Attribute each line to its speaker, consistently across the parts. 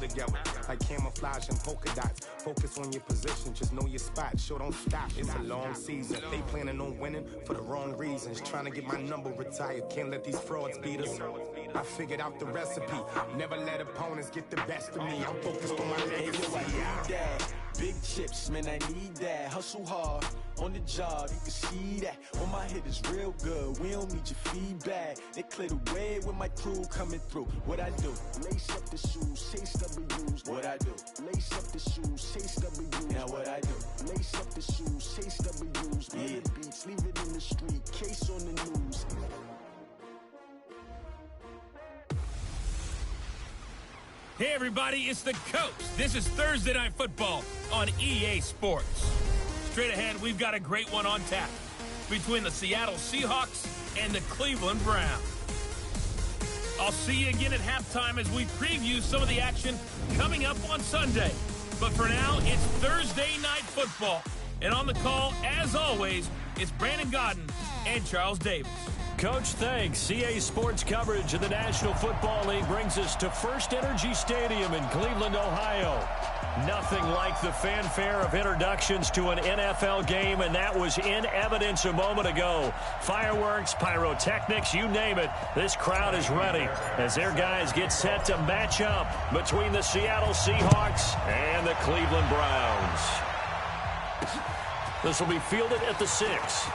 Speaker 1: together. Like camouflage and polka dots. Focus on your position, just know your spot. Sure, don't stop. It's a long season. They planning on winning for the wrong reasons. Trying to get my number retired. Can't let these frauds beat us. I figured out the recipe. Never let opponents get the best of me. I'm focused on my legacy.
Speaker 2: Big chips, man, I need that. Hustle hard on the job, you can see that. On my head is real good, we don't need your feedback. They clear the way with my crew coming through. What I do? Lace up the shoes, chase W's. What I do? Lace up the shoes, chase W's. Now what I do? Lace up the shoes, chase W's. Yeah. Beats, leave it in the street, case on the news.
Speaker 3: Hey everybody, it's the Coach. This is Thursday Night Football on EA Sports. Straight ahead, we've got a great one on tap between the Seattle Seahawks and the Cleveland Browns. I'll see you again at halftime as we preview some of the action coming up on Sunday. But for now, it's Thursday Night Football. And on the call, as always, it's Brandon Godden and Charles Davis.
Speaker 4: Coach, thanks. CA Sports coverage of the National Football League brings us to First Energy Stadium in Cleveland, Ohio. Nothing like the fanfare of introductions to an NFL game, and that was in evidence a moment ago. Fireworks, pyrotechnics, you name it. This crowd is ready as their guys get set to match up between the Seattle Seahawks and the Cleveland Browns. This will be fielded at the 6.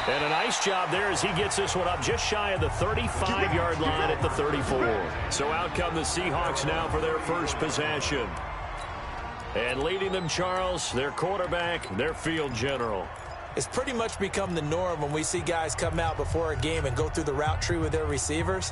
Speaker 4: And a nice job there as he gets this one up just shy of the 35-yard line at the 34. So out come the Seahawks now for their first possession. And leading them, Charles, their quarterback, their field general.
Speaker 5: It's pretty much become the norm when we see guys come out before a game and go through the route tree with their receivers.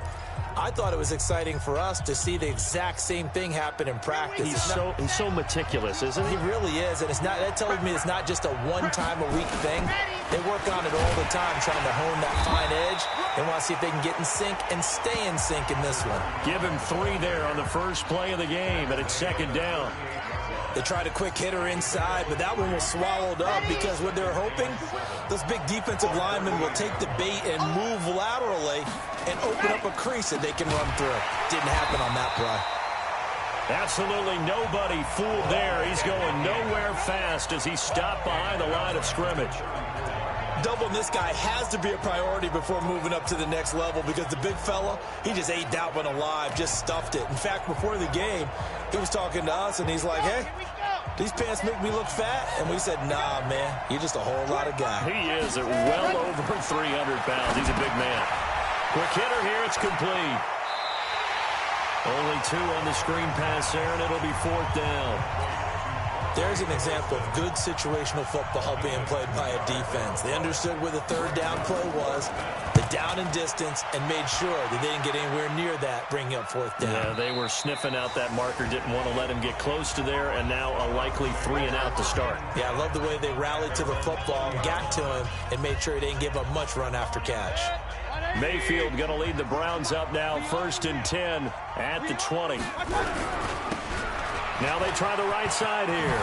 Speaker 5: I thought it was exciting for us to see the exact same thing happen in practice.
Speaker 4: He's so meticulous, isn't he?
Speaker 5: He really is, and that tells me it's not just a one-time-a-week thing. They work on it all the time, trying to hone that fine edge. They want to see if they can get in sync and stay in sync in this one.
Speaker 4: Give him 3 there on the first play of the game, and it's second down.
Speaker 5: They tried a quick hitter inside, but that one was swallowed up because what they're hoping, those big defensive linemen will take the bait and move laterally and open up a crease that they can run through. Didn't happen on that play.
Speaker 4: Absolutely nobody fooled there. He's going nowhere fast as he stopped behind the line of scrimmage.
Speaker 5: Doubling this guy has to be a priority before moving up to the next level because the big fella, he just ate that one alive, just stuffed it. In fact, before the game, he was talking to us, and he's like, hey, these pants make me look fat. And we said, nah, man, you're just a whole lot of guy.
Speaker 4: He is at well over 300 pounds. He's a big man. Quick hitter here. It's complete. Only 2 on the screen pass there, and it'll be 4th down.
Speaker 5: There's an example of good situational football being played by a defense. They understood where the 3rd down play was, the down and distance, and made sure that they didn't get anywhere near that, bringing up 4th down.
Speaker 4: Yeah, they were sniffing out that marker, didn't want to let him get close to there, and now a likely 3 and out to start.
Speaker 5: Yeah, I love the way they rallied to the football and got to him and made sure he didn't give up much run after catch.
Speaker 4: Mayfield going to lead the Browns up now, 1st and 10 at the 20. Now they try the right side here.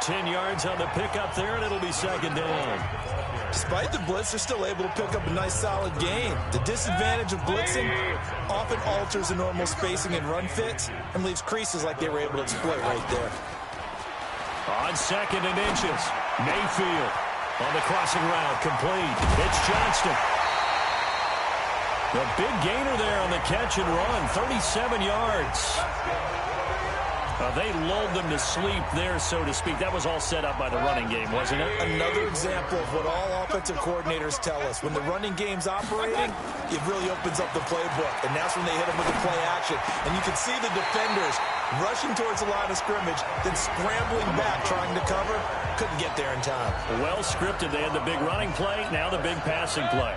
Speaker 4: 10 yards on the pickup there, and it'll be 2nd down.
Speaker 5: Despite the blitz, they're still able to pick up a nice, solid gain. The disadvantage of blitzing often alters the normal spacing and run fits and leaves creases like they were able to exploit right there.
Speaker 4: On 2nd and inches, Mayfield on the crossing route, complete. It's Johnston. The big gainer there on the catch and run, 37 yards. They lulled them to sleep there, so to speak. That was all set up by the running game, wasn't it?
Speaker 5: Another example of what all offensive coordinators tell us. When the running game's operating, it really opens up the playbook, and that's when they hit them with the play action. And you can see the defenders rushing towards the line of scrimmage, then scrambling back, trying to cover. Couldn't get there in time.
Speaker 4: Well scripted. They had the big running play, now the big passing play.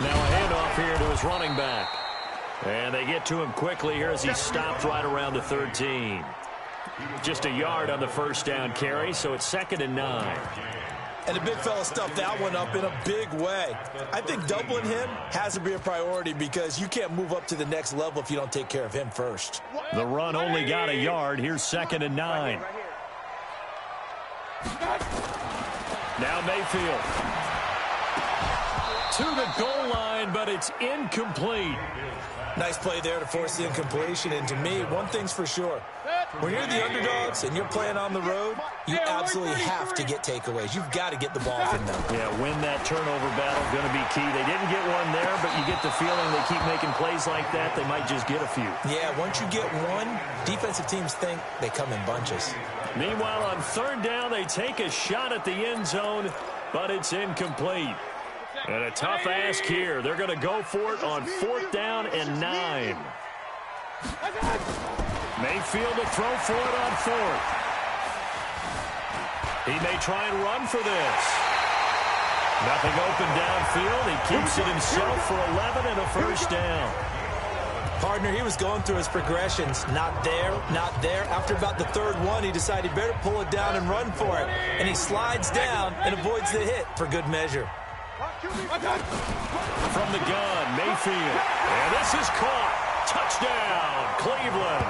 Speaker 4: Now a handoff here to his running back. And they get to him quickly here as he stopped right around the 13. Just a yard on the first down carry, so it's 2nd and 9.
Speaker 5: And the big fella stuffed that one up in a big way. I think doubling him has to be a priority because you can't move up to the next level if you don't take care of him first.
Speaker 4: The run only got a yard. Here's 2nd and 9. Now Mayfield. To the goal line, but it's incomplete.
Speaker 5: Nice play there to force the incompletion. And to me, one thing's for sure. When you're the underdogs and you're playing on the road, you absolutely have to get takeaways. You've got to get the ball from them.
Speaker 4: Yeah, win that turnover battle, going to be key. They didn't get one there, but you get the feeling they keep making plays like that, they might just get a few.
Speaker 5: Yeah, once you get one, defensive teams think they come in bunches.
Speaker 4: Meanwhile, on third down, they take a shot at the end zone, but it's incomplete. And a tough ask here. They're going to go for it on 4th down and 9. Mayfield to throw for it on 4th. He may try and run for this. Nothing open downfield. He keeps it himself for 11 and a first down.
Speaker 5: Partner, he was going through his progressions. Not there, not there. After about the third one, he decided he better pull it down and run for it. And he slides down and avoids the hit for good measure.
Speaker 4: From the gun, Mayfield. And this is caught. Touchdown, Cleveland.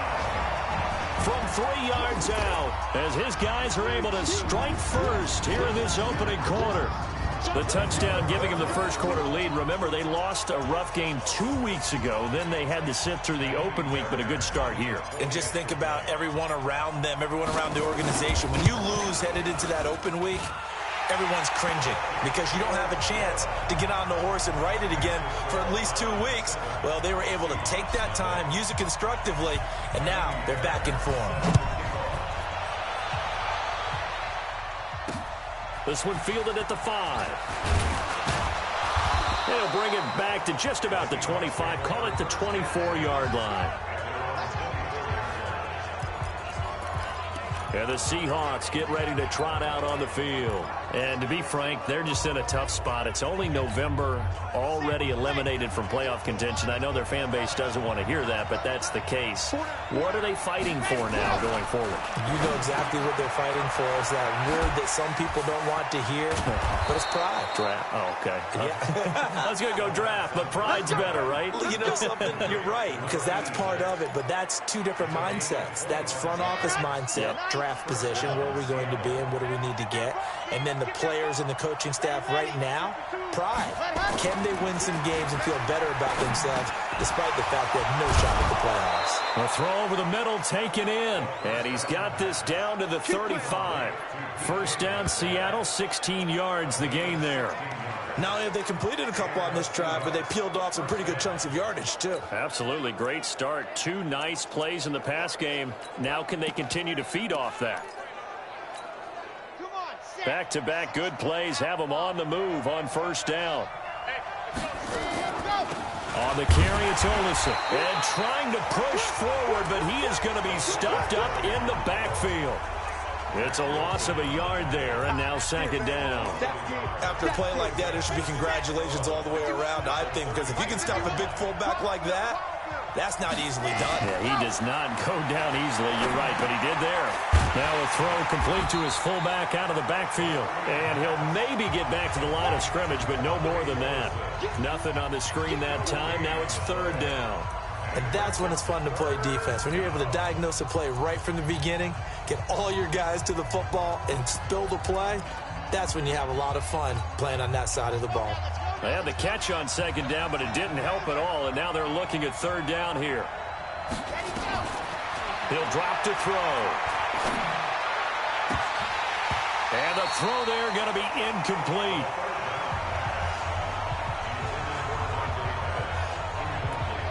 Speaker 4: From 3 yards out, as his guys are able to strike first here in this opening quarter. The touchdown giving him the first quarter lead. Remember, they lost a rough game 2 weeks ago. Then they had to sit through the open week, but a good start here.
Speaker 5: And just think about everyone around them, everyone around the organization. When you lose headed into that open week, everyone's cringing because you don't have a chance to get on the horse and ride it again for at least 2 weeks. Well, they were able to take that time, use it constructively, and now they're back in form.
Speaker 4: This one fielded at the 5. They'll bring it back to just about the 25. Call it the 24-yard line. And the Seahawks get ready to trot out on the field. And to be frank, they're just in a tough spot. It's only November, already eliminated from playoff contention. I know their fan base doesn't want to hear that, but that's the case. What are they fighting for now going forward?
Speaker 5: You know exactly what they're fighting for. Is that word that some people don't want to hear, but it's pride.
Speaker 4: Draft. Oh, okay.
Speaker 5: Yeah.
Speaker 4: I was going to go draft, but pride's better, right?
Speaker 5: You know something? You're right, because that's part of it, but that's 2 different mindsets. That's front office mindset, draft position, where are we going to be and what do we need to get? And then the players and the coaching staff right now, pride. Can they win some games and feel better about themselves despite the fact they have no shot at the playoffs?
Speaker 4: A throw over the middle taken in, and he's got this down to the 35. First down, Seattle, 16 yards the gain there.
Speaker 5: Not only have they completed a couple on this drive, but they peeled off some pretty good chunks of yardage, too.
Speaker 4: Absolutely. Great start. 2 nice plays in the pass game. Now can they continue to feed off that? Back-to-back good plays have them on the move on first down. On the carry, it's Olsen. And trying to push forward, but he is going to be stopped up in the backfield. It's a loss of a yard there, and now 2nd down.
Speaker 5: After a play like that, there should be congratulations all the way around, I think, because if you can stop a big fullback like that, that's not easily done.
Speaker 4: Yeah, he does not go down easily, you're right, but he did there. Now a throw complete to his fullback out of the backfield. And he'll maybe get back to the line of scrimmage, but no more than that. Nothing on the screen that time. Now it's 3rd down.
Speaker 5: And that's when it's fun to play defense. When you're able to diagnose a play right from the beginning, get all your guys to the football and build a play, that's when you have a lot of fun playing on that side of the ball.
Speaker 4: They had the catch on 2nd down, but it didn't help at all, and now they're looking at 3rd down here. He'll drop to throw. And the throw there going to be incomplete.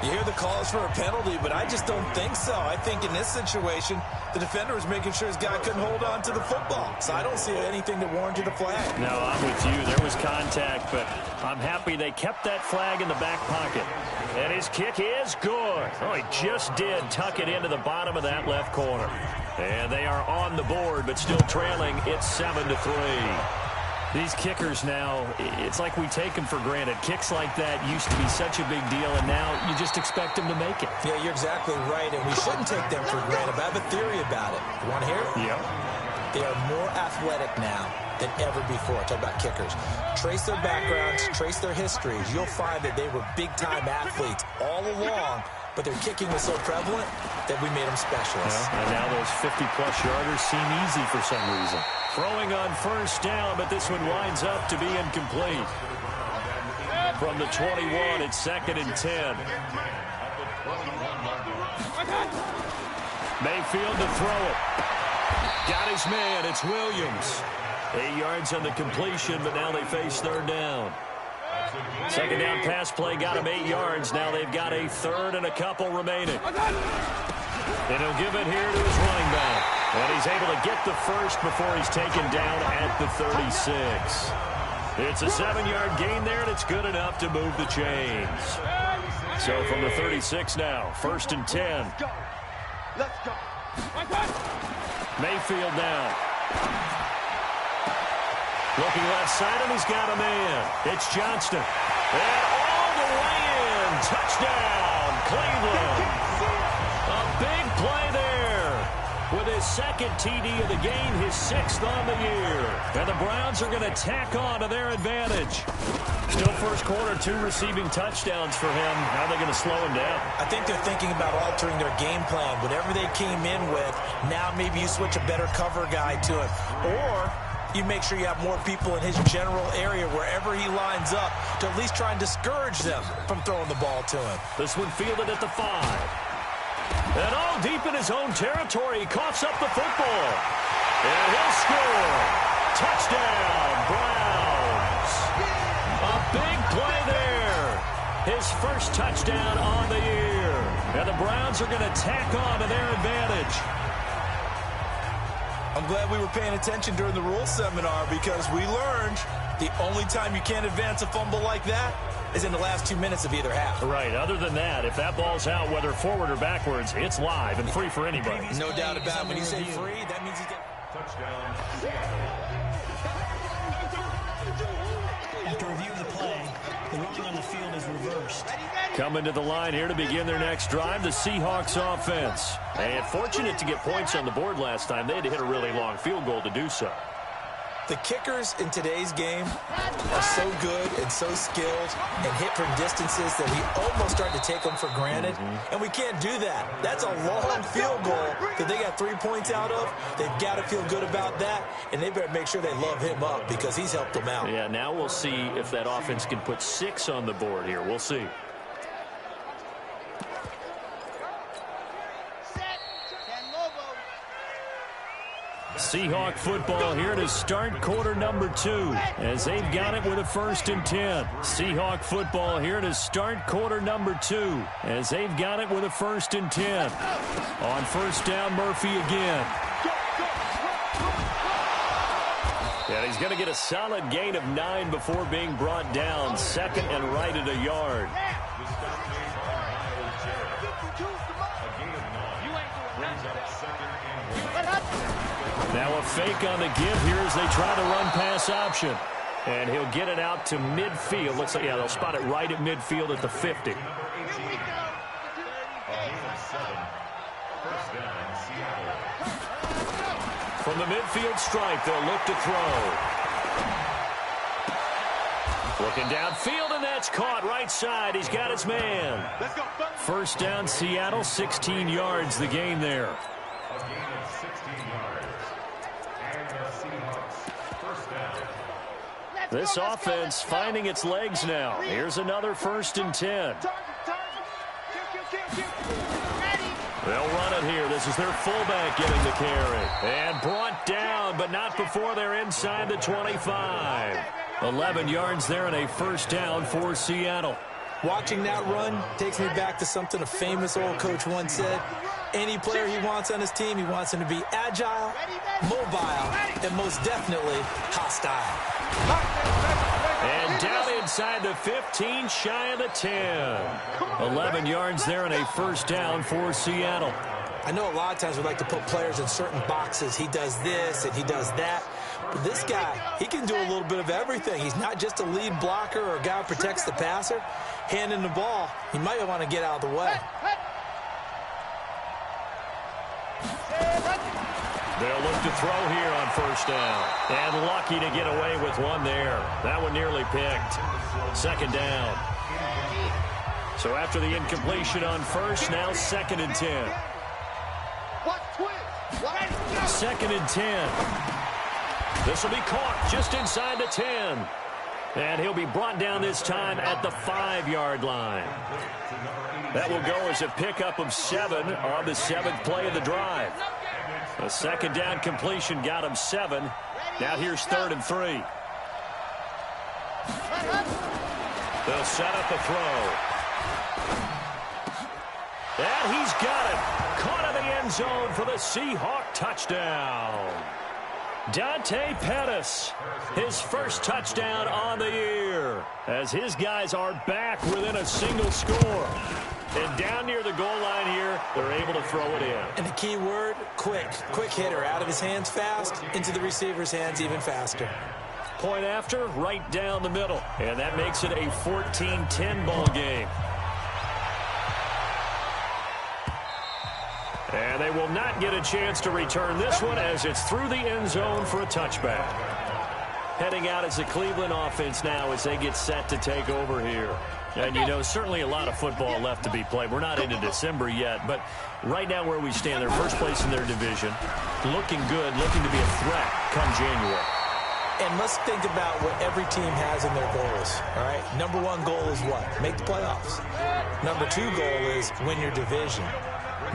Speaker 5: You hear the calls for a penalty, but I just don't think so. I think in this situation, the defender was making sure his guy couldn't hold on to the football. So I don't see anything that warranted a flag.
Speaker 4: No, I'm with you. There was contact, but I'm happy they kept that flag in the back pocket. And his kick is good. Oh, he just did tuck it into the bottom of that left corner. And they are on the board, but still trailing. It's 7-3. These kickers now, it's like we take them for granted. Kicks like that used to be such a big deal, and now you just expect them to make it.
Speaker 5: Yeah, you're exactly right, and we shouldn't take them for granted. But I have a theory about it. You want to hear it?
Speaker 4: Yeah.
Speaker 5: They are more athletic now than ever before. Talk about kickers. Trace their backgrounds, trace their histories. You'll find that they were big-time athletes all along, but their kicking was so prevalent that we made them specialists.
Speaker 4: Yeah, and now those 50-plus yarders seem easy for some reason. Throwing on first down, but this one winds up to be incomplete. From the 21, it's 2nd and 10. Mayfield to throw it. Got his man. It's Williams. 8 yards on the completion, but now they face 3rd down. 2nd down pass play got him 8 yards. Now they've got a 3rd and a couple remaining. And he'll give it here to his running back. And he's able to get the first before he's taken down at the 36. It's a 7-yard gain there, and it's good enough to move the chains. So from the 36 now, 1st and 10.
Speaker 6: Let's go.
Speaker 4: Mayfield now. Looking left side, and he's got a man. It's Johnston. And all the way in. Touchdown, Cleveland. A big play there. With his 2nd TD of the game, his 6th on the year. And the Browns are going to tack on to their advantage. Still first quarter, 2 receiving touchdowns for him. How are they going to slow him down?
Speaker 5: I think they're thinking about altering their game plan. Whatever they came in with, now maybe you switch a better cover guy to him. Or you make sure you have more people in his general area wherever he lines up to at least try and discourage them from throwing the ball to him.
Speaker 4: This one fielded at the 5. And all deep in his own territory, he coughs up the football. And he'll score. Touchdown, Browns. A big play there. His first touchdown on the year. And the Browns are going to tack on to their advantage.
Speaker 5: I'm glad we were paying attention during the rules seminar because we learned the only time you can't advance a fumble like that is in the last 2 minutes of either half.
Speaker 4: Right. Other than that, if that ball's out, whether forward or backwards, it's live and free for anybody.
Speaker 5: No doubt about it. When you say free, that means he's getting...
Speaker 6: Touchdown.
Speaker 7: After review of the play, the ruling on the field is reversed.
Speaker 4: Coming to the line here to begin their next drive, the Seahawks offense. And fortunate to get points on the board last time. They had to hit a really long field goal to do so.
Speaker 5: The kickers in today's game are so good and so skilled and hit from distances that we almost start to take them for granted. And we can't do that. That's a long field goal that they got 3 points out of. They've got to feel good about that, and they better make sure they love him up because he's helped them out.
Speaker 4: Yeah, now we'll see if that offense can put 6 on the board here. We'll see. Seahawk football here to start quarter number 2 as they've got it with a 1st and 10. Seahawk football here to start quarter number 2 as they've got it with a 1st and 10. On 1st down, Murphy again. And he's going to get a solid gain of 9 before being brought down. 2nd and right at a yard. Now a fake on the give here as they try to run pass option. And he'll get it out to midfield. Looks like, yeah, they'll spot it right at midfield at the 50. From the midfield stripe, they'll look to throw. Looking downfield, and that's caught right side. He's got his man. 1st down, Seattle, 16 yards the gain there. This offense finding its legs now. Here's another 1st and 10. They'll run it here. This is their fullback getting the carry. And brought down, but not before they're inside the 25. 11 yards there and a 1st down for Seattle.
Speaker 5: Watching that run takes me back to something a famous old coach once said. Any player he wants on his team, he wants him to be agile, mobile, and most definitely hostile.
Speaker 4: And down inside the 15, shy of the 10. 11 yards there and a 1st down for Seattle.
Speaker 5: I know a lot of times we like to put players in certain boxes. He does this and he does that. But this guy, he can do a little bit of everything. He's not just a lead blocker or a guy who protects the passer. Handing the ball, he might want to get out of the way.
Speaker 4: They'll look to throw here on 1st down. And lucky to get away with one there. That one nearly picked. 2nd down. So after the incompletion on 1st, now 2nd and 10. 2nd and 10. This will be caught just inside the 10. And he'll be brought down this time at the 5-yard line. That will go as a pickup of 7 on the 7th play of the drive. A second down completion got him 7. Now here's 3rd and 3. They'll set up the throw. And he's got it. Caught in the end zone for the Seahawk touchdown. Dante Pettis, his first touchdown on the year, as his guys are back within a single score. And down near the goal line here, they're able to throw it in.
Speaker 5: And the key word, quick. Quick hitter. Out of his hands fast, into the receiver's hands even faster.
Speaker 4: Point after, right down the middle. And that makes it a 14-10 ball game. And they will not get a chance to return this one as it's through the end zone for a touchback. Heading out as the Cleveland offense now as they get set to take over here. And, you know, certainly a lot of football left to be played. We're not into December yet, but right now where we stand, they're first place in their division. Looking good, looking to be a threat come January.
Speaker 5: And let's think about what every team has in their goals, all right? Number 1 goal is what? Make the playoffs. Number 2 goal is win your division.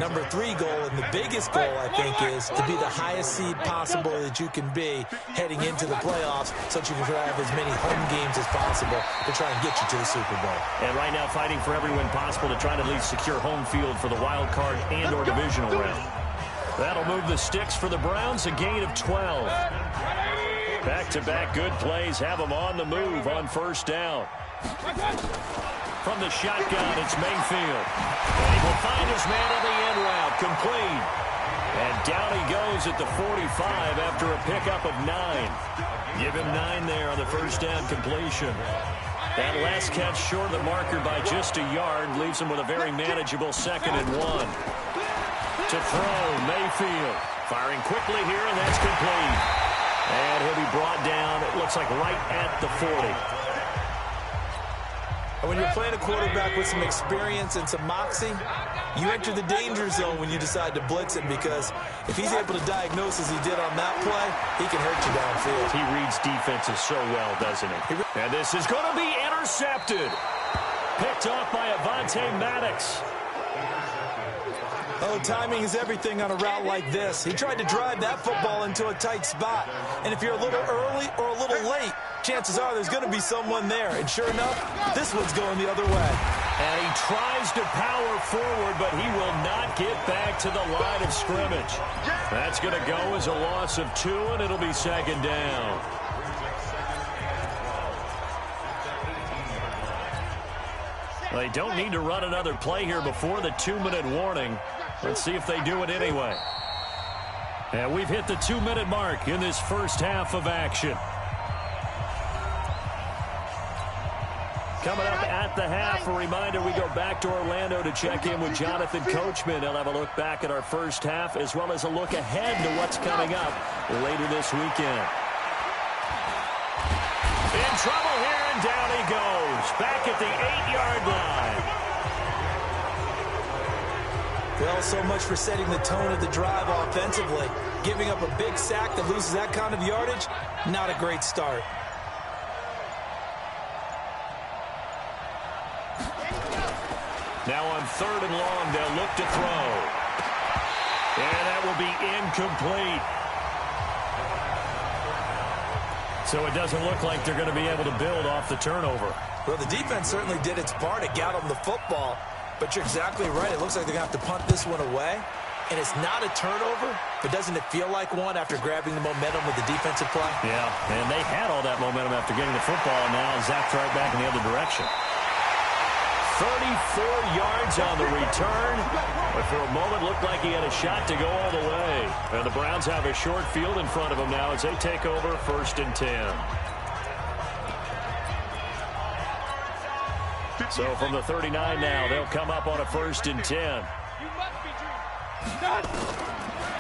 Speaker 5: Number 3 goal, and the biggest goal, I think, is to be the highest seed possible that you can be heading into the playoffs so that you can have as many home games as possible to try and get you to the Super Bowl. And
Speaker 4: right now fighting for every win possible to try to at least secure home field for the wild card and or divisional round. That'll move the sticks for the Browns, a gain of 12. Back-to-back good plays have them on the move on first down. From the shotgun, it's Mayfield. And he will find his man on the end route, complete. And down he goes at the 45 after a pickup of 9. Give him 9 there on the first down completion. That last catch short of the marker by just a yard leaves him with a very manageable 2nd and 1. To throw, Mayfield. Firing quickly here, and that's complete. And he'll be brought down, it looks like right at the 40.
Speaker 5: And when you're playing a quarterback with some experience and some moxie, you enter the danger zone when you decide to blitz him, because if he's able to diagnose as he did on that play, he can hurt you downfield.
Speaker 4: He reads defenses so well, doesn't he? And this is going to be intercepted. Picked off by Avonte Maddox.
Speaker 5: Oh, timing is everything on a route like this. He tried to drive that football into a tight spot. And if you're a little early or a little late, chances are there's going to be someone there. And sure enough, this one's going the other way.
Speaker 4: And he tries to power forward, but he will not get back to the line of scrimmage. That's going to go as a loss of 2, and it'll be 2nd down. They don't need to run another play here before the 2-minute warning. Let's see if they do it anyway. And we've hit the 2-minute mark in this first half of action. Coming up at the half, a reminder, we go back to Orlando to check in with Jonathan Coachman. He'll have a look back at our first half as well as a look ahead to what's coming up later this weekend. In trouble here, and down he goes. Back at the 8-yard line.
Speaker 5: Well, so much for setting the tone of the drive offensively. Giving up a big sack that loses that kind of yardage, not a great start.
Speaker 4: Now on 3rd and long, they'll look to throw. And that will be incomplete. So it doesn't look like they're going to be able to build off the turnover.
Speaker 5: Well, the defense certainly did its part. It got them the football. But you're exactly right. It looks like they're going to have to punt this one away. And it's not a turnover, but doesn't it feel like one after grabbing the momentum with the defensive play?
Speaker 4: Yeah, and they had all that momentum after getting the football, and now zapped right back in the other direction. 34 yards on the return, but for a moment looked like he had a shot to go all the way. And the Browns have a short field in front of them now as they take over 1st and 10. So from the 39 now, they'll come up on a 1st and 10.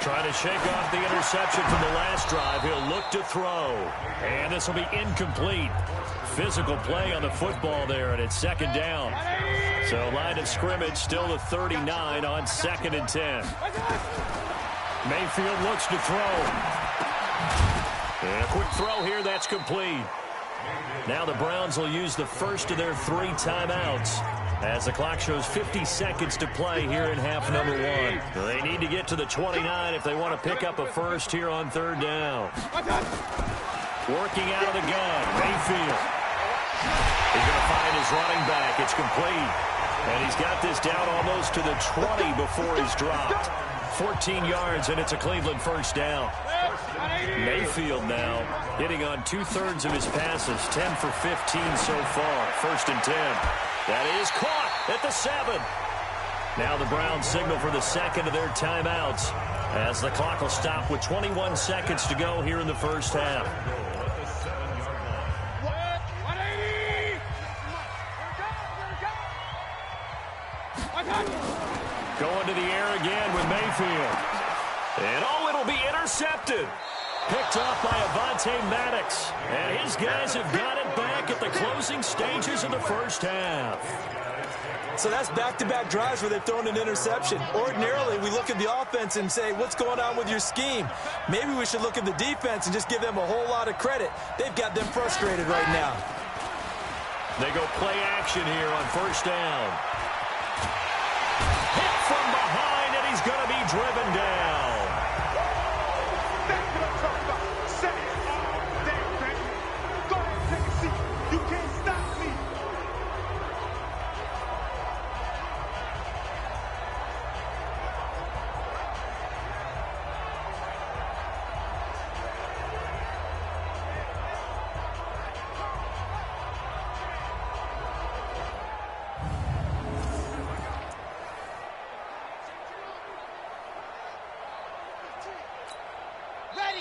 Speaker 4: Trying to shake off the interception from the last drive. He'll look to throw. And this will be incomplete. Physical play on the football there, and it's 2nd down. So line of scrimmage still the 39 on 2nd and 10. Mayfield looks to throw. And a quick throw here, that's complete. Now the Browns will use the first of their 3 timeouts as the clock shows 50 seconds to play here in half number 1. They need to get to the 29 if they want to pick up a first here on 3rd down. Working out of the gun, Mayfield. He's going to find his running back. It's complete. And he's got this down almost to the 20 before he's dropped. 14 yards, and it's a Cleveland first down. Mayfield now hitting on 2/3 of his passes, 10 for 15 so far. 1st and 10. That is caught at the 7. Now the Browns signal for the second of their timeouts as the clock will stop with 21 seconds to go here in the first half. Going to the air again with Mayfield. And it'll be intercepted. Picked off by Avonte Maddox. And his guys have got it back at the closing stages of the first half.
Speaker 5: So that's back-to-back drives where they've thrown an interception. Ordinarily, we look at the offense and say, what's going on with your scheme? Maybe we should look at the defense and just give them a whole lot of credit. They've got them frustrated right now.
Speaker 4: They go play action here on 1st down. Hit from behind, and he's going to be driven down.
Speaker 6: That's what I'm talking about. Set it. Damn, baby. Go ahead and take a seat. You can't stop me.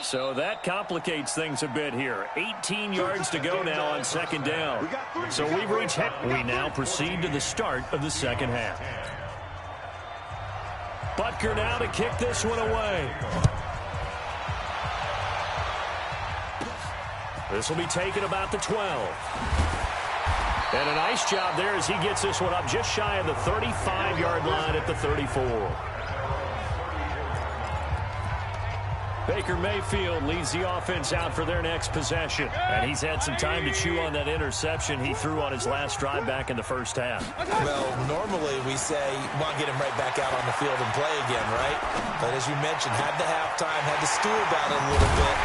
Speaker 4: So that complicates things a bit here. 18 yards to go now on 2nd down. So we've reached half. We now proceed to the start of the second half. Butker now to kick this one away. This will be taken about the 12. And a nice job there as he gets this one up just shy of the 35-yard line at the 34. Baker Mayfield leads the offense out for their next possession. And he's had some time to chew on that interception he threw on his last drive back in the first half.
Speaker 5: Well, normally we say, want to get him right back out on the field and play again, right? But as you mentioned, had the halftime, had to stew about it a little bit.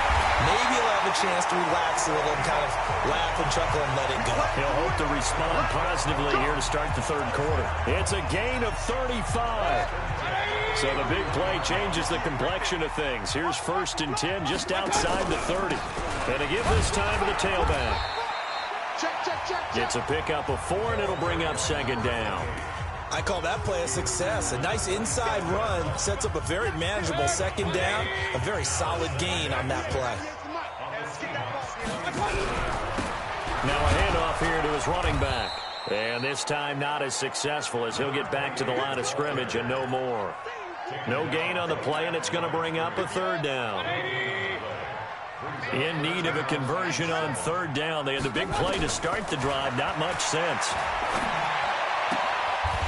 Speaker 5: Maybe he'll have a chance to relax a little and kind of laugh and chuckle and let it go.
Speaker 4: He'll hope to respond positively here to start the 3rd quarter. It's a gain of 35. So the big play changes the complexion of things. Here's 1st and 10 just outside the 30. And to give this time to the tailback. It's a pickup of 4, and it'll bring up 2nd down.
Speaker 5: I call that play a success. A nice inside run sets up a very manageable 2nd down. A very solid gain on that play.
Speaker 4: Now a handoff here to his running back. And this time not as successful as he'll get back to the line of scrimmage and no more. No gain on the play, and it's going to bring up a 3rd down. In need of a conversion on 3rd down. They had the big play to start the drive. Not much sense.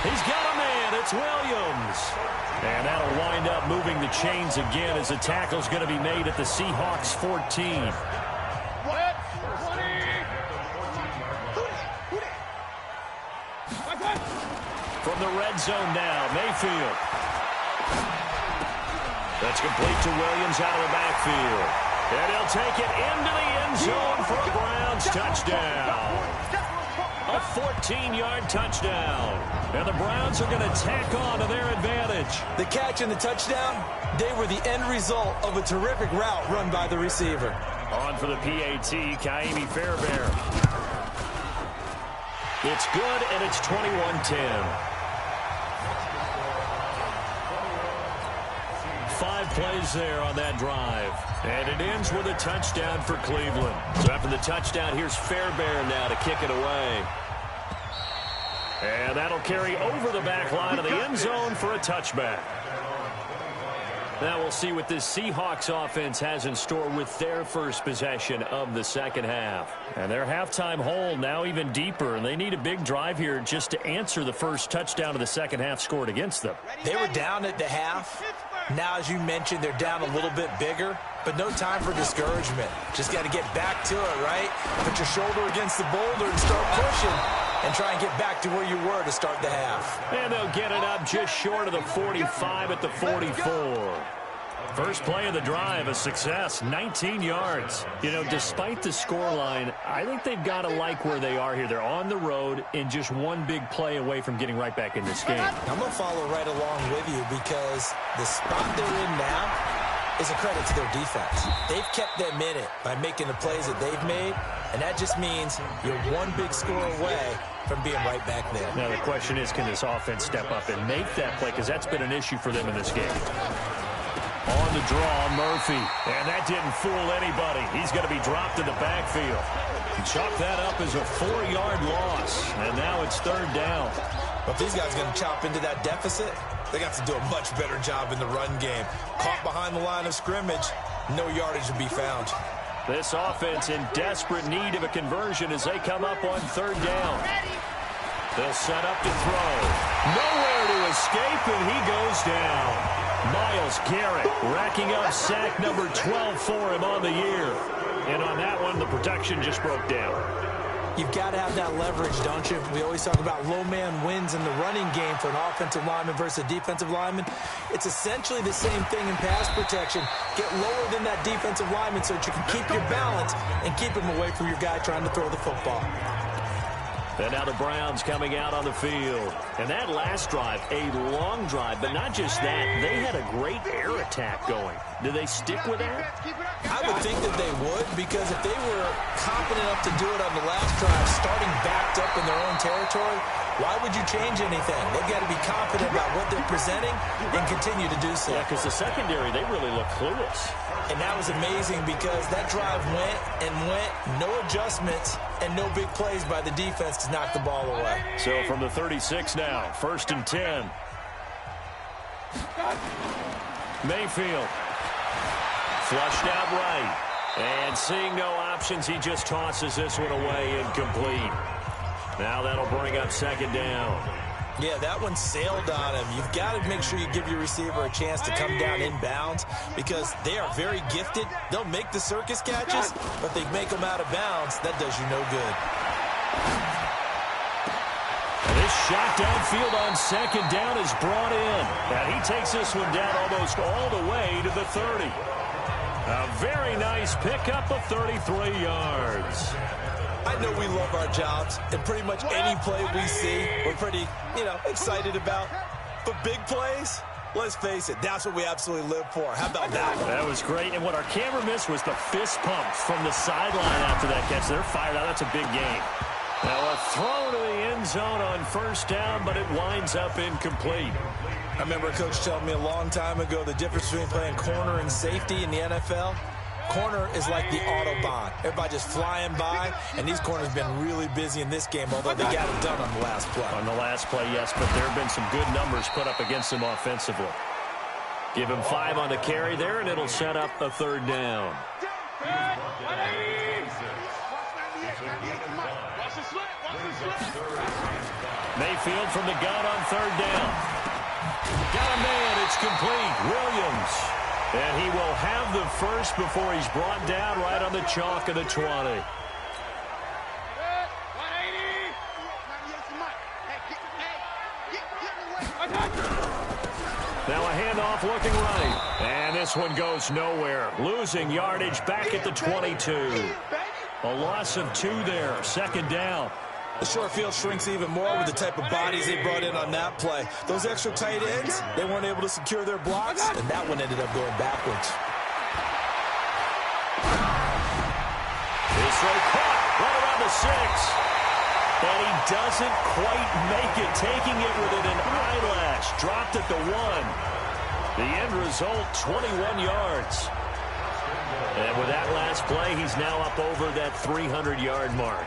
Speaker 4: He's got a man. It's Williams. And that'll wind up moving the chains again as the tackle's going to be made at the Seahawks 14. From the red zone now, Mayfield. That's complete to Williams out of the backfield. And he'll take it into the end zone for a Browns touchdown. A 14-yard touchdown. And the Browns are going to tack on to their advantage.
Speaker 5: The catch and the touchdown, they were the end result of a terrific route run by the receiver.
Speaker 4: On for the PAT, Kaimi Fairbairn. It's good, and it's 21-10. 5 plays there on that drive. And it ends with a touchdown for Cleveland. So after the touchdown, here's Fairbairn now to kick it away. And that'll carry over the back line of the end zone for a touchback. Now we'll see what this Seahawks offense has in store with their first possession of the second half. And their halftime hole now even deeper, and they need a big drive here just to answer the first touchdown of the second half scored against them.
Speaker 5: They were down at the half. Now, as you mentioned, they're down a little bit bigger. but no time for discouragement. Just got to get back to it, right? Put your shoulder against the boulder and start pushing and try and get back to where you were to start the half.
Speaker 4: And they'll get it up just short of the 45 at the 44. First play of the drive, a success, 19 yards. You know, despite the scoreline, I think they've got to like where they are here. They're on the road and just one big play away from getting right back in this game.
Speaker 5: I'm going to follow right along with you because the spot they're in now is a credit to their defense. They've kept them in it by making the plays that they've made, and that just means you're one big score away from being right back there.
Speaker 4: Now, the question is, can this offense step up and make that play? Because that's been an issue for them in this game. On the draw, Murphy. And that didn't fool anybody. He's going to be dropped in the backfield. Chalk that up as a 4-yard loss. And now it's third down.
Speaker 5: But if these guys are going to chop into that deficit, they got to do a much better job in the run game. Caught behind the line of scrimmage, no yardage to be found.
Speaker 4: This offense in desperate need of a conversion as they come up on third down. They'll set up to throw. Nowhere to escape, and he goes down. Myles Garrett racking up sack number 12 for him on the year. And on that one, the protection just broke down.
Speaker 5: You've got to have that leverage, don't you? We always talk about low man wins in the running game for an offensive lineman versus a defensive lineman. It's essentially the same thing in pass protection. Get lower than that defensive lineman so that you can keep your balance and keep him away from your guy trying to throw the football.
Speaker 4: And now the Browns coming out on the field. And that last drive, a long drive, but not just that. They had a great air attack going. Do they stick with that?
Speaker 5: I would think that they would, because if they were confident enough to do it on the last drive, starting backed up in their own territory, why would you change anything? They've got to be confident about what they're presenting and continue to do so.
Speaker 4: Yeah, because the secondary, they really look clueless.
Speaker 5: And that was amazing because that drive went and went, no adjustments, and no big plays by the defense to knock the ball away.
Speaker 4: So from the 36 now, 1st and 10. Mayfield. Flushed out right. And seeing no options, he just tosses this one away incomplete. Now that'll bring up second down.
Speaker 5: Yeah, that one sailed on him. You've got to make sure you give your receiver a chance to come down inbounds because they are very gifted. They'll make the circus catches, but they make them out of bounds. That does you no good.
Speaker 4: This shot downfield on second down is brought in. And he takes this one down almost all the way to the 30. A very nice pickup of 33 yards.
Speaker 5: I know we love our jobs, and pretty much any play we see, we're pretty, excited about. But big plays, let's face it, that's what we absolutely live for. How about that?
Speaker 4: That was great, and what our camera missed was the fist pumps from the sideline after that catch. They're fired out. That's a big game. Now a throw to the end zone on first down, but it winds up incomplete.
Speaker 5: I remember a coach telling me a long time ago the difference between playing corner and safety in the NFL. Corner is like the Autobahn. Everybody just flying by, and these corners have been really busy in this game, although they got it done on the last play.
Speaker 4: On the last play, yes, but there have been some good numbers put up against them offensively. Give him 5 on the carry there, and it'll set up a third down. Mayfield from the gun on third down. Got a man, it's complete. Williams. And he will have the first before he's brought down right on the chalk of the 20. Now a handoff looking right. And this one goes nowhere. Losing yardage back at the 22. A loss of 2 there. Second down.
Speaker 5: The short field shrinks even more with the type of bodies they brought in on that play. Those extra tight ends, they weren't able to secure their blocks, and that one ended up going backwards.
Speaker 4: This throw caught right around the 6. And he doesn't quite make it, taking it within an eyelash. Dropped at the 1. The end result, 21 yards. And with that last play, he's now up over that 300-yard mark.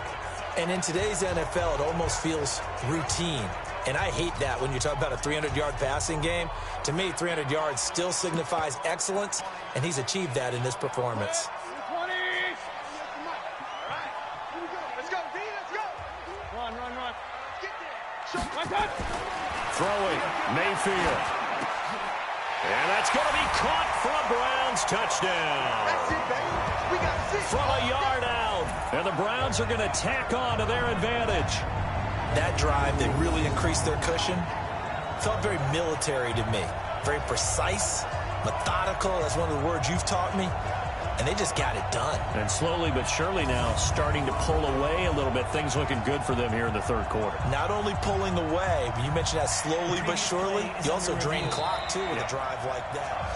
Speaker 5: And in today's NFL, it almost feels routine. And I hate that when you talk about a 300-yard passing game. To me, 300 yards still signifies excellence, and he's achieved that in this performance.
Speaker 4: Throwing, Mayfield. And that's going to be caught for a Browns touchdown.
Speaker 6: That's it, baby. We got 6.
Speaker 4: From a yard out. And the Browns are going to tack on to their advantage.
Speaker 5: That drive, they really increased their cushion. Felt very military to me. Very precise, methodical. That's one of the words you've taught me. And they just got it done.
Speaker 4: And slowly but surely now starting to pull away a little bit. Things looking good for them here in the third quarter.
Speaker 5: Not only pulling away, but you mentioned that slowly but surely. You also drain clock, too, with a drive like that.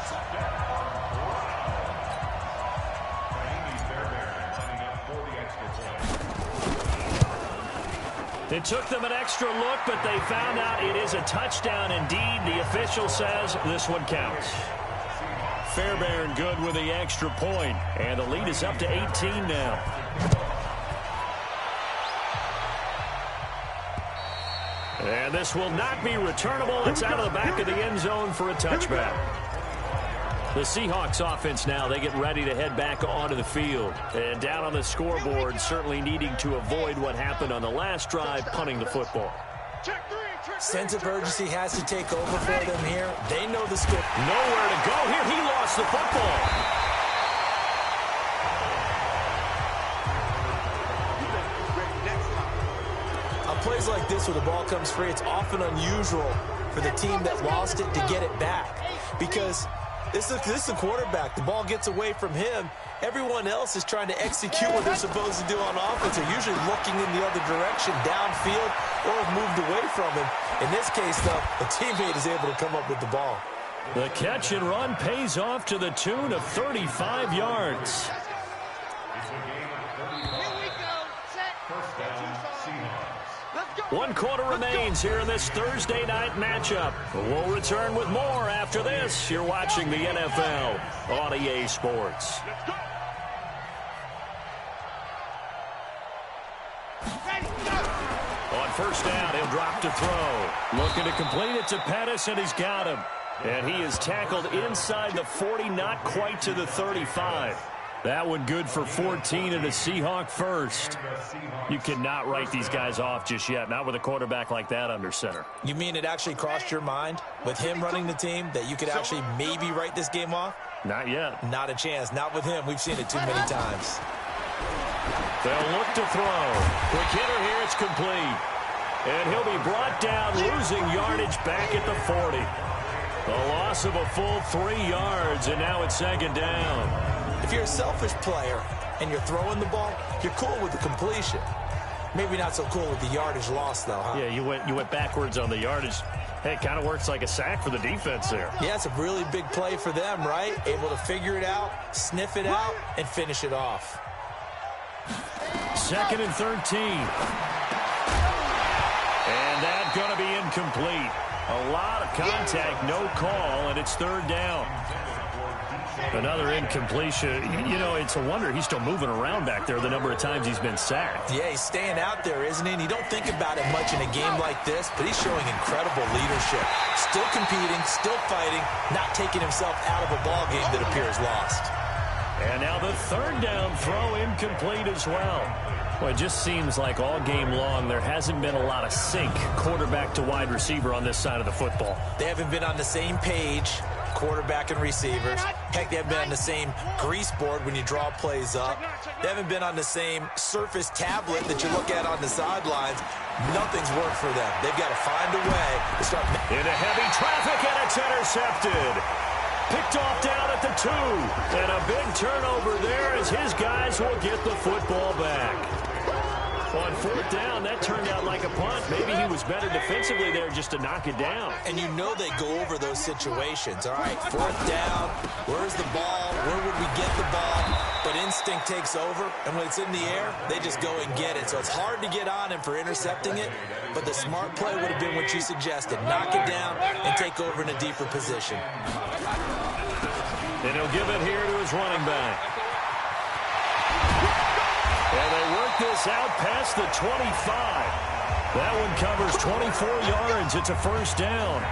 Speaker 4: It took them an extra look, but they found out it is a touchdown indeed. The official says this one counts. Fairbairn good with the extra point, and the lead is up to 18 now. And this will not be returnable. It's out of the back of the end zone for a touchback. The Seahawks offense now, they get ready to head back onto the field. And down on the scoreboard, certainly needing to avoid what happened on the last drive, punting the football.
Speaker 5: Sense of urgency has to take over for them here. They know the score.
Speaker 4: Nowhere to go here. He lost the football.
Speaker 5: On plays like this where the ball comes free, it's often unusual for the team that lost it to get it back. Because this is the quarterback. The ball gets away from him. Everyone else is trying to execute what they're supposed to do on offense. They're usually looking in the other direction, downfield, or have moved away from him. In this case, though, a teammate is able to come up with the ball.
Speaker 4: The catch and run pays off to the tune of 35 yards. One quarter remains here in this Thursday night matchup. We'll return with more after this. You're watching the NFL on EA Sports. On first down, he'll drop to throw. Looking to complete it to Pettis, and he's got him. And he is tackled inside the 40, not quite to the 35. That one good for 14 and a Seahawk first. You cannot write these guys off just yet, not with a quarterback like that under center.
Speaker 5: You mean it actually crossed your mind with him running the team that you could actually maybe write this game off?
Speaker 4: Not yet.
Speaker 5: Not a chance. Not with him. We've seen it too many times.
Speaker 4: They'll look to throw. Quick hitter here. It's complete. And he'll be brought down, losing yardage back at the 40. A loss of a full 3 yards, and now it's second down.
Speaker 5: If you're a selfish player and you're throwing the ball, you're cool with the completion. Maybe not so cool with the yardage loss, though, huh?
Speaker 4: Yeah, you went backwards on the yardage. Hey, it kind of works like a sack for the defense there.
Speaker 5: Yeah, it's a really big play for them, right? Able to figure it out, sniff it out, and finish it off.
Speaker 4: Second and 13. And that's going to be incomplete. A lot of contact, no call, and it's third down. Another incompletion. You know, it's a wonder he's still moving around back there the number of times he's been sacked.
Speaker 5: Yeah, he's staying out there, isn't he? And you don't think about it much in a game like this, but he's showing incredible leadership. Still competing, still fighting, not taking himself out of a ball game that appears lost.
Speaker 4: And now the third down throw incomplete as well. Well, it just seems like all game long there hasn't been a lot of sync quarterback to wide receiver on this side of the football.
Speaker 5: They haven't been on the same page, quarterback and receivers. Heck, they haven't been on the same grease board when you draw plays up. They haven't been on the same surface tablet that you look at on the sidelines. Nothing's worked for them. They've got to find a way to start.
Speaker 4: Into heavy traffic, and it's intercepted. Picked off down at the 2. And a big turnover there as his guys will get the football back. On fourth down, that turned out like a punt. Maybe he was better defensively there just to knock it down.
Speaker 5: And you know they go over those situations. All right, fourth down, where's the ball? Where would we get the ball? But instinct takes over, and when it's in the air, they just go and get it. So it's hard to get on him for intercepting it, but the smart play would have been what you suggested. Knock it down and take over in a deeper position.
Speaker 4: And he'll give it here to his running back. And they work this out past the 25. That one covers 24 yards. It's a first down.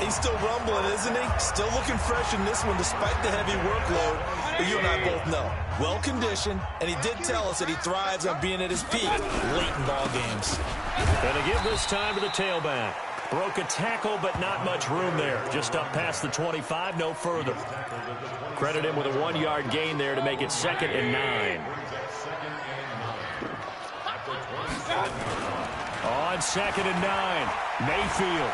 Speaker 5: He's still rumbling, isn't he? Still looking fresh in this one despite the heavy workload. But you and I both know. Well-conditioned, and he did tell us that he thrives on being at his peak late in ball games.
Speaker 4: Going to give this time to the tailback. Broke a tackle, but not much room there. Just up past the 25, no further. Credit him with a 1-yard gain there to make it 2nd and 9. On 2nd and 9, Mayfield.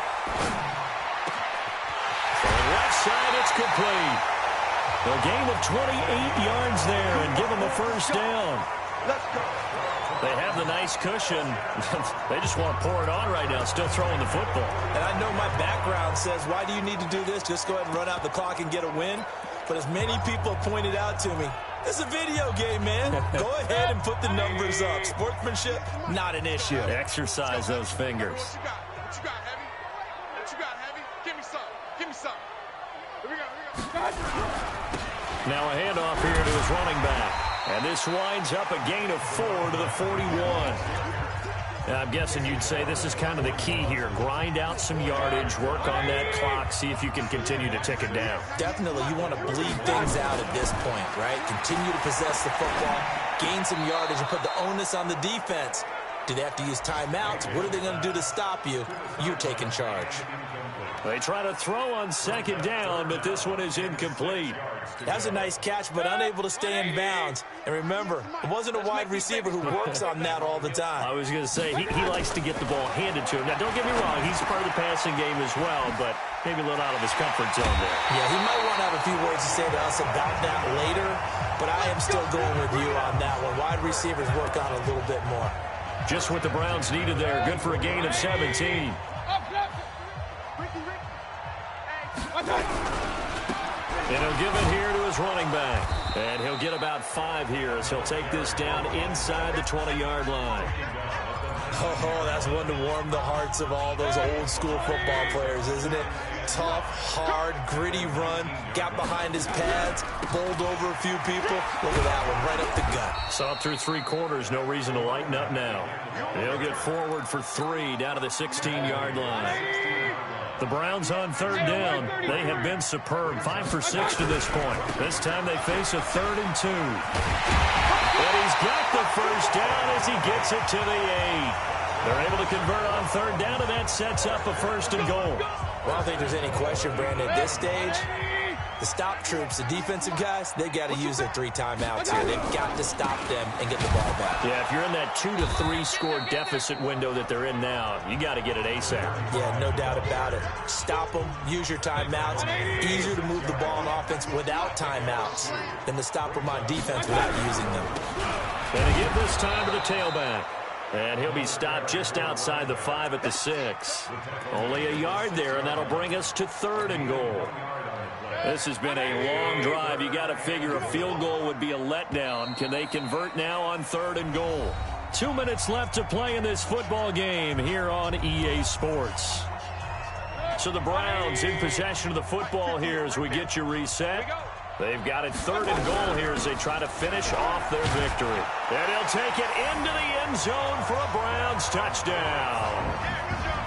Speaker 4: For the left side, it's complete. A gain of 28 yards there and give him a first down.
Speaker 6: Let's go.
Speaker 4: They have the nice cushion. They just want to pour it on right now, still throwing the football.
Speaker 5: And I know my background says, why do you need to do this? Just go ahead and run out the clock and get a win. But as many people pointed out to me, it's a video game, man. Go ahead and put the numbers up. Sportsmanship, not an issue.
Speaker 4: Exercise those fingers.
Speaker 6: What you got, Heavy? What you got, Heavy? Give me some. Give me some. Here we go.
Speaker 4: Now a handoff here to his running back. And this winds up a gain of 4 to the 41. Now, I'm guessing you'd say this is kind of the key here. Grind out some yardage, work on that clock, see if you can continue to tick it down.
Speaker 5: Definitely, you want to bleed things out at this point, right? Continue to possess the football, gain some yardage, and put the onus on the defense. Do they have to use timeouts? What are they going to do to stop you? You're taking charge.
Speaker 4: They try to throw on 2nd down, but this one is incomplete.
Speaker 5: That's a nice catch, but unable to stay in bounds. And remember, it wasn't a wide receiver who works on that all the time.
Speaker 4: I was going to say, he likes to get the ball handed to him. Now, don't get me wrong, he's part of the passing game as well, but maybe a little out of his comfort zone there.
Speaker 5: Yeah, he might want to have a few words to say to us about that later, but I am still going with you on that one. Wide receivers work on a little bit more.
Speaker 4: Just what the Browns needed there. Good for a gain of 17. And he'll give it here to his running back. And he'll get about 5 here as he'll take this down inside the 20-yard line.
Speaker 5: Oh, that's one to warm the hearts of all those old school football players, isn't it? Tough, hard, gritty run. Got behind his pads, bowled over a few people. Look at that one, right up the gut.
Speaker 4: Saw it through 3 quarters. No reason to lighten up now. He'll get forward for 3 down to the 16-yard line. The Browns on 3rd down. They have been superb. 5 for 6 to this point. This time they face a 3rd and 2. And he's got the first down as he gets it to the 8. They're able to convert on 3rd down, and that sets up a 1st and goal.
Speaker 5: Well, I don't think there's any question, Brandon, at this stage. The stop troops, the defensive guys, they got to use their 3 timeouts here. They've got to stop them and get the ball back.
Speaker 4: Yeah, if you're in that 2 to 3 score deficit window that they're in now, you got to get it ASAP.
Speaker 5: Yeah, no doubt about it. Stop them, use your timeouts. Easier to move the ball on offense without timeouts than to stop them on defense without using them.
Speaker 4: And to give this time to the tailback. And he'll be stopped just outside the 5 at the 6. Only a yard there, and that'll bring us to 3rd and goal. This has been a long drive. You got to figure a field goal would be a letdown. Can they convert now on 3rd and goal? 2 minutes left to play in this football game here on EA Sports. So the Browns in possession of the football here as we get you reset. They've got it 3rd and goal here as they try to finish off their victory. And he'll take it into the end zone for a Browns touchdown.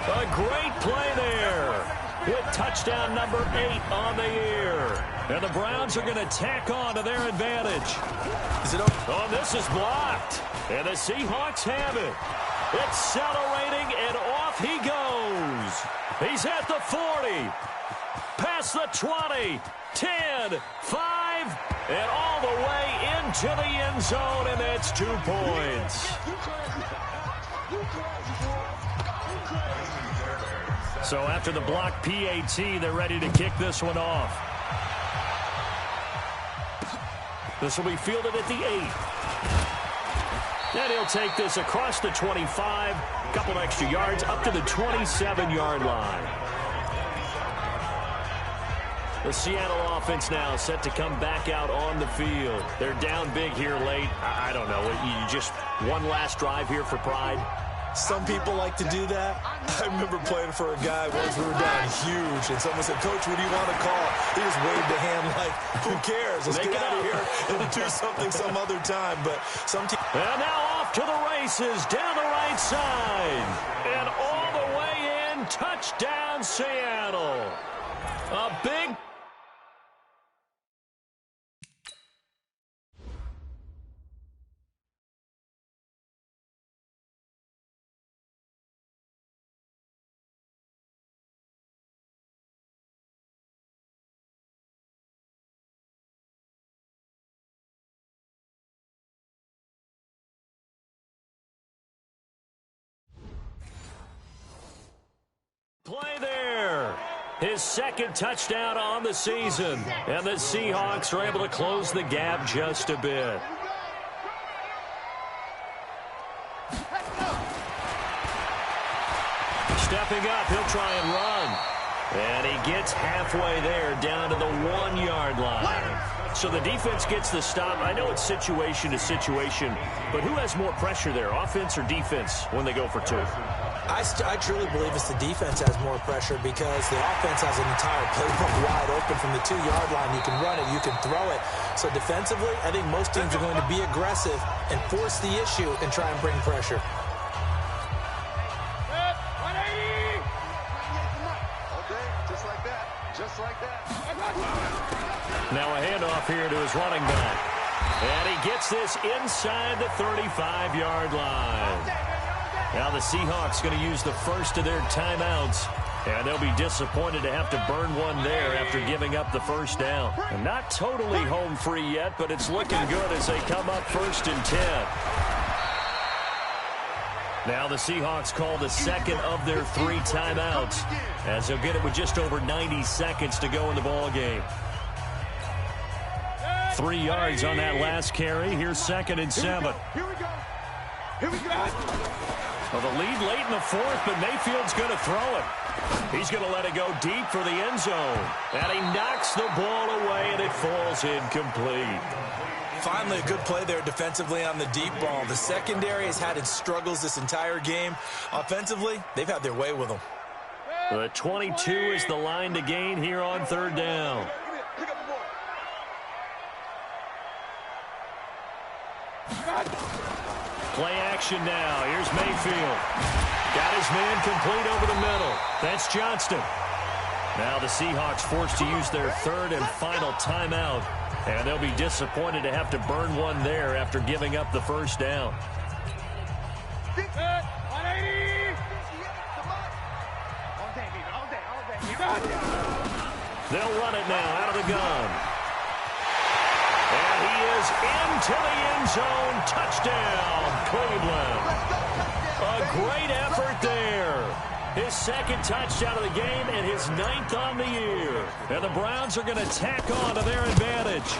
Speaker 4: A great play there. With touchdown number 8 on the year. And the Browns are going to tack on to their advantage.
Speaker 5: Is it over?
Speaker 4: Oh, this is blocked. And the Seahawks have it. Accelerating, and off he goes. He's at the 40. Past the 20. 10, 5, and all the way into the end zone, and that's 2 points. So after the block PAT, they're ready to kick this one off. This will be fielded at the 8. And he'll take this across the 25, a couple extra yards, up to the 27-yard line. The Seattle offense now set to come back out on the field. They're down big here late. I don't know. You just one last drive here for pride?
Speaker 5: Some people like to do that. I remember playing for a guy once we were down huge, and someone said, "Coach, what do you want to call?" He just waved a hand like, who cares? Let's get out of here and do something some other time. But some teams...
Speaker 4: And now off to the races down the right side. And all the way in, touchdown Seattle. A big His second touchdown on the season. And the Seahawks are able to close the gap just a bit. Stepping up, he'll try and run. And he gets halfway there, down to the 1-yard line. So the defense gets the stop. I know it's situation to situation, but who has more pressure there, offense or defense, when they go for 2?
Speaker 5: I truly believe it's the defense has more pressure because the offense has an entire playbook wide open from the 2-yard line. You can run it, you can throw it. So defensively, I think most teams are going to be aggressive and force the issue and try and bring pressure.
Speaker 4: Now a handoff here to his running back. And he gets this inside the 35-yard line. Now the Seahawks going to use the first of their timeouts. And they'll be disappointed to have to burn one there after giving up the first down. And not totally home free yet, but it's looking good as they come up 1st and 10. Now the Seahawks call the second of their 3 timeouts, as they'll get it with just over 90 seconds to go in the ball game. 3 yards on that last carry. Here's 2nd and 7.
Speaker 6: Here we go. Here we go.
Speaker 4: Well, the lead late in the 4th, but Mayfield's going to throw it. He's going to let it go deep for the end zone. And he knocks the ball away, and it falls incomplete.
Speaker 5: Finally, a good play there defensively on the deep ball. The secondary has had its struggles this entire game. Offensively, they've had their way with them.
Speaker 4: The 22 is the line to gain here on 3rd down. Play action now. Here's Mayfield. Got his man complete over the middle. That's Johnston. Now the Seahawks forced to use their 3rd and final timeout. And they'll be disappointed to have to burn one there after giving up the first down. They'll run it now out of the gun. And he is into the end zone. Touchdown, Cleveland. A great effort there. His 2nd touchdown of the game and his 9th on the year. And the Browns are going to tack on to their advantage.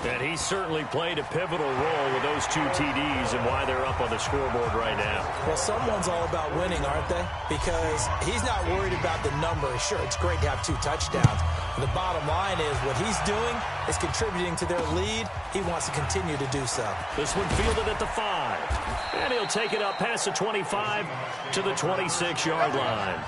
Speaker 4: And he certainly played a pivotal role with those 2 TDs and why they're up on the scoreboard right now.
Speaker 5: Well, someone's all about winning, aren't they? Because he's not worried about the number. Sure, it's great to have 2 touchdowns. But the bottom line is what he's doing is contributing to their lead. He wants to continue to do so.
Speaker 4: This one fielded at the 5. And he'll take it up past the 25 to the 26-yard line.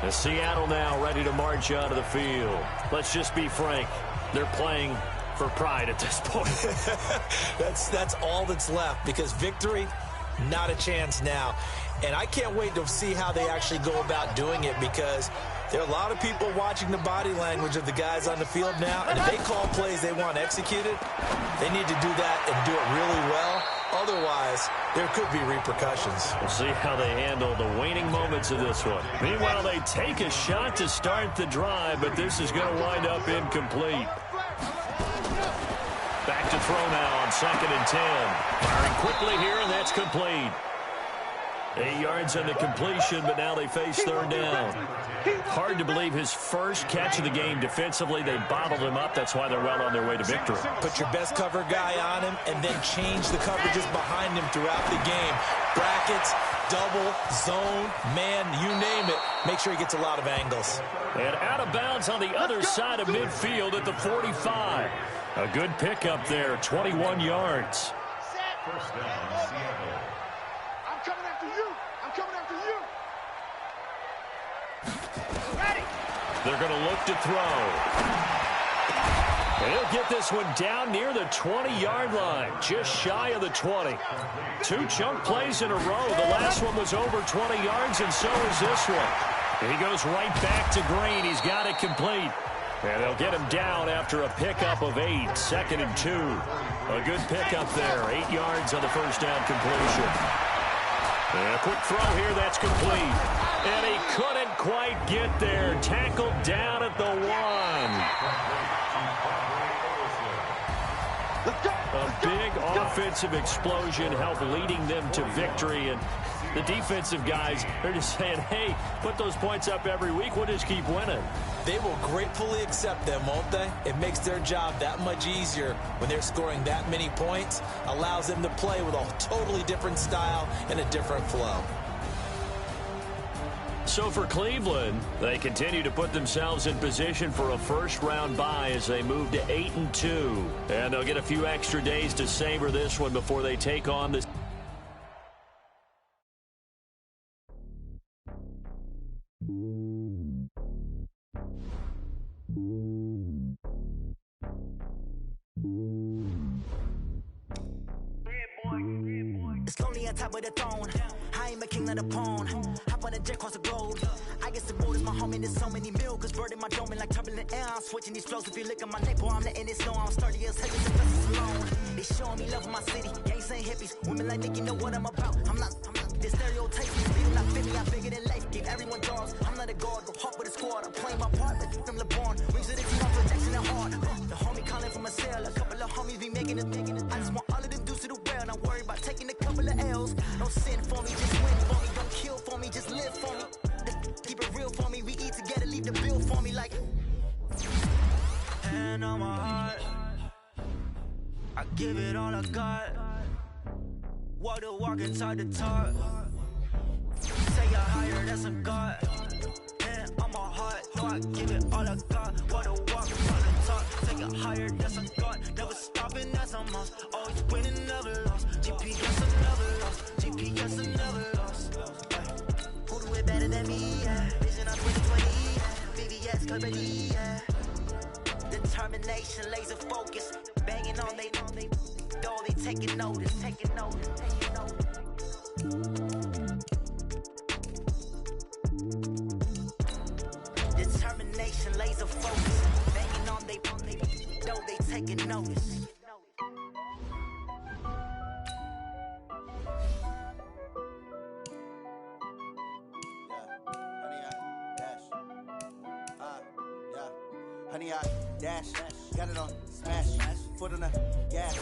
Speaker 4: And Seattle now ready to march onto the field. Let's just be frank. They're playing for pride at this point.
Speaker 5: That's all that's left because victory, not a chance now. And I can't wait to see how they actually go about doing it because there are a lot of people watching the body language of the guys on the field now. And if they call plays they want executed, they need to do that and do it really well. Otherwise, there could be repercussions.
Speaker 4: We'll see how they handle the waning moments of this one. Meanwhile, they take a shot to start the drive, but this is going to wind up incomplete. Back to throw now on 2nd and 10. Firing quickly here, and that's complete. 8 yards on the completion, but now they face 3rd down. Hard to believe his first catch of the game defensively. They bottled him up. That's why they're well on their way to victory.
Speaker 5: Put your best cover guy on him and then change the coverages behind him throughout the game. Brackets, double, zone, man, you name it. Make sure he gets a lot of angles.
Speaker 4: And out of bounds on the other side of midfield at the 45. A good pickup there, 21 yards.
Speaker 6: First down, Seattle. I'm coming after you. I'm coming after you. Ready.
Speaker 4: They're going to look to throw. And he'll get this one down near the 20-yard line, just shy of the 20. 2 chunk plays in a row. The last one was over 20 yards, and so is this one. And he goes right back to Green. He's got it complete. And they'll get him down after a pickup of 8, 2nd and 2. A good pickup there, 8 yards on the first down completion. And a quick throw here, that's complete. And he couldn't quite get there. Tackled down at the 1. A big offensive explosion helped leading them to victory. And The defensive guys, they're just saying, hey, put those points up every week. We'll just keep winning.
Speaker 5: They will gratefully accept them, won't they? It makes their job that much easier when they're scoring that many points. Allows them to play with a totally different style and a different flow.
Speaker 4: So for Cleveland, they continue to put themselves in position for a first-round bye as they move to 8-2. And they'll get a few extra days to savor this one before they take on the...
Speaker 8: It's lonely on top of the throne. I am a king of the pawn. Hop on a jet across the globe. I guess the road is my home and there's so many mil. Cause bird in my dome and like turbulent air. I'm switching these flows. If you look at my neck, boy, I'm letting it snow. I'm sturdy as heavy and blessings alone. They showing me love in my city. Gangs ain't hippies. Women like Nick, you know what I'm about. I'm not the stereotypes. They do not fit me. I'm bigger than life. Give everyone jobs. I'm not a guard, but hawk with a squad. I'm playing my part like from LeBron. Rings of the team, I'm protection and hard. The homie calling from a cell. A couple of homies be making it. I just want all of them dudes to the well. Not worry about taking a couple of L's. Don't sin for me, just win for me. Don't kill for me, just live for me. Keep it real for me. We eat together, leave the bill for me like. Hand on my heart, I give it all I got. Walk the walk inside the talk. Take it higher, that's a God. Hand on my heart, no, I give it all I got. Walk the walk inside the talk. Take it higher, that's a God. Never stopping, that's a must. Always winning, never lost. GPS, I never lost. GPS, I never lost. Who do it better than me? Yeah. Vision on 2020. Yeah. VVS, company. Yeah. Determination, laser focus. Banging on they door, they taking notice. Taking notice. Taking notice. Determination, laser focus. Banging on they door, they taking notice.
Speaker 9: Honey, I dash, got it on smash, foot on the gas.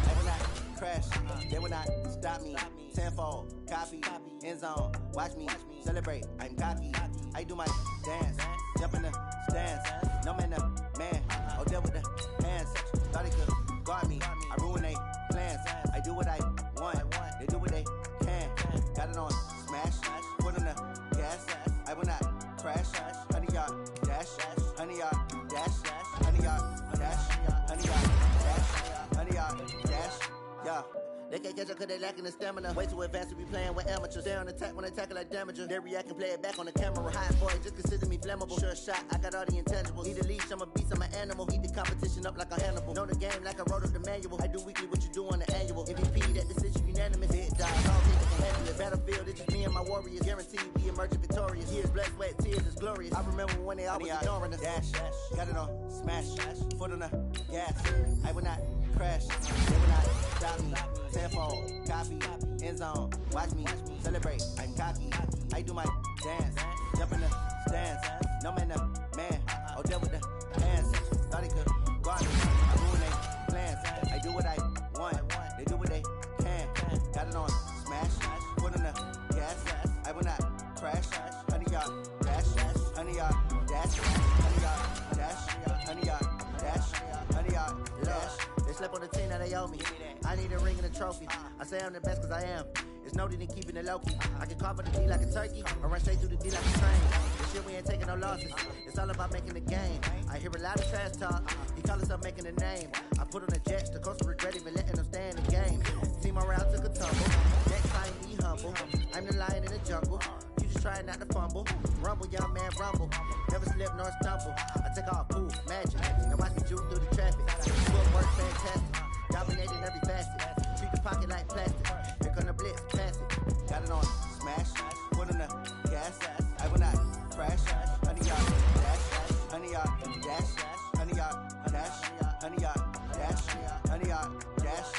Speaker 9: I will not crash, they will not stop me. Tenfold, copy, end zone, watch me celebrate. I'm cocky, I do my dance, jump in the stands. No man, the man, oh there with the hands. Thought they could guard me, I ruin they plans. I do what I want, they do what they can. Got it on smash, foot on the gas. I will not crash, honey, y'all dash, honey, y'all. Dash, honey, y'all, dash, honey, y'all, dash, honey, y'all, dash, yeah. They can't catch up cause they lacking the stamina. Way too advanced to be playing with amateurs. They on attack when they tackle like damager. They react and play it back on the camera. Hot boy, just consider me flammable. Sure shot, I got all the intangibles. Need a leash, I'm a beast, I'm an animal. Eat the competition up like a Hannibal. Know the game like I wrote up the manual. I do weekly what you do on the annual. MVP, that decision unanimous. Big dog, all things can handle it. Battlefield, it's just me and my warriors. Guaranteed we emerging victorious. Years, blood, sweat, tears, it's glorious. I remember when they always ignoring us. Dash, got it on smash, foot on the gas. I will not crash, they will not stop me. Tenfold, copy, end zone, watch me celebrate. I'm cocky, I do my dance, jump in the stands. No man, the man, oh there with the hands. Thought they could guard me, I ruin they plans. I do what I want, they do what they can. Got it on smash, foot on the gas. I will not crash, honey y'all dash, honey y'all dash, honey y'all dash, honey y'all dash, honey y'all dash. They slept on the team, now they owe me. I need a ring and a trophy. I say I'm the best cause I am. It's no need in keeping it low-key. I can carve up the D like a turkey or run straight through the D like a train. This shit we ain't taking no losses. It's all about making the game. I hear a lot of trash talk. He call himself making a name. I put on the jets. The coach regret even letting them stay in the game. Team around took a tumble. Next time be humble. I'm the lion in the jungle. You just trying not to fumble. Rumble, young man, rumble. Never slip nor stumble. I take off, poof, magic. Now watch me juke through the traffic. Footwork fantastic. Dominating every facet. Treat the pocket like plastic. Here come the blitz, pass it. Got it on smash, foot on the gas. I will not crash. Honey y'all dash, honey y'all dash, honey y'all dash, honey y'all dash, honey y'all dash.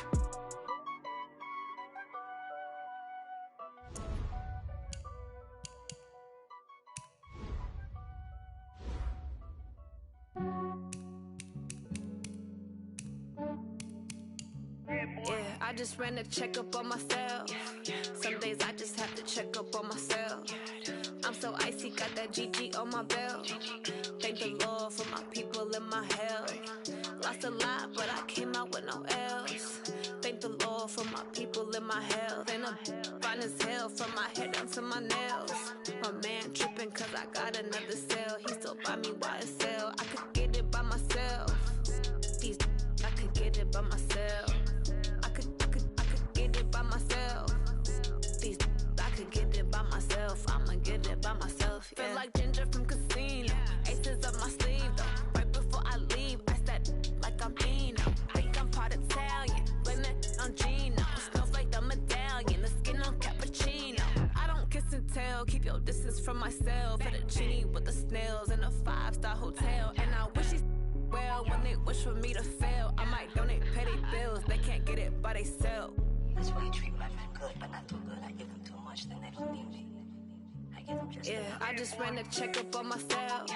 Speaker 10: I just ran a checkup on myself. Some days I just have to check up on myself. I'm so icy, got that GG on my belt. Thank the Lord for my people in my health. Lost a lot, but I came out with no L's. Thank the Lord for my people in my health. And I'm fine as hell from my head down to my nails. My man tripping cause I got another cell. He still buy me YSL. I could get it by myself. These I could get it by myself. I could get it by myself. These I could get it by myself. I'ma get it by myself. Yeah. Feel like Ginger from Casino. Aces up my sleeve though. Right before I leave, I said like I'm Eno. Think I'm part Italian. Blame it on Gino. Snowflake the medallion. The skin on cappuccino. I don't kiss and tell. Keep your distance from myself. Fettuccine with the snails in a 5-star hotel. And I wish he's well when they wish for me to fail. I might donate petty bills. They can't get it by themselves.
Speaker 11: That's why you treat my friend good, but not too good. I give them too much, then they believe me. I give them just enough.
Speaker 10: I just ran a checkup on myself.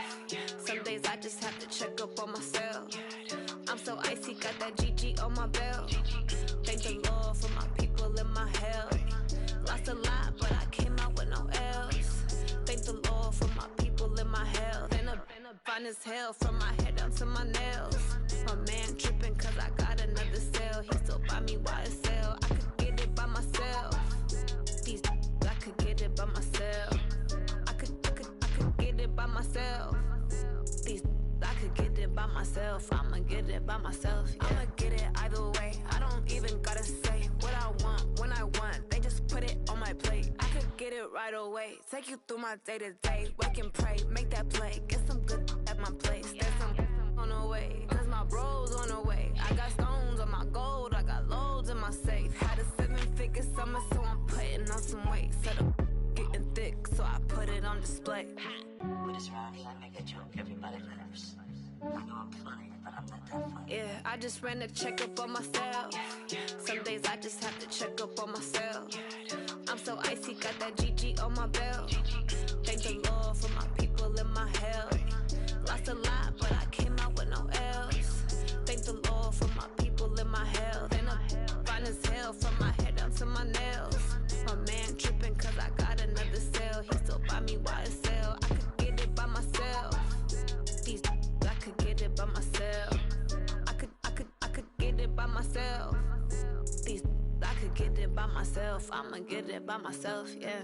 Speaker 10: Some days I just have to check up on myself. I'm so icy, got that GG on my belt. Thank the Lord for my people in my health. Lost a lot, but I came out with no L's. Thank the Lord for my people in my health. And I'm fine as hell from my head down to my nails. My man tripping cause I got another cell. He still buy me YSL. I could get it by myself. These I could get it by myself. I could get it by myself. These I could get it by myself. I'ma get it by myself. Yeah. I'ma get it either way. I don't even gotta say what I want when I want. They just put it on my plate. I could get it right away. Take you through my day to day. Wake and pray, make that play. Get some good at my place. There's some on the way. Cause my bro's on the way. I got stones on my gold. I got loads in my safe. Had a 7-figure summer, so I'm putting on some weight. Set up getting thick, so I put it on display.
Speaker 11: With this round, I make a joke. Everybody laughs. I know I'm funny, but I'm not that funny.
Speaker 10: Yeah, I just ran a checkup on myself. Some days I just have to check up on myself. I'm so icy, got that GG on my belt. Thank the Lord for my people in my health. Lost a lot, but I came out with no L's. Thank the Lord for my people in my health. And I'm fine as hell from my head down to my nails. My man tripping cause I got another cell. He still buy me YSL. I could get it by myself. These I could get it by myself. I could get it by myself. These I could get it by myself. I'ma get it by myself, yeah.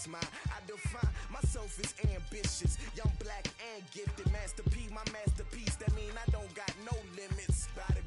Speaker 12: what's mine. I define myself as ambitious, young, black, and gifted. Master P, my masterpiece. That mean I don't got no limits. Bout it,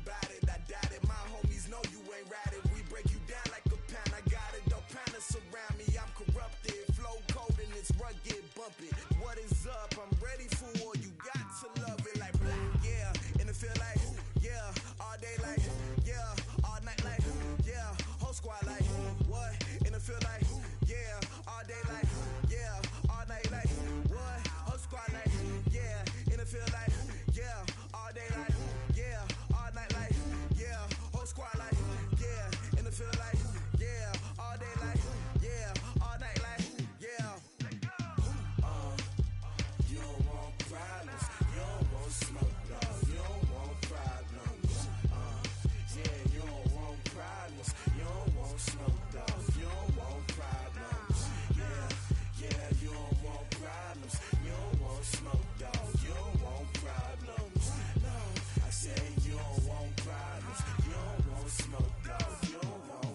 Speaker 12: I doubt it. My homies know you ain't ratted. We break you down like a pound. I got it, don't pound us around me. I'm corrupted, flow cold and it's rugged, bumpy. What is up? I'm ready for war. You got to love it like black, yeah. And it feel like, yeah. All day like, yeah. All night like, yeah. Whole squad like, what? And it feel like, yeah. All day like, yeah. All night like, what? Whole squad like, yeah. And it feel like, yeah. All day like, yeah. All night like, yeah. Whole squad like, yeah. And it feel like, yeah. All day like, yeah. All night like, yeah. You don't want problems. You don't want smoke, dog. You don't want problems. Yeah, you don't want problems. You don't want smoke, dog. You don't want problems. Yeah, you don't want problems. You don't want smoke, dog. You don't want problems. No, I said you don't want problems. You don't want smoke, dog. You don't want.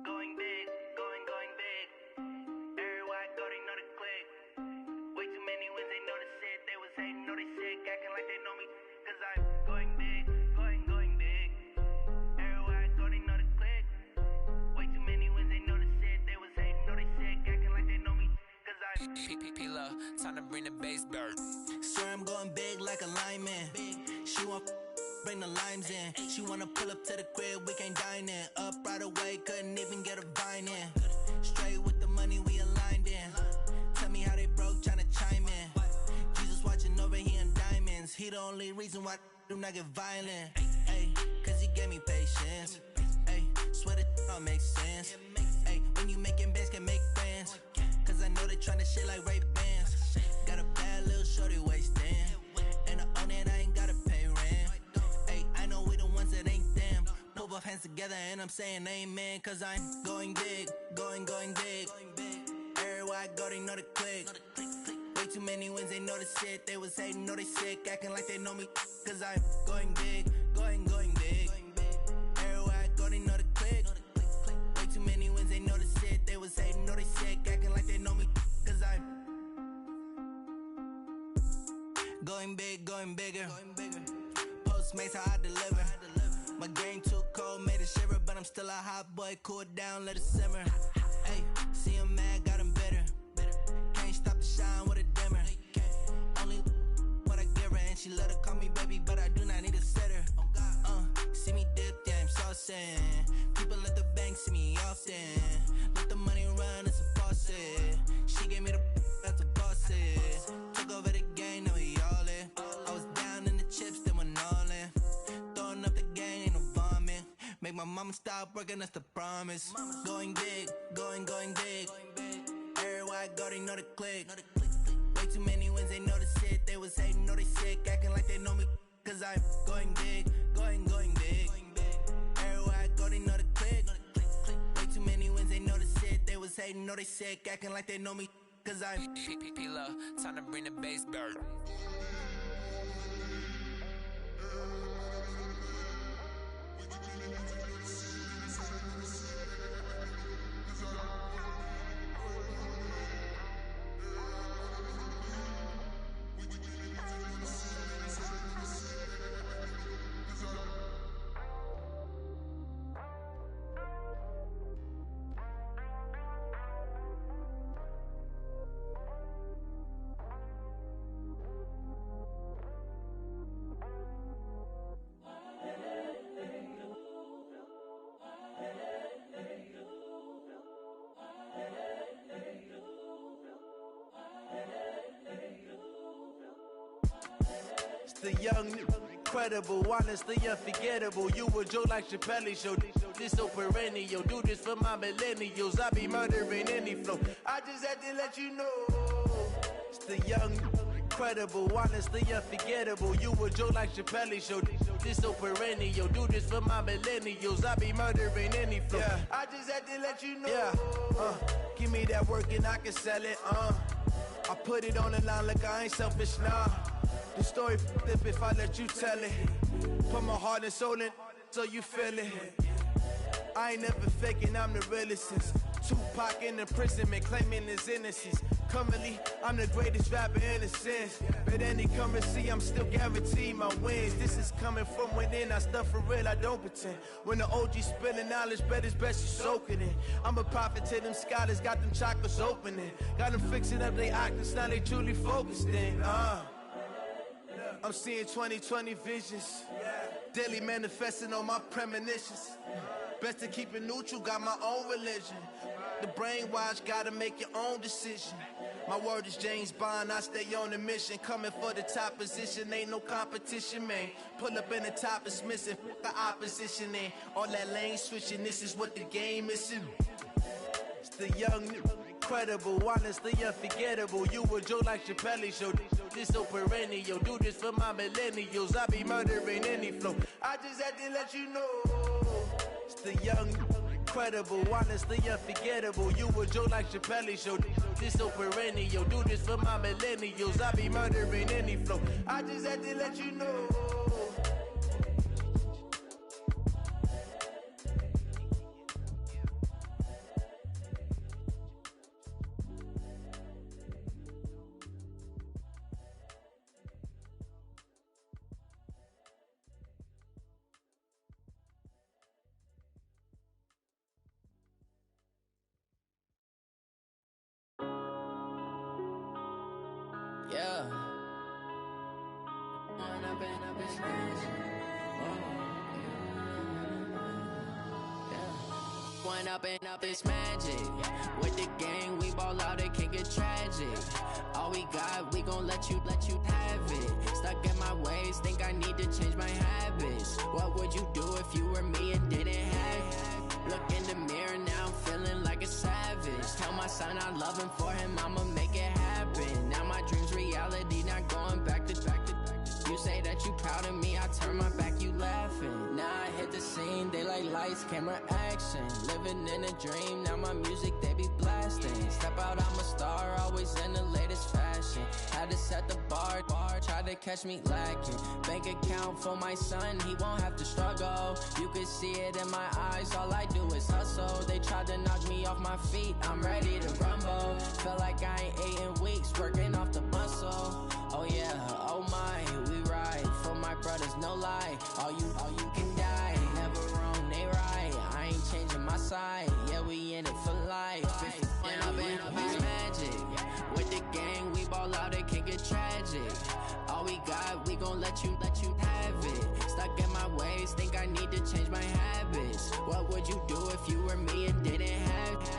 Speaker 13: Going big, going big. Everywhere I go, they know the click. Way too many wins, they know the shit. They was hating, know they sick, acting like they know me. Cause I'm going big, going big. Everywhere I go, they know the click. Way too many wins, they know the shit. They was hating, know they sick, acting like they know me. Cause I'm
Speaker 14: P-P-P-Love, time to bring the bass bird.
Speaker 8: Swear I'm going big like a lineman. She want bring the limes in. She wanna pull up to the crib, we can't dine in. Up right away, couldn't even get a vine in. Straight with the money, we aligned in. Tell me how they broke, tryna chime in. Jesus watching over here in diamonds. He the only reason why I do not get violent. Ay, cause he gave me patience. Ay, swear that all makes sense. Ay, when you making bands, can make friends. Cause I know they tryna shit like Ray-Bans. Got a bad little shorty wasting. And I own it, I ain't gotta pay rent. Ay, I know we the ones that ain't them. Put both hands together and I'm saying amen. Cause I'm going big, going big. Everywhere I go, they know the click. Way too many wins, they know the shit. They was hating, know they sick, acting like they know me. Cause I'm going big, going big. Everywhere I go, they know the click. Way too many wins, they know the shit. They was hating, know they sick, acting like they know me. Cause I'm going big, going bigger. Postmates how I deliver. My game too cold, made it shiver, but I'm still a hot boy. Cool it down, let it simmer. Hey, see him mad, got him bitter. Can't stop the shine with a dimmer. Only what I give her, and she let her call me baby, but I do not need a sitter. See me dip, yeah, I'm saucing. People at the bank see me often. Let the money run, it's a faucet. She gave me the that's a faucet. Took over the game, now we all in. I was down in the chips, then went all in. Throwing up the gang, ain't no vomit. Make my mama stop working, that's the promise. Going big, going big. Everywhere I go, they know the click. Way too many wins, they know the shit. They was hating, know they sick, acting like they know me. Cause I'm going big, going big. Everywhere I go, they know the click. Way too many wins, they know the shit. They was hating, know they sick, acting like they know me. Cause I'm
Speaker 14: P-P-P-Love, time to bring the bass bird.
Speaker 15: The young, incredible, honestly unforgettable. You a joke like Chappelle show. This so perennial. Do this for my millennials. I be murdering any flow. I just had to let you know. It's the young, incredible, honestly unforgettable. You a joke like Chappelle show. This so perennial. Do this for my millennials. I be murdering any flow. Yeah. I just had to let you know. Yeah. Give me that work and I can sell it. I put it on the line like I ain't selfish, nah. The story flip if I let you tell it. Put my heart and soul in so you feel it. I ain't never faking, I'm the realest since Tupac in imprisonment, claiming his innocence. Currently, I'm the greatest rapper in a sense. But any currency, I'm still guaranteed my wins. This is coming from within, I stuff for real, I don't pretend. When the OG spilling knowledge, bet it's best you soak it in. I'm a prophet to them scholars, got them chakras opening. Got them fixing up their octaves, now they truly focused in. I'm seeing 2020 visions. Daily manifesting on my premonitions. Best to keep it neutral, got my own religion. The brainwash, gotta make your own decision. My word is James Bond, I stay on a mission. Coming for the top position, ain't no competition, man. Pull up in the top is missing, the opposition in. All that lane switching, this is what the game is. It's the young, incredible, honestly unforgettable. You a joke like Chappelle show. This so perennial. Do this for my millennials. I be murdering any flow. I just had to let you know. It's the young, incredible, honestly unforgettable. You a joke like Chappelle show. This so perennial. Do this for my millennials. I be murdering any flow. I just had to let you know.
Speaker 16: Yeah. One up and up is magic. With the gang, we ball out, it can get tragic. All we got, we gon' let you have it. Stuck in my ways, think I need to change my habits. What would you do if you were me and didn't have it? Look in the mirror, now I'm feeling like a savage. Tell my son I love him, for him I'ma make it happen. Now my dream's reality, not going back to. You say that you proud of me, I turn my back, you laughing. Now I hit the scene, they like lights, camera, action. Living in a dream, now my music, they be blasting. Step out, I'm a star, always in the latest fashion. Had to set the bar, try to catch me lacking. Bank account for my son, he won't have to struggle. You can see it in my eyes, all I do is hustle. They tried to knock me off my feet, I'm ready to rumble. Feel like I ain't ate in weeks, working off the muscle. Oh yeah, oh my, we ride for my brothers, no lie. All you can die, never wrong, they right. I ain't changing my side, yeah, we in it for life. Yeah, I've been magic. With the gang, we ball out, it can get tragic. All we got, we gon' let you have it. Stuck in my ways, think I need to change my habits. What would you do if you were me and didn't have it?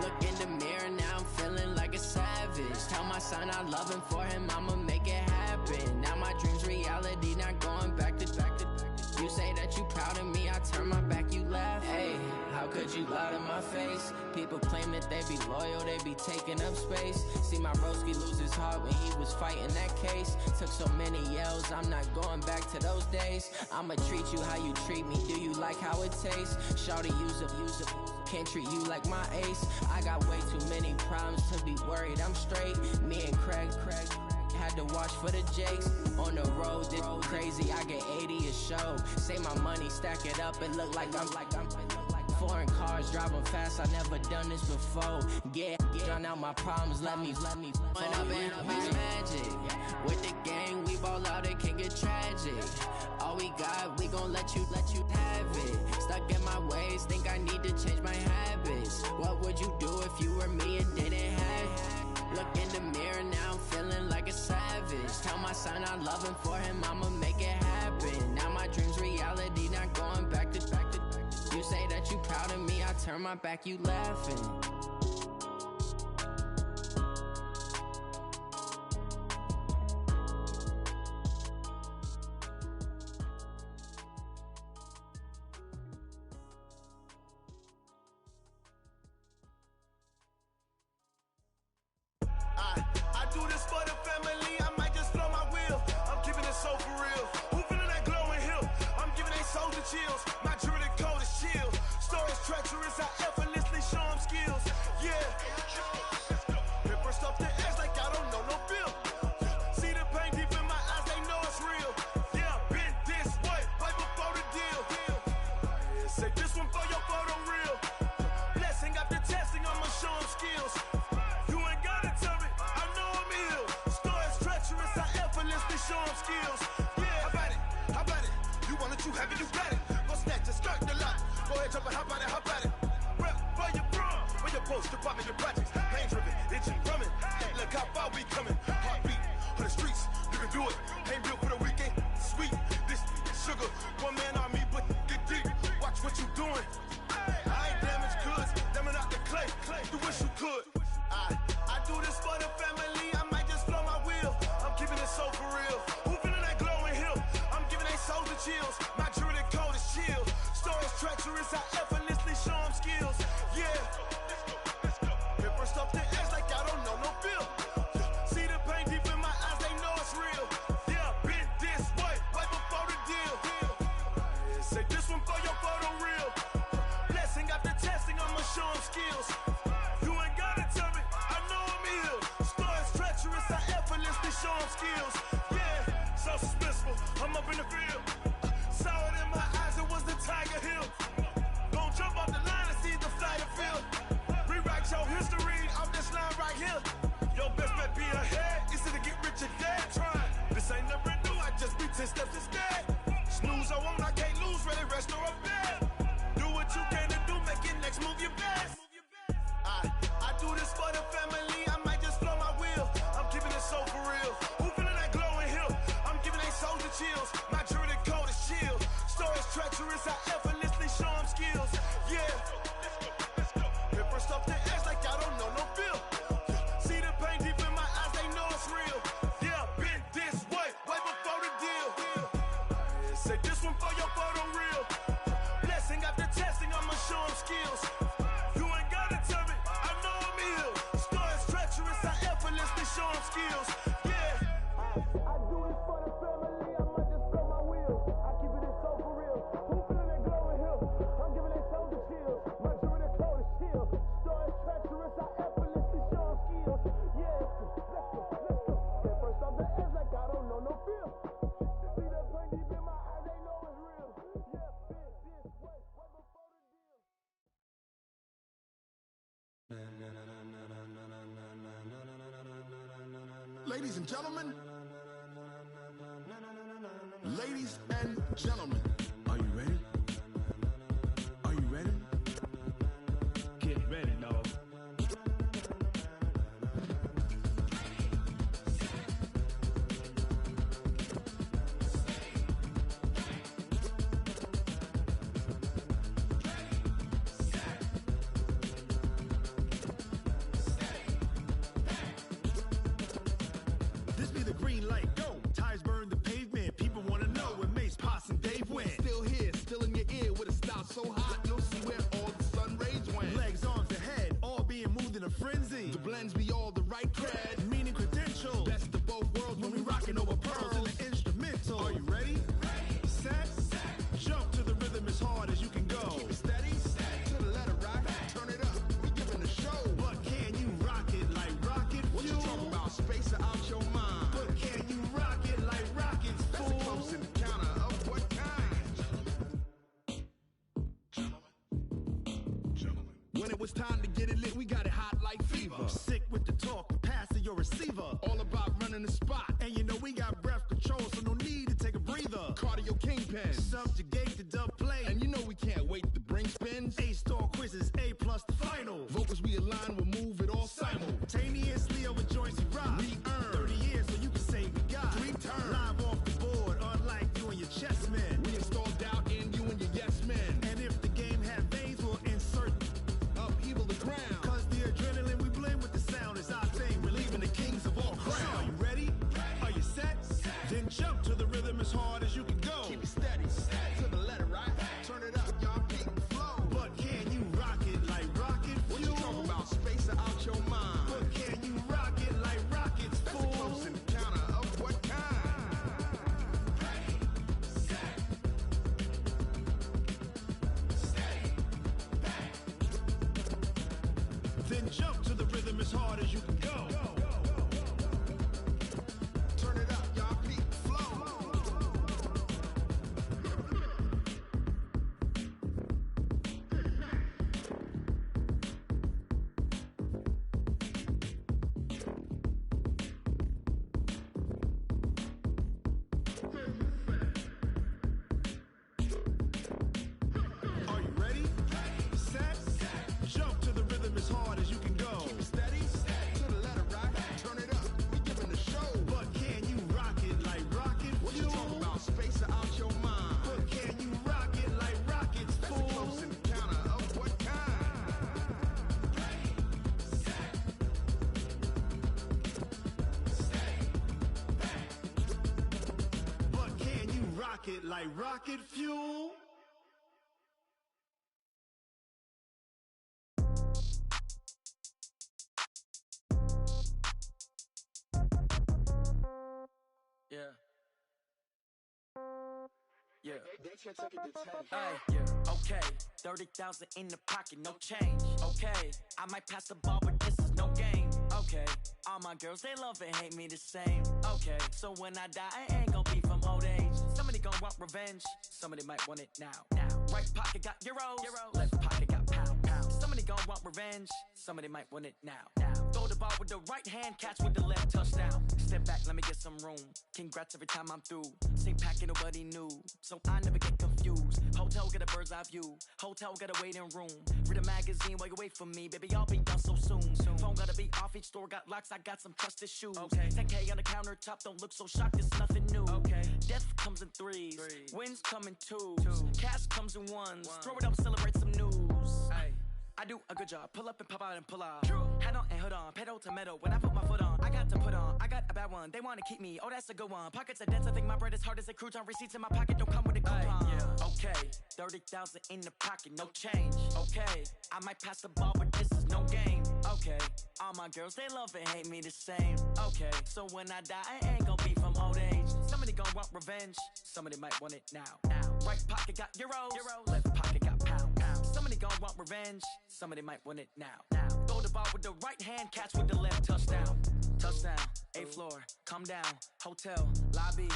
Speaker 16: Look in the mirror, now I'm feeling like a savage. Tell my son I love him, for him I'ma make it happen. Now my dream's reality, not going back to. You say that you proud of me, I turn my back, you laugh. Hey, how could you lie to my face? People claim that they be loyal, they be taking up space. See my broski lose his heart when he was fighting that case. Took so many yells, I'm not going back to those days. I'ma treat you how you treat me, do you like how it tastes? Shawty, use it, can't treat you like my ace. I got way too many problems to be worried, I'm straight. Me and Craig had to watch for the Jakes. On the road, this crazy, I get 80 a show. Say my money, stack it up, it look like I'm foreign cars, driving fast, I never done this before. Drown out my problems, let me One up and up is magic. With the gang, we ball out, it can get tragic. All we got, we gon' let you have it. Stuck in my ways, think I need to change my habits. What would you do if you were me and didn't have it? Look in the mirror, now I'm feeling like a savage. Tell my son I love him, for him I'ma make it happen. Now my dream's reality, not going back to. You say that you proud of me, I turn my back, you laughing.
Speaker 12: I do this for the family, I might just chills. My jewelry code is chill. Stories treacherous, I effortlessly show them skills. Yeah. Paper stuff the edge like I don't know no bill. See the pain deep in my eyes, they know it's real. Yeah, been this way, way before the deal. Say this one for your photo real. Blessing after testing, I'ma show them skills. You ain't gotta tell me, I know I'm ill. Stories treacherous, I effortlessly show them skills. Yeah, how about it? How about it? You want it, you have it, you got it. Go snatch your skirt the lot. Go ahead, jump it, how about it? How about it? Rep where you from? Where you post, department, your projects. Pain driven, itching, drumming. Hey, look how far we coming. Heartbeat on the streets, you can do it. Ain't built for the weekend. Sweet, this sugar. One man army, but get deep. Watch what you doing. I ain't damaged goods, damn out the clay. You wish you could. I do this for the family. I might just flow my wheel. I'm keeping it so for real. Who feeling that glowing hill? I'm giving they souls the chills. My jewelry code is chill. Stories treacherous, I effortlessly show them skills. Yeah. Paper stuff the edge like I don't know no bill. See the pain deep in my eyes, they know it's real. Yeah, been this way, way before the deal. Say this one for your photo real. Blessing after testing, I'ma show them skills. You ain't gotta tell me, I know I'm ill. Stories treacherous, I effortlessly show them skills. Yeah, so suspenseful, I'm up in the field. Saw it in my eyes, it was the Tiger Hill. Gon' jump off the line and see the flight of field. Rewrite your history off this line right here. Your best bet be ahead, easy to get rich or dead. Try, this ain't never new, I just be 10 steps instead. Snooze I won't, I can't lose, ready, rest or a bed. Do what you can to do, make it next move your best. I do this for the family, I might just flow my wheel. I'm keeping it so for real. Who feeling that glowing hill? I'm giving they souls the chills. My jewelry code is chill. Stories treacherous, I effortlessly show them skills. Yeah. Paper stuff the edge like I don't know no bill. See the pain deep in my eyes, they know it's real. Yeah, been this way, way before the deal. Say this one for your photo real. Blessing after testing, I'ma show them skills. You ain't gotta tell me, I know I'm ill. Stories treacherous, I effortlessly show them skills. Yeah. I do this for the family, I might just blow my wheel. I keep it so for real. Who feeling that glowing hill? I'm giving they souls the chills. My jewelry code is chill. Stories treacherous, I effortlessly show them skills. Yeah, let's go. Paper stuff the edge like I don't know no feel. See that pain deep in my eyes, they know it's real. Yeah, been this way, way before the deal.
Speaker 17: Ladies and gentlemen, ladies and gentlemen, are you ready? Are you ready?
Speaker 18: Get ready, dog.
Speaker 19: This be the green light, go. Tires burn the pavement. People wanna know when Mace, Potts, and Dave went.
Speaker 17: Still here, still in your ear with a style so hot, you'll see where all the sun rays went.
Speaker 19: Legs, arms, and head, all being moved in a frenzy.
Speaker 17: The blends be all the right cred,
Speaker 19: meaning credentials.
Speaker 17: best of both worlds when we rockin' over pearls.
Speaker 19: In the instrumental.
Speaker 17: Are you ready?
Speaker 19: Set, jump to the rhythm as hard as you can go.
Speaker 17: Keep it steady, to the letter right, turn it up, we giving a show.
Speaker 19: But can you rock it like rocket
Speaker 17: What you
Speaker 19: fuel?
Speaker 17: talking about, space out your mind?
Speaker 19: But can you rock it like rockets,
Speaker 17: That's a
Speaker 19: fool?
Speaker 17: close encounter of what kind? When it was time to get it lit, we got it hot like fever.
Speaker 19: Sick with the talk, passing your receiver.
Speaker 17: All about running the spot.
Speaker 19: And you know we got breath control, so no need to take a breather.
Speaker 17: Cardio kingpin.
Speaker 19: Subjugate the dub play.
Speaker 17: And you know we can't wait to bring spins.
Speaker 19: A-star quizzes, A+ the final.
Speaker 17: Vocals we align, we'll move it all
Speaker 19: Simultaneously over joints we rock.
Speaker 17: We earn
Speaker 19: 30 years so you can say we got
Speaker 17: 3 turns.
Speaker 19: live off the board, unlike you and your chess men.
Speaker 17: We install doubt in you and your yes men.
Speaker 19: And if the game had veins, we'll insert
Speaker 17: Upheaval the ground.
Speaker 19: Cause the adrenaline we blend with the sound is our thing. Relieving the kings of all
Speaker 17: So,
Speaker 19: crowd. Are you ready? Are you set? Then jump to the rhythm as hard as you can go.
Speaker 17: Keep it steady, to the letter right. Turn it up, y'all peak the flow.
Speaker 19: But pocket like rocket fuel.
Speaker 20: Yeah. Yeah. Hey, yeah. Okay. 30,000 in the pocket, no change. Okay. I might pass the ball, but this is no game. Okay. All my girls, they love and hate me the same. Okay. So when I die, I ain't gon' be from old age. Somebody gon' want revenge. Somebody might want it now. Right pocket got euros. Left pocket got pound. Somebody gon' want revenge. Somebody might want it now. Throw the ball with the right hand, catch with the left, touchdown. Step back, let me get some room. Congrats every time I'm through. Same packet, nobody knew, so I never get confused. Hotel get a bird's eye view. Hotel got a waiting room. Read a magazine while you wait for me, baby. I'll be done so soon. Phone gotta be off. Each store got locks. I got some trusted shoes. 10K on the countertop. Don't look so shocked. It's nothing new. Death comes in threes. Wins come in twos. Cash comes in ones. Throw it up, celebrate some news. I do a good job. Pull up and pop out and pull out. Head on and hood on. Pedal to metal. When I put my foot on, I got to put on. I got a bad one. They want to keep me. Oh, that's a good one. Pockets are dense. I think my bread is hard as a crouton. Receipts in my pocket don't come with a coupon. Okay. 30,000 in the pocket. No change. Okay. I might pass the ball, but this is no game. Okay. All my girls, they love and hate me the same. Okay. So when I die, I ain't gon' be from old age. Somebody gon' want revenge. Somebody might want it now. Right pocket got euros. Left pocket got pound. Somebody gon' want revenge. Somebody might want it now. Throw the ball with the right hand, catch with the left, touchdown. Touchdown, 8th floor, come down. Hotel, lobby.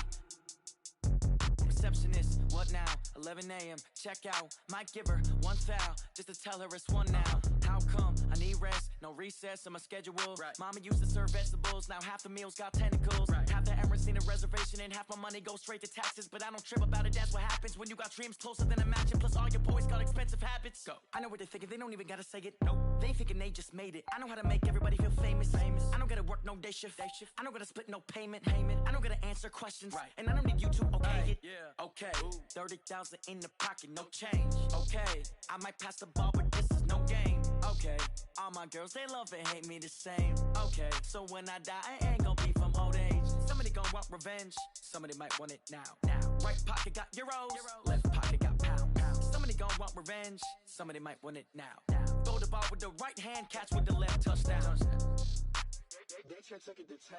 Speaker 20: Receptionist, what now? 11 a.m., check out. Might give her one foul, just to tell her it's one now. How come? I need rest, no recess in my schedule. Mama used to serve vegetables, now half the meals got tentacles. Half the errands need a reservation and half my money goes straight to taxes. But I don't trip about it, that's what happens when you got dreams closer than a mansion. Plus all your boys got expensive habits. Go. I know what they're thinking, they don't even gotta say it. Nope. They thinking they just made it. I know how to make everybody feel famous. I don't gotta work no day shift. I don't gotta split no payment. I don't gotta answer questions. And I don't need you to okay it. Okay, 30,000 in the pocket, no change. Okay, I might pass the ball, but this is no game. Okay, all my girls, they love and hate me the same. Okay, so when I die, I ain't gon' be from old age. Somebody gon' want revenge. Somebody might want it now. Right pocket got euros. Left pocket got pound. Somebody gon' want revenge. Somebody might want it now. Throw the ball with the right hand, catch with the left, touchdown.
Speaker 12: They can't take it to 10.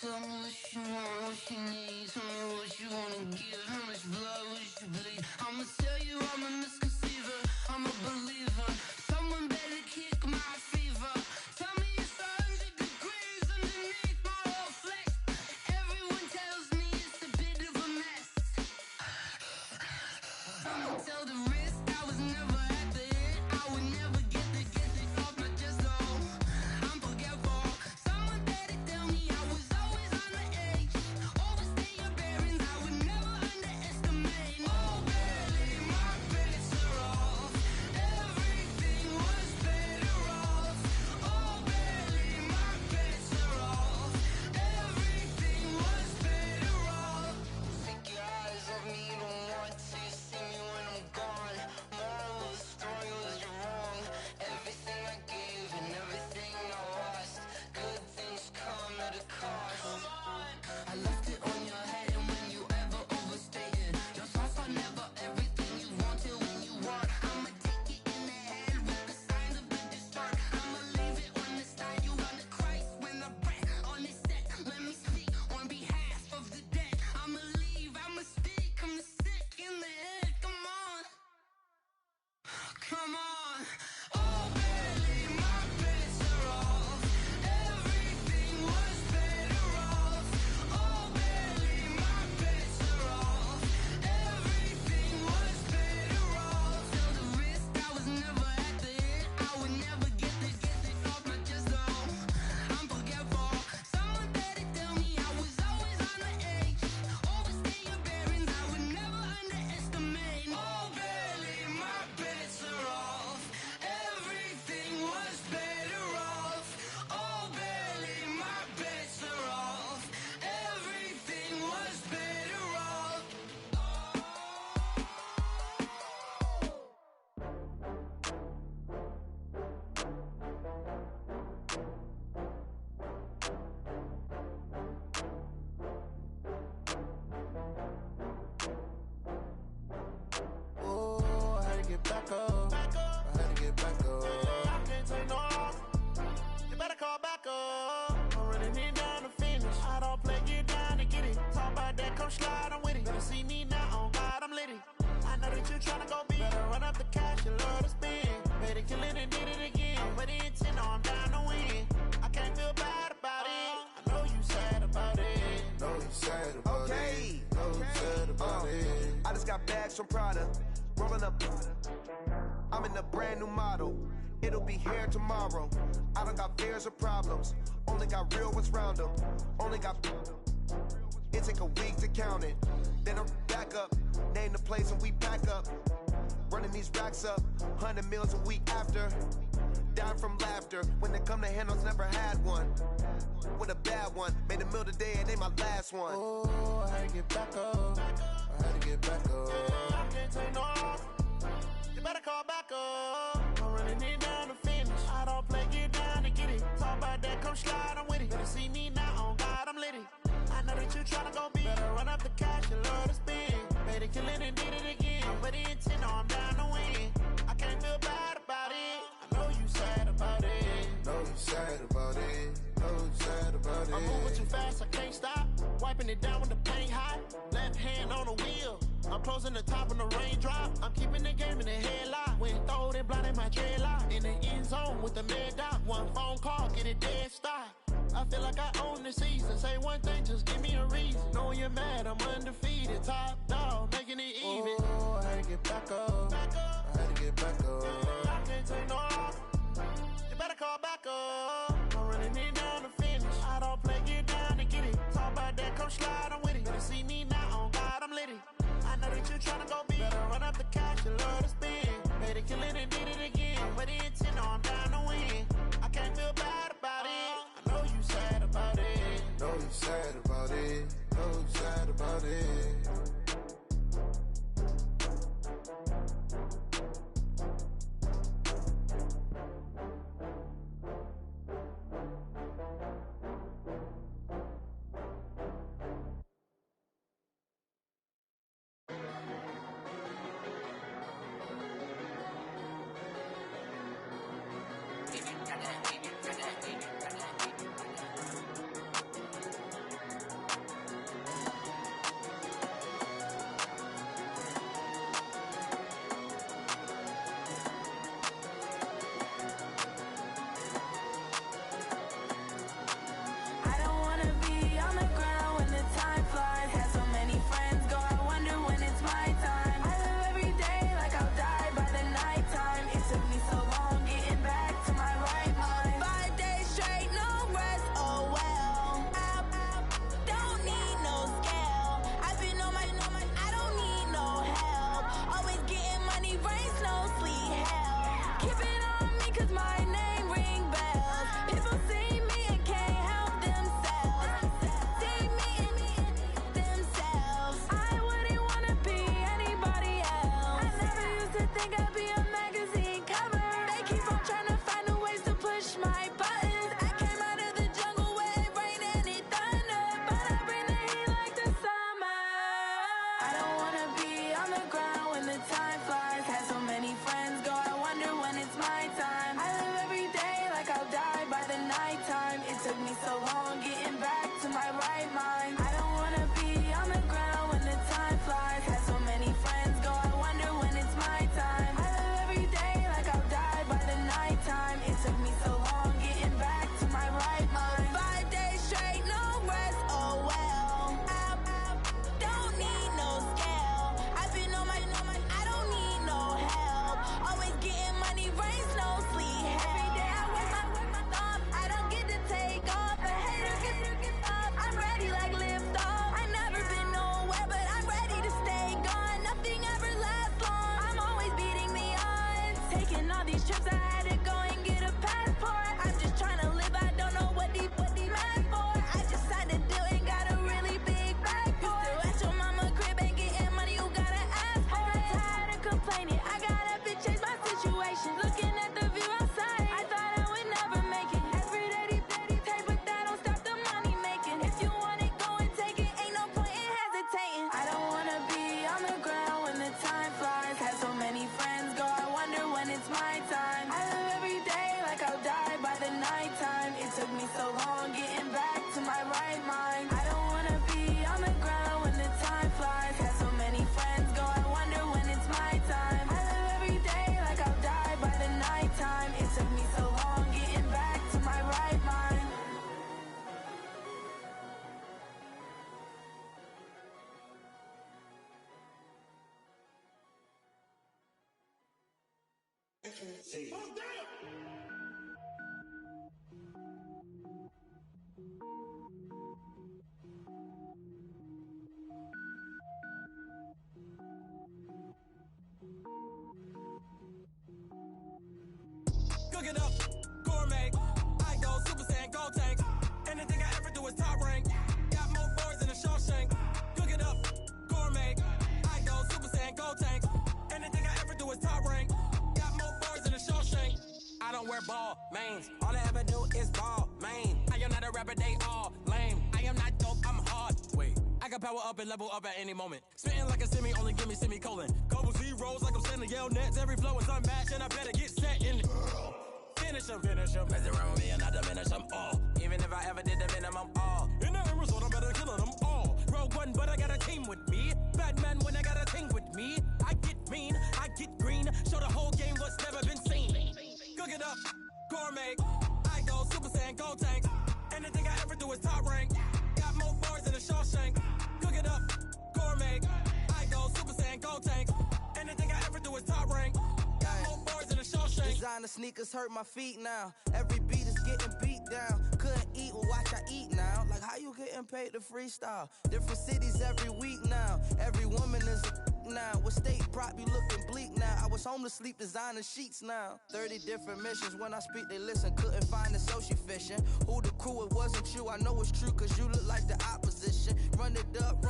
Speaker 21: Tell me what you want, what you need. Tell me what you wanna give. How much blood would you bleed? I'ma tell you I'm a misconceiver. I'm a believer. Someone better kick my fever. Tell me it's 100 degrees underneath my whole flesh. Everyone tells me it's a bit of a mess. I'ma tell the risk I was never at the end. I would never get it off my chest. Oh, I'm forgetful. Someone better tell me I was always on the edge. Overstay your bearings. I would never underestimate.
Speaker 15: slide, I'm with it. Better see me now, on God, I'm litty. I know that you tryna go big. Better run up the cash, you love to spend. Made it, kill it, and did it again. But the intent, no, I'm down to win. I can't feel bad about it. I know you sad about it.
Speaker 12: Know you sad about it. Know you sad about it.
Speaker 1: I just got bags from Prada. Rolling up. I'm in a brand new model. It'll be here tomorrow. I don't got fears or problems. Only got real ones round them. Only got. It take a week to count it. Then I'm back up. Name the place and we back up. Running these racks up. 100 meals a week after. Dying from laughter. When it come to handles, never had one. With a bad one. Made a meal today and they my last one.
Speaker 15: Oh, I had to get back up. I had to get back up. I can't take no off. You better call back up. I'm running it down to finish. I don't play, get down to get it. Talk about that, come slide, I'm with it. Better see me now, on God, I'm litty. I know that you tryna go big. Better run up the cash, you love to spend. Made it, kill it, and did it again. But the intent, no, I'm down to win. I can't feel bad about it. I know you sad about it.
Speaker 12: Know you sad about it. Know you sad about it.
Speaker 15: I'm moving too fast, I can't stop. Wiping it down with the paint hot. Left hand on the wheel. I'm closing the top on the raindrop. I'm keeping the game in the headlock. When throwed and blinded my dreadlock. In the end zone with the mad dot. One phone call, get it dead stop. I feel like I own the season. Say one thing, just give me a reason. Knowing you're mad, I'm undefeated. Top dog, making it even. Oh, I had to get back up. I had to get back up. I can't take no off. You better call back up. I'm running it down to finish. I don't play, get down to get it. Talk about that, come slide, I'm with it. Better see me now, on God, I'm litty. I know that you tryna go big. Better run up the cash, you love to spend. Made it, kill it, and did it again. But the intent, no, I'm down to win. I can't feel bad about it. I know you sad about it.
Speaker 12: Know you sad about it. Know you sad about it.
Speaker 21: It's my time. I live every day
Speaker 2: Cook it up, gourmet. I go Super Saiyan, go tank. Anything I ever do is top rank. Got more boards than a Shawshank. Cook it up, gourmet. I go Super Saiyan, go tank. Anything I ever do is top rank. Got more boards than a Shawshank. I don't wear ball mains. All I ever do is ball main. I am not a rapper, they all lame. I am not dope, I'm hard. Wait, I can power up and level up at any moment. Spitting like a semi, only give me semicolon. Couple zeros like I'm sending yell nets. Every flow is unmatched and I better get set in it. Finish them. Mess around with me and I diminish them all. Even if I ever did the minimum, all. In the end result, I'm better killing them all. Rogue One, but I got a team with me. Batman when I got a team with me. I get mean, I get green. Show the whole game what's never been seen. Cook it up, gourmet. I go Super Saiyan, go tank. Anything I ever do is top rank. Got more bars than a Shawshank. Cook it up, gourmet. I go Super Saiyan, go tank. Anything I ever do is top rank. Got more bars than a Shawshank.
Speaker 15: Designer sneakers hurt my feet now. Every beat is getting beat down. Couldn't eat, well watch I eat now. Like how you getting paid to freestyle? Different cities every week now. Every woman is a now. With state prop be looking bleak now. I was home to sleep designing sheets now. 30 different missions. When I speak they listen. Couldn't find the social fishing. Who the crew, it wasn't you. I know it's true cause you look like the opposition. Run it up.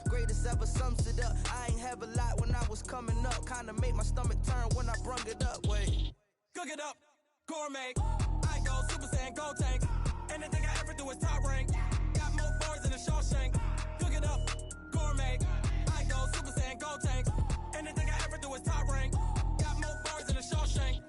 Speaker 15: Greatest ever sums it up. I ain't have a lot when I was coming up. Kinda made my stomach turn when I brung it up. Wait.
Speaker 2: Cook it up, gourmet. I go Super Saiyan, go tank. Anything I ever do is top rank. Got more bars than a Shawshank. Cook it up, gourmet. I go Super Saiyan, go tank. Anything I ever do is top rank. Got more bars than a Shawshank.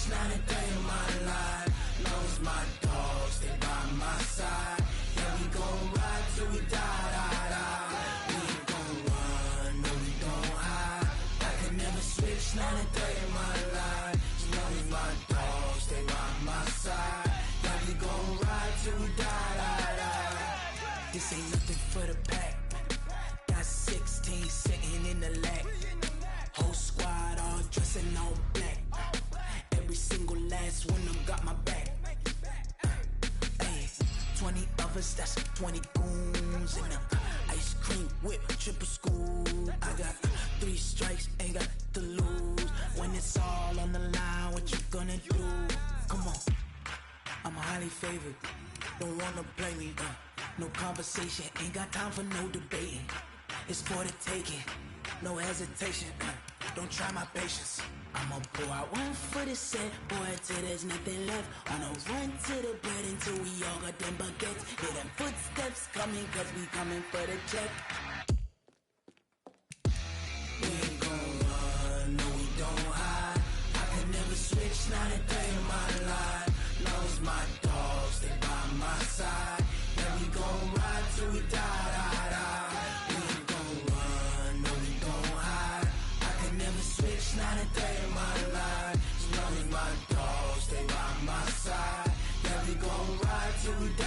Speaker 21: Not a day in my life. Knows my dogs, stay by my side. Yeah, we gon' ride till we die. We ain't gon' run, no we don't hide. I can never switch, not a day in my life. Knows my dogs, stay by my side. Yeah, we gon' ride till we die. This ain't nothing for the pack. Got 16 sitting in the lap. Whole squad all dressing all black. Every single last one of them got my back. 20 of us, that's 20 goons. And ice cream whip, triple scoop. I got 3 strikes, ain't got to lose. When it's all on the line, what you gonna do? Come on, I'm highly favored. Don't wanna play me, no conversation. Ain't got time for no debating. It's for the taking, no hesitation. Don't try my patience. I'ma pour out one for the set, boy, till there's nothing left. On a run to the bread until we all got them baguettes. Hear them footsteps coming, cause we coming for the check. We ain't gon' run, no we don't hide. I can never switch, not a day in my life. Knows my dogs, stay by my side. Yeah, we gon' ride till we die. We ain't gon' run, no we don't hide. I can never switch, not a day in my life. Knows my dogs, stay by my side. Yeah, we gon' ride till we die.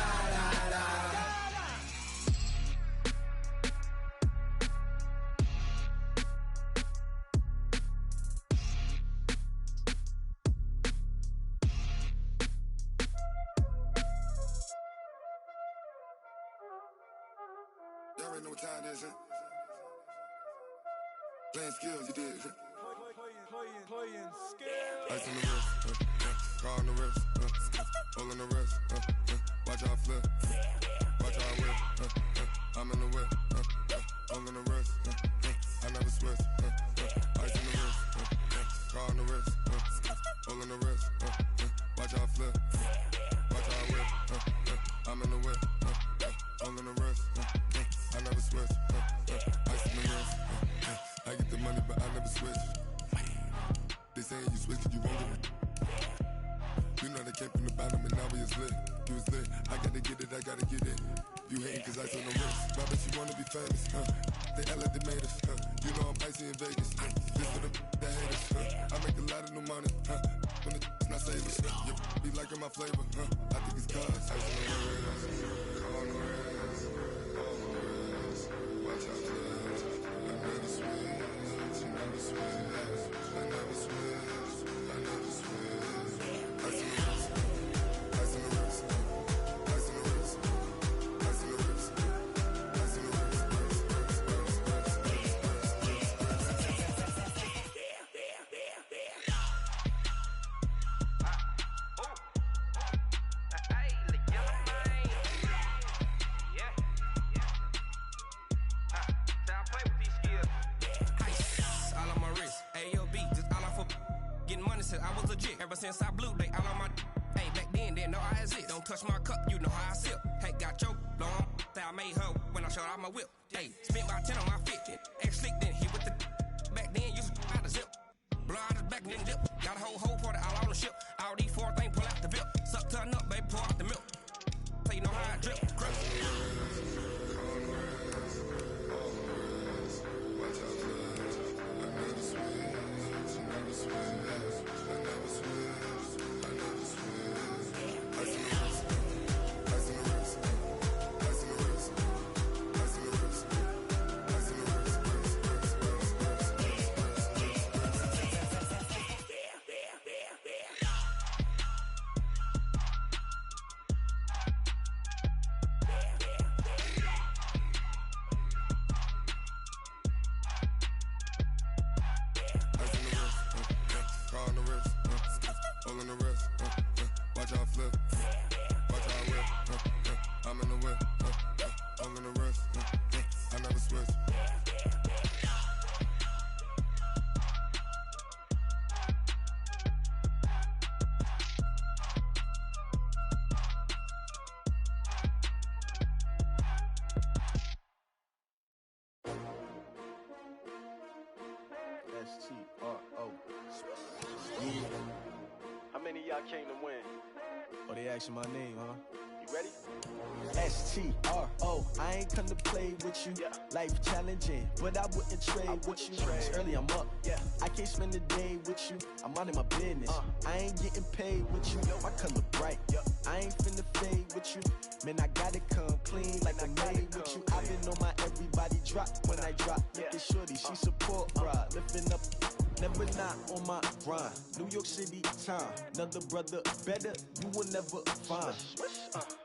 Speaker 17: Y'all already know what time it is, huh? Playing skills, you did.
Speaker 6: Playing skills.
Speaker 17: Ice on the wrist, car on the wrist, hole in the wrist, watch how I flip, watch how I whip, I'm in the whip, hole in the wrist, I never switch, ice on the wrist, car on the wrist, hole in the wrist, watch how I flip, watch how I whip, I'm in the whip, hole in the wrist, I never switch, ice on the wrist, I get the money but I never switch. They saying you switch cause you won't get it. You know they came from the bottom and now we is lit. You was lit, I gotta get it, I gotta get it. You hating cause ice on the wrist. My bitch, you wanna be famous, They act like they made us, You know I'm icy in Vegas, This for the that hate us, I make a lot of new money, When the not savers, You be liking my flavor, I think it's cause ice on the wrist, on the wrist, on the wrist. Watch out, cuz I never switch, you never switch, I never switch, I never switch. Ice on the wrist, ice on the wrist, ice on the wrist, ice on the wrist, ice on the wrist.
Speaker 3: I was legit ever since I blew they all on my hey back then didn't know I exist. Don't touch my cup, you know how I sip. Hey, got your long that I made her when I showed out my whip. Hey, spent my 10 on my fit. Ex slick then hit with the back then used to out the zip. Blow out his back and then dip. Got a whole party all on the ship. All these 4 things pull out the bip. Suck turn up, baby, pour out the milk. So you know how I drip. Grip.
Speaker 15: S-T-R-O. Yeah. How many of y'all came to win? Oh, they asking my name, huh? You ready? S-T-R-O. I ain't come to play with you. Life challenging, but I wouldn't trade with you. It's early, I'm up. I can't spend the day with you. I'm minding my business. I ain't getting paid with you. My color bright. I ain't finna fade with you. Man, I gotta come clean like I'm made with you. I've been on my everybody drop when I drop. Look at shorty, she support ride. Lifting up, never not on my grind. New York City time, another brother better, you will never find.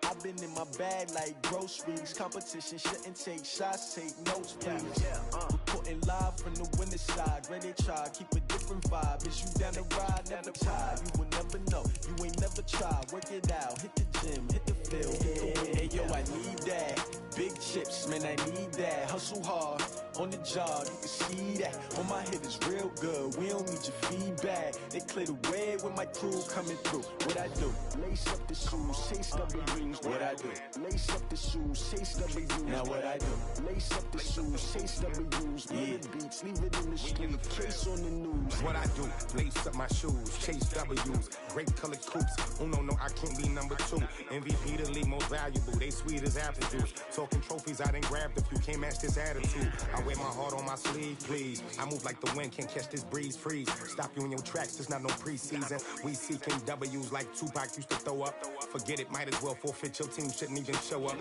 Speaker 15: I've been in my bag like groceries. Competition shouldn't take shots, take notes, please. Reporting live from the winter side. Ready to try, keep a different vibe. Is you down the ride, never tired. You will never know, you ain't never tried. Work it out, hit the gym, hit the field, hit the wind. Hey yo, I need that. Big chips, man, I need that. Hustle hard, on the job, you can see that. On my head is real good, we don't need your feedback. They clear the way with my crew coming through. What I do? Lace up the shoes, chase W's. What I do? Lace up the shoes, chase W's. Now what I do? Lace up the shoes, chase W's. Yeah. Beats, leave it in the street, case on the news.
Speaker 22: What I do? Lace up my shoes, chase W's. Great colored coops. Oh no, I can't be number 2. MVP the league most valuable. They sweet as apple juice. Talking trophies, I didn't grab the few. Can't match this attitude. I wear my heart on my sleeve, please. I move like the wind, can't catch this breeze, freeze. Stop you in your tracks, there's not no preseason. We seeking W's like Tupac used to throw up. Forget it, might as well forfeit. Your team shouldn't even show up.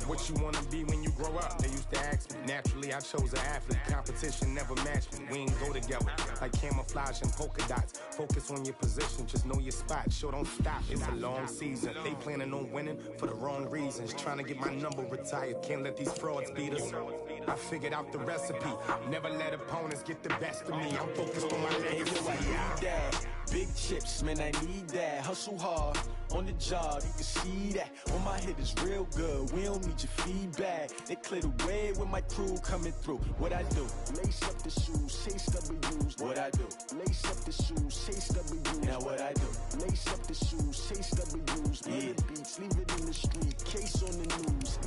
Speaker 22: What you wanna be when you grow up? They used to ask me. Naturally, I chose an athlete. Competition never matched me. We ain't go together like camouflage and polka dots. Focus on your position, just know your spot. Sure, don't stop. It's a long season. They planning on winning for the wrong reasons. Trying to get my number retired. Can't let these frauds beat us. I figured out the recipe. Never let opponents get the best of me. I'm focused on my legacy.
Speaker 15: I need that. Big chips, man, I need that. Hustle hard, on the job, you can see that. On my head is real good, we don't need your feedback. They clear the way with my crew coming through. What I do? Lace up the shoes, chase W's. What I do? Lace up the shoes, chase W's. Now what I do? Lace up the shoes, chase W's. Yeah. Beats, leave it in the street, case on the news.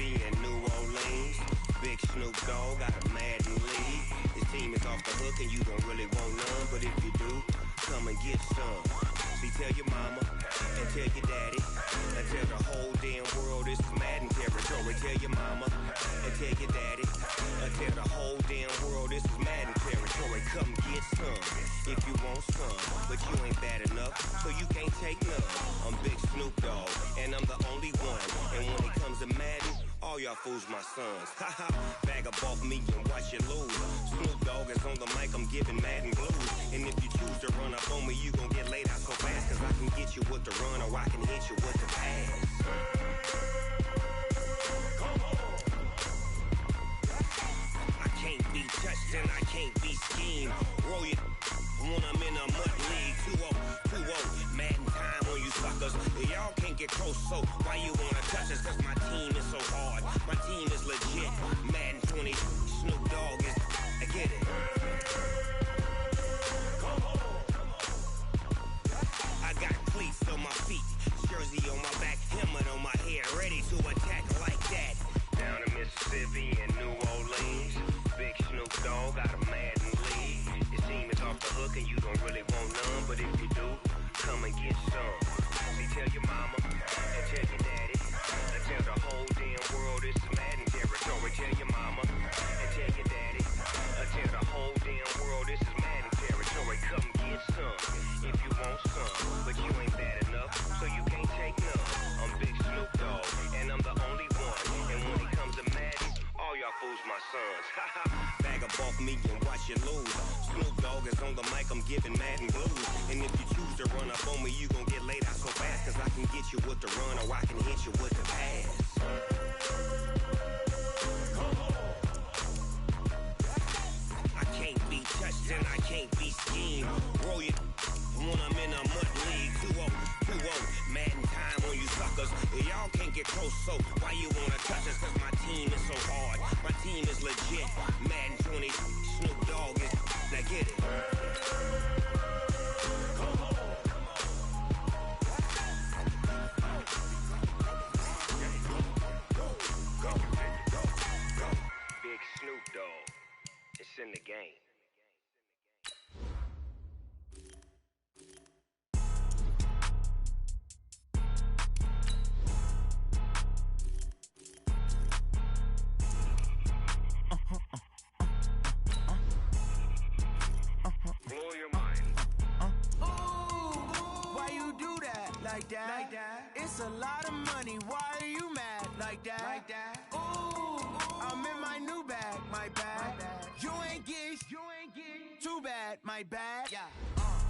Speaker 3: Mississippi and New Orleans. Big Snoop Dogg got a Madden lead. His team is off the hook and you don't really want none, but if you do, come and get some. See, tell your mama and tell your daddy and tell the whole damn world this is Madden territory. Tell your mama and tell your daddy and tell the whole damn world this is Madden territory. Come get some if you want some, but you ain't bad enough, so you can't take none. I'm Big Snoop Dogg and I'm the only one, and when it comes to Madden, all y'all fools my sons. Haha, bag up off me and watch you lose. Snoop Dogg is on the mic, I'm giving Madden blues. And if you choose to run up on me, you gon' get laid out so fast, cause I can get you with the run or I can hit you with the pass. I can't be touched and I can't be schemed. Roll you when I'm in a mud league. 2-0, Madden time on you suckers. Y'all can't get close, so why you wanna touch us? Cause my team is so hard, my team is legit. Madden 20, Snoop Dogg is, I get it. I got cleats on my feet, jersey on my back, helmet on my head, ready to attack like that. Down in Mississippi and New Orleans, Big Snoop Dogg got a Madden lead. His team is off the hook and you don't really want none, but if you do, come and get some. See, tell your mama and tell your daddy and tell the whole damn world this is Madden territory. Tell your mama and tell your daddy and tell the whole damn world this is Madden territory. Come get some if you want some, but you ain't bad enough, so you can't take none. I'm Big Snoop Dogg and I'm the only one, and when it comes to Madden, all y'all fools my sons. Haha, bag up off me and watch you lose. Snoop Dogg is on the mic, I'm giving Madden blues. And if you choose to run up on me, you gon' get laid out so fast, cause I can get you with the run or I can hit you with the pass. I can't be touched and I can't be schemed. Roll you when I'm in a mud league. 2-0, Madden time on you suckers. Y'all can't get close, so why you wanna touch us? Cause my team is so hard, my team is legit. Madden 20, Snoop Dogg is, now get it. Big Snoop Dogg, it's in the game. Blow your mind.
Speaker 15: Ooh, why you do that? Like that? It's a lot of money. Why are you mad? Like that? Ooh, I'm in my new bag. My bad. You ain't get. Too bad. My bad. Yeah.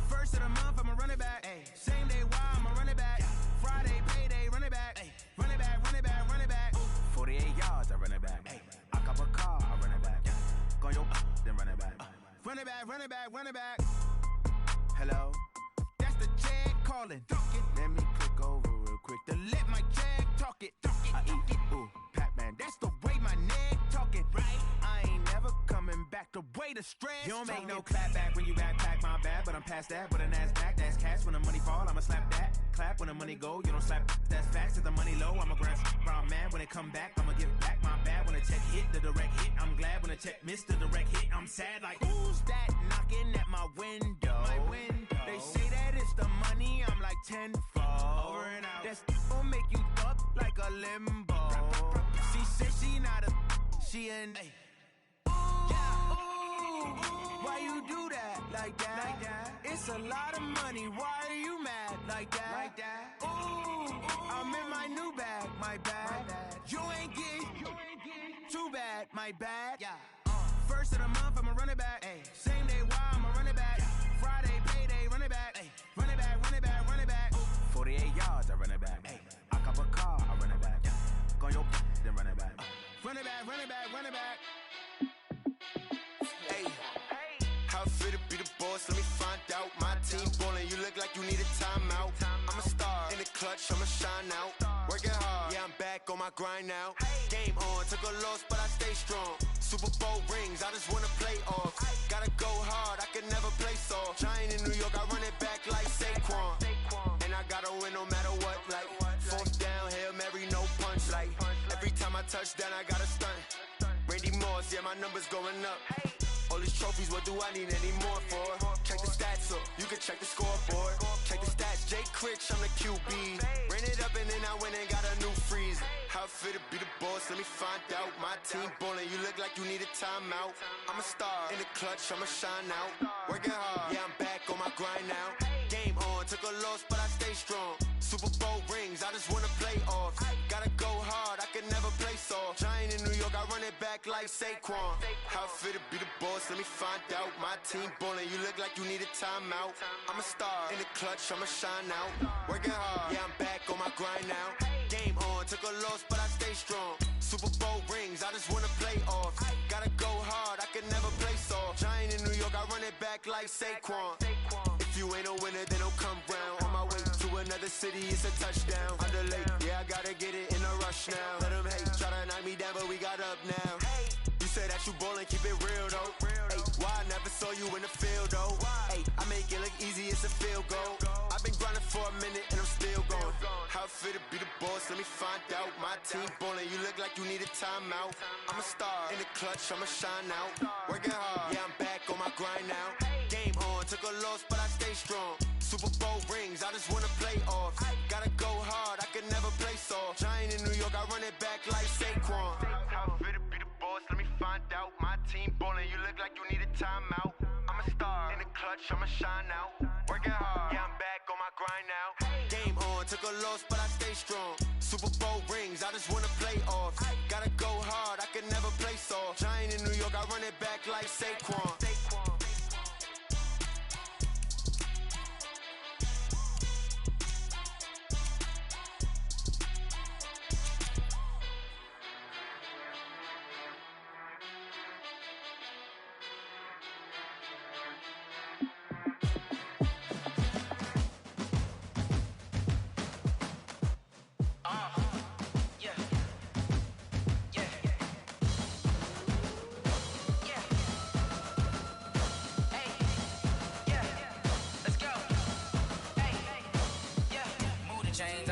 Speaker 15: First of the month, I'ma run it back. Ay. Same day, why I'ma run it back. Friday, payday, run it back. Ay. Run it back, run it back, run it back. 48 yards, I run it back. Ay. I cop a car, I run it back. Go on your then run it back. Run it back, run it back, run it back. Hello? That's the Jag calling. Let me click over real quick to let my Jag talk it. I eat it, ooh, Pac-Man. That's the way my neck talking. Right? I ain't never coming back. The way the stress. You don't make no clap back when you backpack, my bad. But I'm past that with an ass back. That's cash when the money fall. I'ma slap that. Clap when the money go. You don't slap. That's facts. If the money low, I'ma grab brown man. When it come back, I'ma give back my bad. When the check hit, the direct hit. I'm glad when the check missed the direct hit. I'm sad like, who's that knocking at my window? My window. They say that it's the money. I'm like tenfold. Over and out. That's gon' make you up like a limbo. She said she not a. She an. Ay. Yeah. Ooh, why you do that? Like that? It's a lot of money. Why are you mad? Like that? Ooh, I'm in my new bag. My bad. You ain't get. Too bad. My bad. Yeah. First of the month, I'ma run it back. Ay. Same day, why I'ma run it back. Friday, payday, run it back. Ay. Run it back, run it back, run it back. 48 yards, I run it back. Ay. I cop a car, I run it back. Go on your then run it back. Run it back, run it back, run it back.
Speaker 1: Hey, how fit to be the boss? Let me find out. My team ballin', you look like you need a timeout. I'm a star in the clutch, I'ma shine out. Working hard, yeah, I'm back on my grind now. Game on, took a loss, but I stay strong. Super Bowl rings, I just wanna play off. Gotta go hard, I can never play soft. Giant in New York, I run it back like Saquon. And I gotta win no matter what, like fourth down, Hail Mary, no punch, like every time I touch my numbers going up. All these trophies, what do I need any more for? Check the stats up, you can check the scoreboard. Check the stats, Jay Critch, I'm the QB. Ran it up and then I went and got a new freeze. How it feel to be the boss, let me find out. My team ballin', you look like you need a timeout. I'm a star, in the clutch, I'ma shine out. Working hard, yeah, I'm back on my grind now. Game on, took a loss, but I stay strong. Super Bowl rings, I just wanna play off. Gotta go hard, I can never play soft. Giant in New York, I run it back like Saquon. How it feel to be the boss, let me find out. My team ballin', you look like you need a timeout. I'm a star, in the clutch, I'ma shine out. Working hard, yeah, I'm back on my grind now. Game on, took a loss, but I stay strong. Super Bowl rings, I just wanna play off. Gotta go hard, I can never play soft. Giant in New York, I run it back like Saquon. If you ain't a winner, then don't come round. On my way to another city, it's a touchdown. Underlay, yeah, I gotta get it in a rush now. Let them hate, try to knock me down, but we got up now. You say that you ballin', keep it real though. Ay, why I never saw you in the field though? Ay, I make it look easy, it's a field goal. I've been grinding for a minute and I'm still going. How it feel to be the boss, let me find out. My team ballin', you look like you need a timeout. I'm a star, in the clutch, I'ma shine out. Working hard, yeah, I'm back on my grind now. Game on, took a loss, but I stay strong. Super Bowl rings, I just wanna play off. Gotta go hard, I can never play soft. Giant in New York, I run it back like Saquon. How it feel to be the boss, let me find out. My team ballin', you look like you need a timeout. I'm a star, in the clutch, I'ma shine out. Working hard, yeah, I'm back on my grind now. Game on, took a loss, but I stay strong. Super Bowl rings, I just wanna play off. Gotta go hard, I can never play soft. Giant in New York, I run it back like Saquon.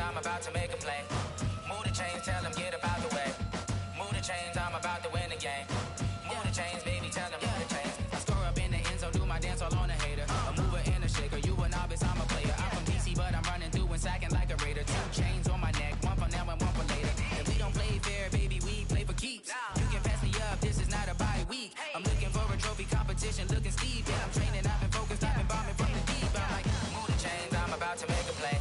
Speaker 5: I'm about to make a play. Move the chains, tell them get about the way. Move the chains, I'm about to win the game. Move the chains, baby, tell them move the chains. I score up in the end zone, do my dance all on a hater. A mover and a shaker, you a novice, I'm a player. I'm from DC, but I'm running through and sacking like a raider. 2 chains on my neck, one for now and one for later. If we don't play fair, baby, we play for keeps. You can pass me up, this is not a bye week. I'm looking for a trophy competition, looking steep. Yeah, I'm training, I've been focused, I've been bombing from the deep. I'm like, move the chains, I'm about to make a play.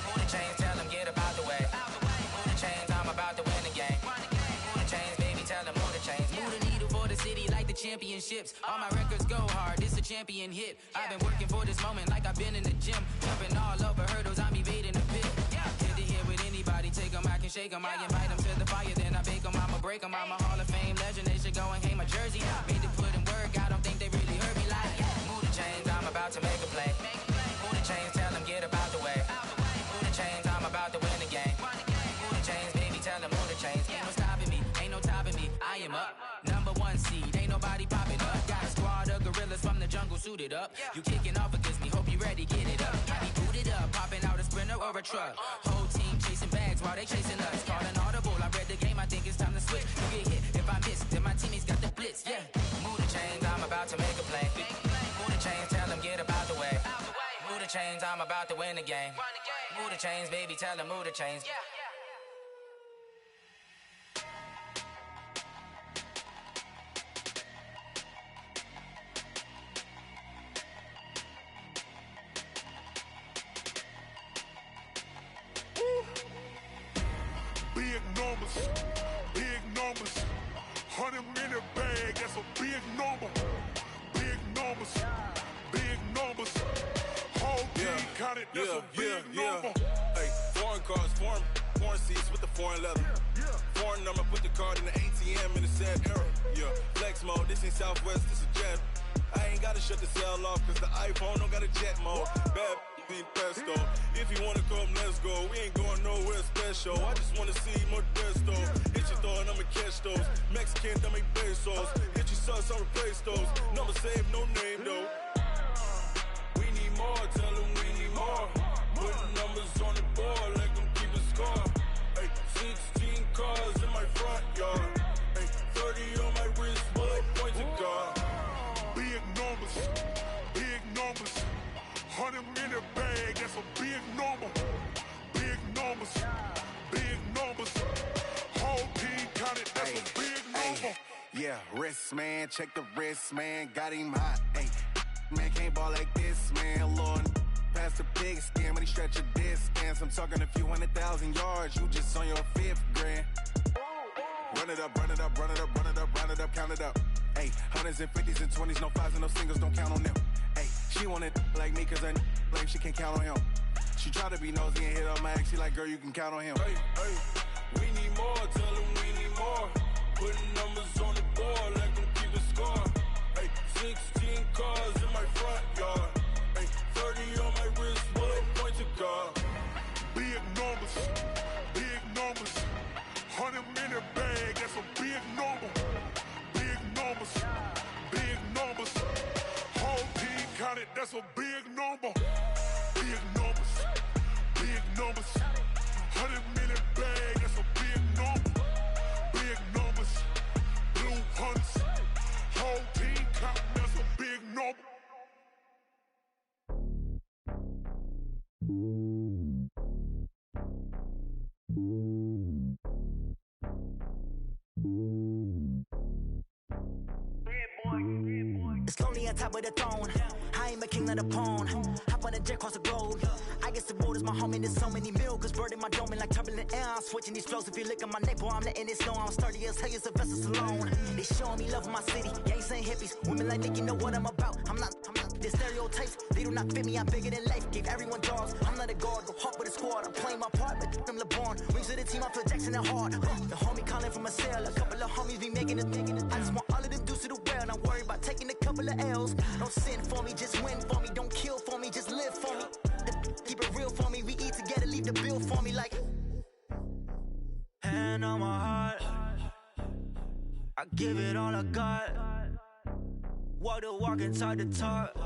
Speaker 5: Move the chains, tell them get about the way. Move the chains, I'm about to win the game. Move the chains, baby, tell them move the chains. Move the needle for the city like the championships. All my records go hard, this a champion hit. I've been working for this moment like I've been in the gym. Jumping all over hurdles, I'm evading the pit. Head to head with anybody, take them, I can shake them. I invite them to the fire, then I bake them, I'ma break them. I'm a Hall of Fame legend, they should go and hang my jersey. Made to put in work, I don't think they really heard me like. Move the chains, I'm about to make a play. Move the chains, tell them get about the way. Move the chains, I'm about to win the game. Move the chains, baby, tell them move the chains. Ain't no stopping me, ain't no topping me. I am up, number 1 seed, ain't nobody popping up. Got a squad of gorillas from the jungle suited up. You kicking off against me, hope you ready, get it up. I be booted up, popping out a sprinter or a truck. Whole team chasing bags while they chasing us. Calling audible, I read the game, I think it's time to switch. You get hit, if I miss, then my teammates got the blitz, yeah. Move the chains, I'm about to make a play. Move the chains, tell them get about the way. Move the chains, I'm about to win the game. Move the chains, baby, tell them move the chains.
Speaker 6: Big numbers, 100-minute bag, that's a big number. Big numbers, whole team counted, that's a big number.
Speaker 7: Hey, foreign cars, foreign seats with the foreign leather. Foreign number, put the card in the ATM in a sad era. Yeah, flex mode, this ain't Southwest, this is jet. I ain't gotta shut the cell off, cause the iPhone don't got a jet mode. Bad be pesto. If you wanna come, let's go. We ain't going nowhere special. I just wanna see more desto. Hit your throw and I'ma catch those. Mexican, I make pesos. Hit your sus, I'll replace those. Number save, no name though. We need more, tell them we need more. Put numbers on the board, let them keep a score. Hey, 16 cars in my front yard. Hey, 30 on my wrist, boy.
Speaker 4: Yeah, wrist, man, check the wrist, man, got him hot, ayy. Man, can't ball like this, man, Lord. Pass the pig skin when he stretch a distance. I'm talking a few 100,000 yards, you just on your 5th grand. Run it up, run it up, run it up, run it up, run it up, count it up. Ayy, hundreds and 50s and 20s, no 5s and no singles, don't count on them. Ayy, she want it like me cause her like she can't count on him. She try to be nosy and hit on my ex, she like, girl, you can count on him.
Speaker 7: Hey, we need more, tell them we need more. Putting numbers on the board, let them keep it score. Hey, 16 cars in my front yard. Hey, 30 on my wrist, bullet point to God.
Speaker 6: Big numbers, big numbers. 100-minute bag, that's a big number. Big numbers, big numbers. Whole team counted, that's a big number. Big numbers, big numbers. 100-minute bag, that's a big number. Big numbers, blue hunts. Whole team counting, that's a big number.
Speaker 8: It's lonely on top of the throne. I ain't a king of the pawn. Hop on a jet across the globe. I guess the road is my home and there's so many milkers burning my dome like turbulent air. I'm switching these flows. If you look at my neck, boy, I'm letting it snow. I'm sturdy as hell, Sylvester Stallone. They showing me love in my city. Yeah, ain't saying hippies. Women like Nick, you know what I'm about. I'm not the stereotypes. They do not fit me. I'm bigger than life. Gave everyone dogs. I'm not a guard. Go hard with a squad. I'm playing my part, but them LeBron. Rings to the team. I feel Jackson and hard. The homie calling from a cell. A couple of homies be making it. I just want all of them dudes to the well. Not worry about taking a couple of L's. Don't sin for me, just win for me. Don't kill for me, just live for me. Keep it real for me. We eat together, leave the bill for me like. Hand on my heart, I give it all I got. Walk the walk and talk the talk.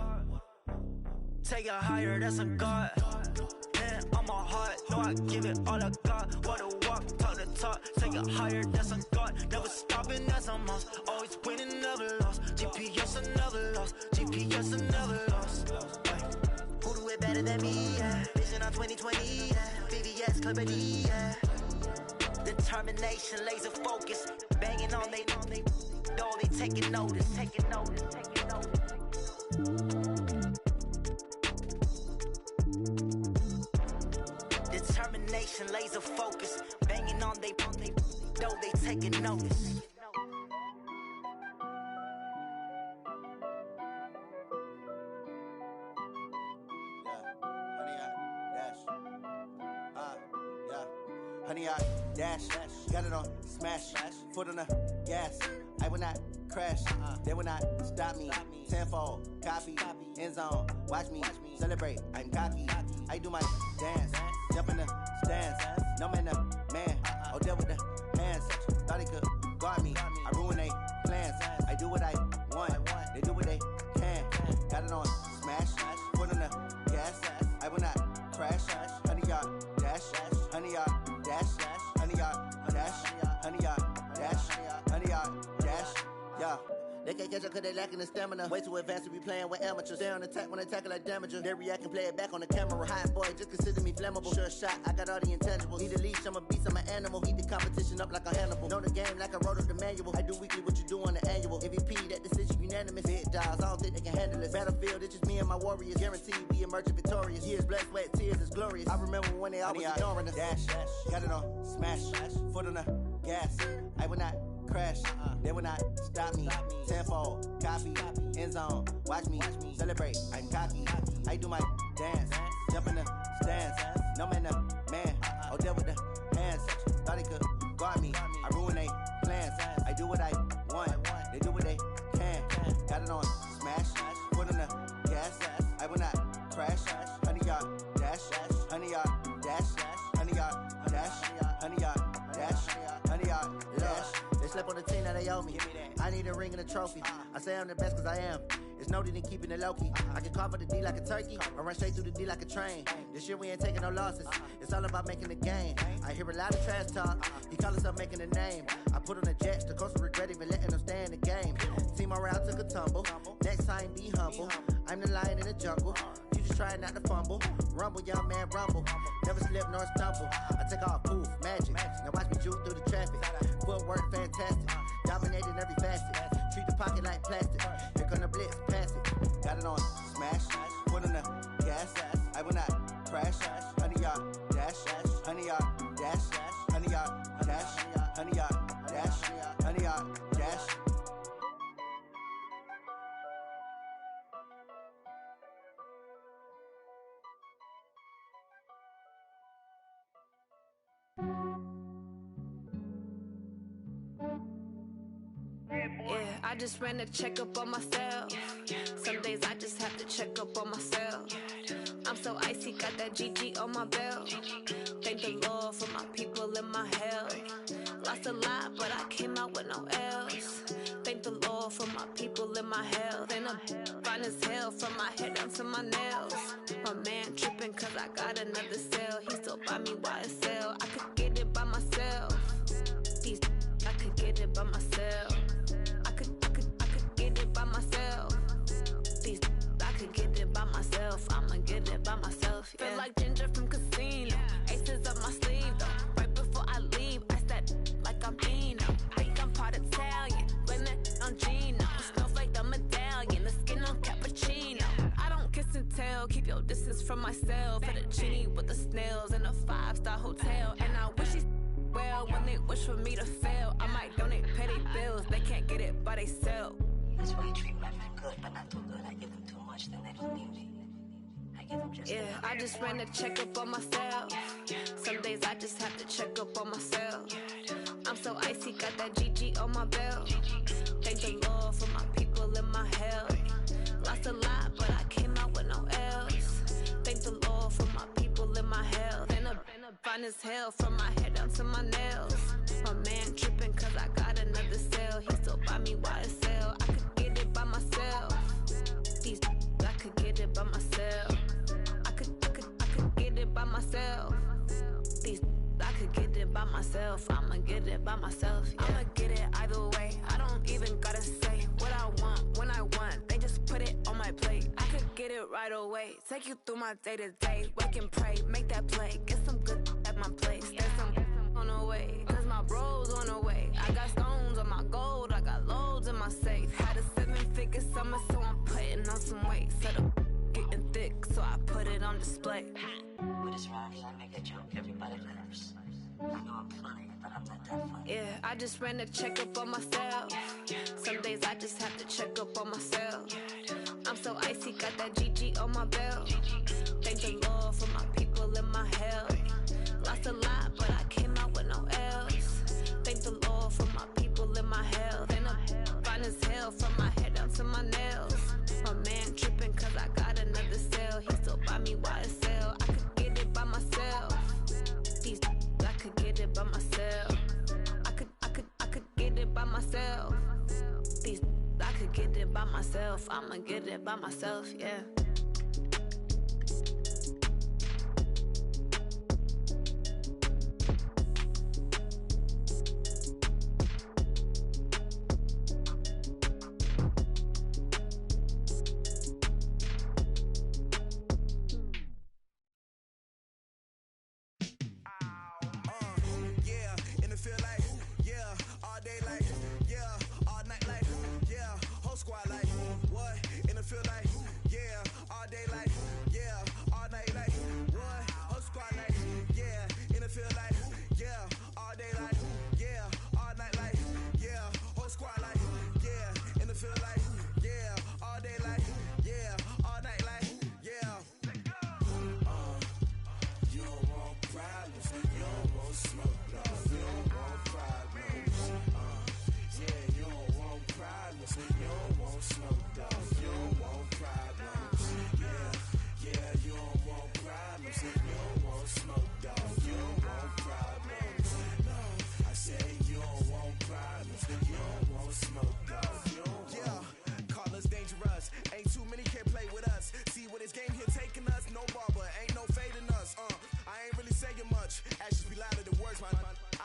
Speaker 8: Take it higher, that's a God. Hand on my heart, no, I give it all I got. Walk the walk, talk the talk. Take it higher, that's a God. Never stopping, that's a must. Always winning, never lost. GPS, I never lost. GPS, I never lost. Who do it better than me? Yeah. Vision on 2020. Yeah. VVS, Clippity. Yeah. Determination, laser focus. Banging on they know they taking notice. Taking notice. Taking notice. Determination, laser focus. Banging on they know they taking notice.
Speaker 9: Honey, I dash, got it on smash, foot on the gas. I will not crash, they will not stop me. Tenfold, copy, end zone, watch me celebrate. I'm cocky, I do my dance, jump in the stands. No man, the man, oh, deal with the hands. Thought he could guard me, I ruin they plans. I do what I want, they do what they can. Got it on smash, foot on the gas. I will not crash, honey, y'all dash, honey, y'all. Dash, honey yard, dash, honey yard, dash, honey yard, dash, yeah. They can't catch up cause they lacking the stamina. Way too advanced to be playing with amateurs. Stay on attack when they tackle like damager. They react and play it back on the camera. Hot boy, just consider me flammable. Sure shot, I got all the intangibles. Need a leash, I'm a beast, I'm an animal. Heat the competition up like a Hannibal. Know the game like I wrote up the manual. I do weekly what you do on the annual. MVP, that decision unanimous. Big dogs, I don't think they can handle it. Battlefield, it's just me and my warriors. Guaranteed we emerging victorious. Years, blood, sweat, tears, it's glorious. I remember when they always ignoring us. Dash, got it on smash, foot on the gas. I will not crash, they will not stop me. Tenfold, copy, end zone, watch me celebrate. I'm cocky, I do my dance, jump in the stands. No man, the man, oh, deal with the hands. Thought he could guard me, I ruin they plans. I do what I want, they do what they can. Got it on smash, foot on the gas. I will not crash, honey yard dash, honey yard dash, honey yard dash, honey yard dash, honey yard dash. They slept on the team that they owe me. I need a ring and a trophy. I say I'm the best cause I am. It's no need in keeping it low key. I can carve up the D like a turkey, or run straight through the D like a train. This year we ain't taking no losses. It's all about making the game. I hear a lot of trash talk. He call himself making a name. I put on the jets. The coach will regret even letting them stay in the game. Team around took a tumble. Next time be humble. I'm the lion in the jungle. You just try not to fumble. Rumble, young man, rumble. Never slip nor stumble. I take off, poof, magic. Now watch me juke through the traffic. Footwork fantastic. Dominating every facet. blitz, pass it. Got it on smash, foot on the gas. I will not crash. 100-yard dash, 100-yard dash, 100-yard dash, 100-yard dash, 100-yard dash.
Speaker 10: Yeah, I just ran a checkup on myself. Some days I just have to check up on myself. I'm so icy, got that GG on my belt. Thank the Lord for my people in my health. Lost a lot, but I came out with no L's. Thank the Lord for my people in my health. And I'm fine as hell from my head down to my nails. My man tripping cause I got another cell. He still buy me YSL. I could get it by myself. These I could get it by myself. I could get it by myself. These I could get it by myself. I'ma get it by myself. Yeah. Feel like Ginger from Casino. Aces up my sleeve though. Right before I leave, I said like I'm Dino. Think I'm part Italian, blame that on Gino. Smells like the medallion, the skin on cappuccino. I don't kiss and tell, keep your distance from myself. Fettuccine with the snails in a 5-star hotel. And I wish he's well when they wish for me to fail. I might donate petty bills, they can't get it by themselves.
Speaker 11: That's why you treat women good, but not too good. I give them too much, then they don't need me. I give them just
Speaker 10: yeah, I just ran a checkup on myself. Some days I just have to check up on myself. I'm so icy, got that GG on my belt. Thank the Lord for my people in my health. Lost a lot, but I came out with no L's. Thank the Lord for my people in my health. And I'm fine as hell from my head down to my nails. My man tripping cause I got another cell. He still buy me YSL. I could get it by myself. These I could get it by myself. I could get it by myself. These I could get it by myself. I'ma get it by myself. Yeah. I'ma get it either way. I don't even gotta say what I want when I want. They just put it on my plate. I could get it right away. Take you through my day to day. Wake and pray, make that play. Get some good at my place. There's some on the way. Cause my bros on the way. I got stones on my gold. I got loads in my safe. Had a 7-figure summer, so I'm putting on some weight. Set up getting thick, so I put it on display.
Speaker 11: With this ride, I make a joke, everybody laughs. I know I'm funny, but I'm not that funny.
Speaker 10: Yeah, I just ran a checkup on myself. Some days I just have to check up on myself. I'm so icy, got that GG on my belt. Thank the Lord for my people in my health. Lost a lot, but I came out with no L's. Thank the Lord for my people in my health. And I'm fine as hell from my head down to my nails. My man tripping cause I got another cell. He still buy me YSL. I could get it by myself. These I could get it by myself. I could get it by myself. These I could get it by myself. I'ma get it by myself, yeah.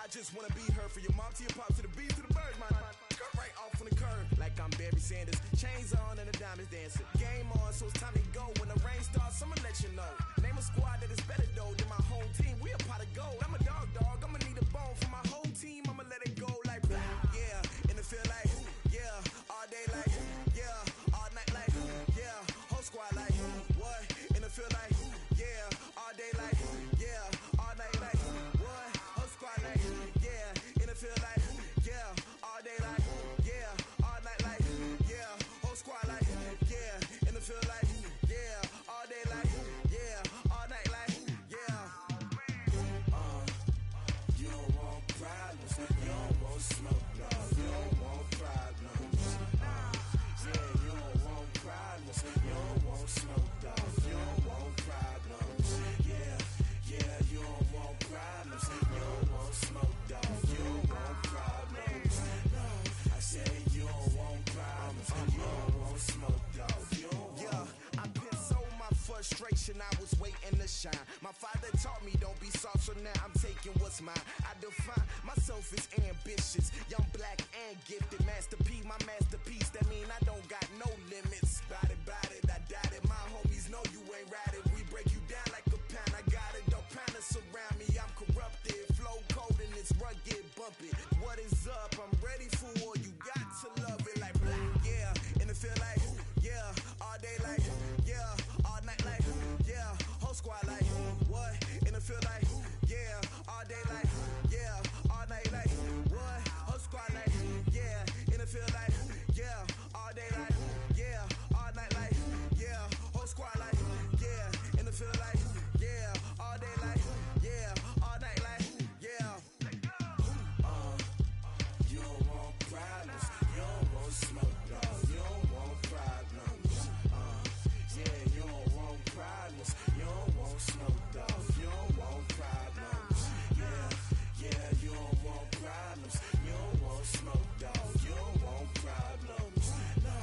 Speaker 12: Just wanna be her for your mom to your pop to the beat to the birds, man. Skirt right off on the curb like I'm Barry Sanders. Chains on and the diamonds dancing. Game on, so it's time to go. When the rain starts, I'ma let you know. Name a squad that is better though than my whole team. We a pot of gold. I'm a dog. I'ma need a bone for my whole team. I'ma let it go like yeah. And it feel like yeah. All day like yeah. All night smoke, dog. You don't want problems. Yeah, you don't want problems. You don't want smoke, dog. You don't want problems. Yeah, you don't want problems. You don't want smoke, dog. You don't want problems. No, I said you don't want problems. You don't want smoke, dog. You don't want. Yeah, I've been so my frustration, I was waiting to shine. My father taught me don't be soft, so now I'm taking what's mine. I define myself as ambitious, young, black, and gifted. Master P, my masterpiece. That mean I don't got no limits. Bout it, I doubt it. My homies know you ain't ratted. We break you down like a pound. I got it, don't pound to surround me. I'm corrupted, flow cold and it's rugged, bumpy. What is up? I'm ready for war. You got to love it like black, yeah. And it feel like, yeah, all day like, yeah, all night like, yeah, whole squad like, what? And it feel like, yeah, all day like, yeah, all night like, what? Whole squad like, yeah, and it feel like, yeah, all day like, yeah, all night like, yeah, whole squad like, yeah, and it feel like, yeah, all day like, yeah, all night like, yeah. You don't want problems, you don't want smoke, dog. You don't want problems. Yeah, you don't want problems, you don't want smoke, dog. You don't want problems. Yeah, you don't want problems, you don't want smoke, dog. You don't want problems. No,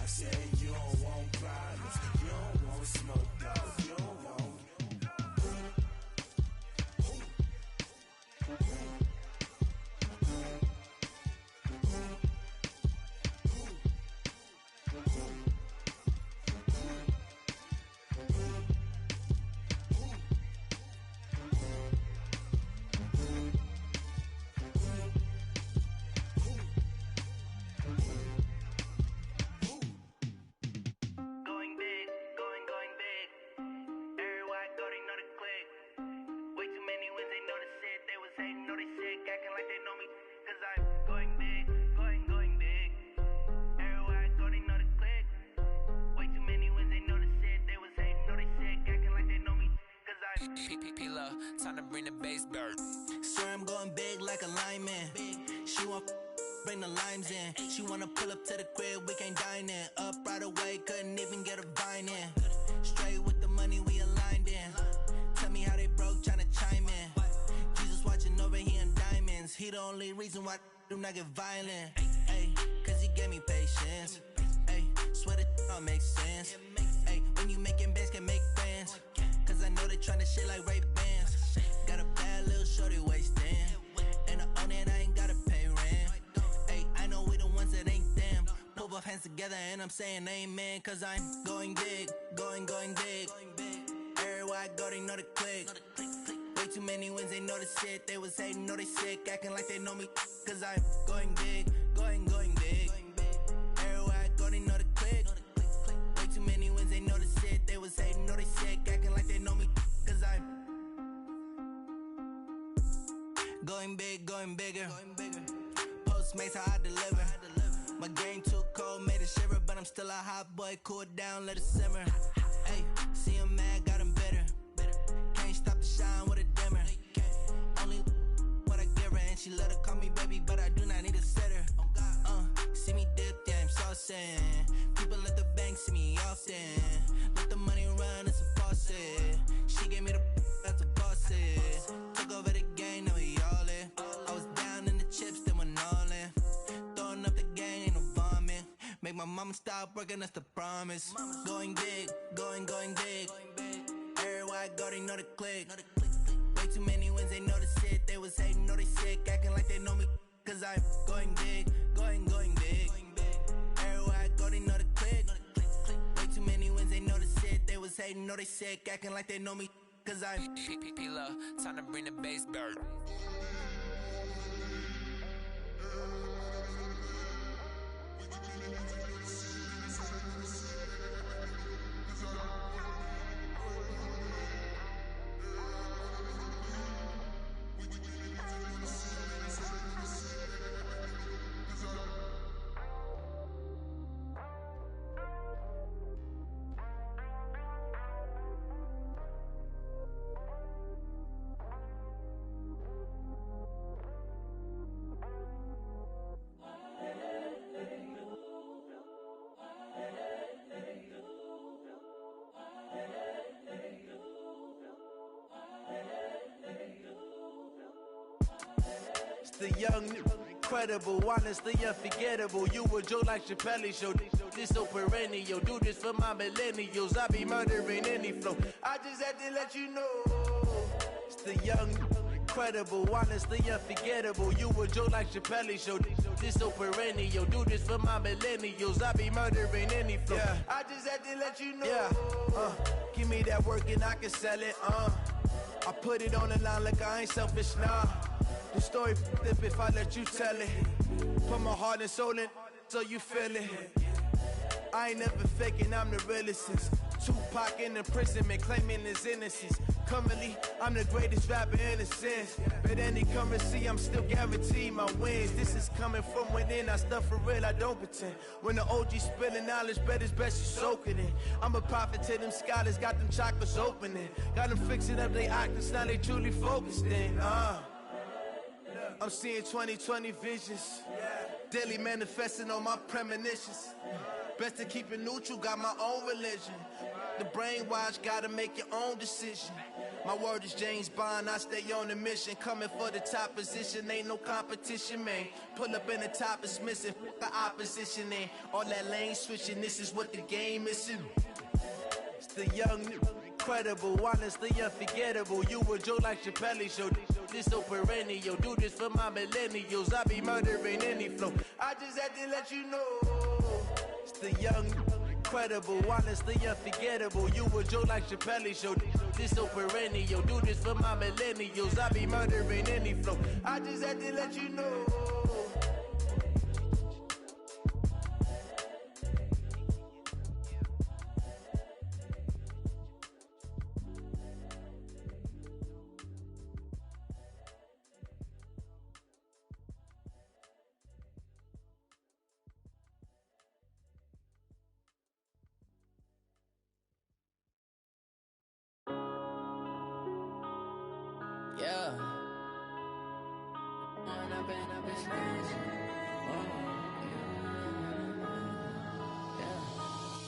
Speaker 12: I said you don't want problems, you don't want smoke, dog. You don't want.
Speaker 15: Going big, going big. Everywhere I go, they know the click. Way too many wins, they know the shit. They was hating, know they sick, acting like they know me. Cause I'm going big, going big. Everywhere I go, they know the click. Way too many wins, they know the shit. They was hating, know they sick, acting like they know me. Cause I'm
Speaker 5: P-P-P-Love, time to bring the bass back.
Speaker 8: Swear I'm going big like a lineman. She want bring the limes in. She wanna pull up to the crib, we can't dine in. Up right away, couldn't even get a vine in. Straight with the money, we aligned in. Tell me how they broke, tryna chime in. Jesus watching over here in diamonds. He the only reason why do not get violent. Ay, cause he gave me patience. Ay, swear that all makes sense. Ay, when you making bands, can make friends. Cause I know they tryna shit like Ray-Bans. Got a bad little shorty wasting. And I own it, I ain't gotta pay rent. Ay, I know we the ones that ain't them. Put both hands together and I'm saying amen. Cause I'm going big, going big. Everywhere I go, they know the click. Way too many wins, they know the shit. They was hating, know they sick, acting like they know me. Cause I'm going big, going big. Everywhere I go, they know the click. Way too many wins, they know the shit. They was hating, know they sick, acting like they know me. Cause I'm going big, going bigger. Postmates how I deliver. My game too cold, made it shiver, but I'm still a hot boy. Cool it down, let it simmer. Hey, see him mad, got him bitter. Can't stop the shine with a dimmer. Only what I give her, and she let her call me baby, but I do not need a sitter. See me dip, yeah, I'm saucing. People at the bank see me often. Let the money run, it's a faucet. She gave me the that's a faucet. Took over the game, now we all in. I was down in the chips, then went all in. Throwing up the gang, ain't no vomit. Make my mama stop working, that's the promise. Going big, going big. Everywhere I go, they know the click. Way too many wins, they know the shit. They was hating, know they sick, acting like they know me. Cause I'm going big, going big. Everywhere I go, they know the click. Way too many wins, they know the shit. They was hating, know they sick, acting like they know me. Cause I'm
Speaker 5: P-P-P-Love, time to bring the bass back.
Speaker 15: the young, incredible, honestly unforgettable. You a joke like Chappelle show. This so perennial. Do this for my millennials. I be murdering any flow. I just had to let you know. It's the young, incredible, honestly unforgettable. You a joke like Chappelle show. This so perennial. Do this for my millennials. I be murdering any flow. Yeah. I just had to let you know. Yeah. Give me that work and I can sell it. I put it on the line like I ain't selfish now. The story flip if I let you tell it. Put my heart and soul in so you feel it. I ain't never faking, I'm the realest since Tupac in imprisonment, claiming his innocence. Currently, I'm the greatest rapper in a sense. But any currency, I'm still guaranteed my wins. This is coming from within, I stuff for real, I don't pretend. When the OG spilling knowledge, bet it's best you soak it in. I'm a prophet to them scholars, got them chakras opening. Got them fixing up they octaves, now they truly focused in. I'm seeing 2020 visions. Daily manifesting on my premonitions. Best to keep it neutral, got my own religion. The brainwash, gotta make your own decision. My word is James Bond, I stay on a mission. Coming for the top position, ain't no competition, man. Pull up in the top, it's missing, the opposition, ain't all that lane switching, this is what the game is. It's the young, incredible, honestly unforgettable. You a joke like Chappelle show. This so perennial. Do this for my millennials. I be murdering any flow. I just had to let you know. It's the young, incredible, honestly unforgettable. You a joke like Chappelle show. This so perennial. Do this for my millennials. I be murdering any flow. I just had to let you know.
Speaker 16: Yeah.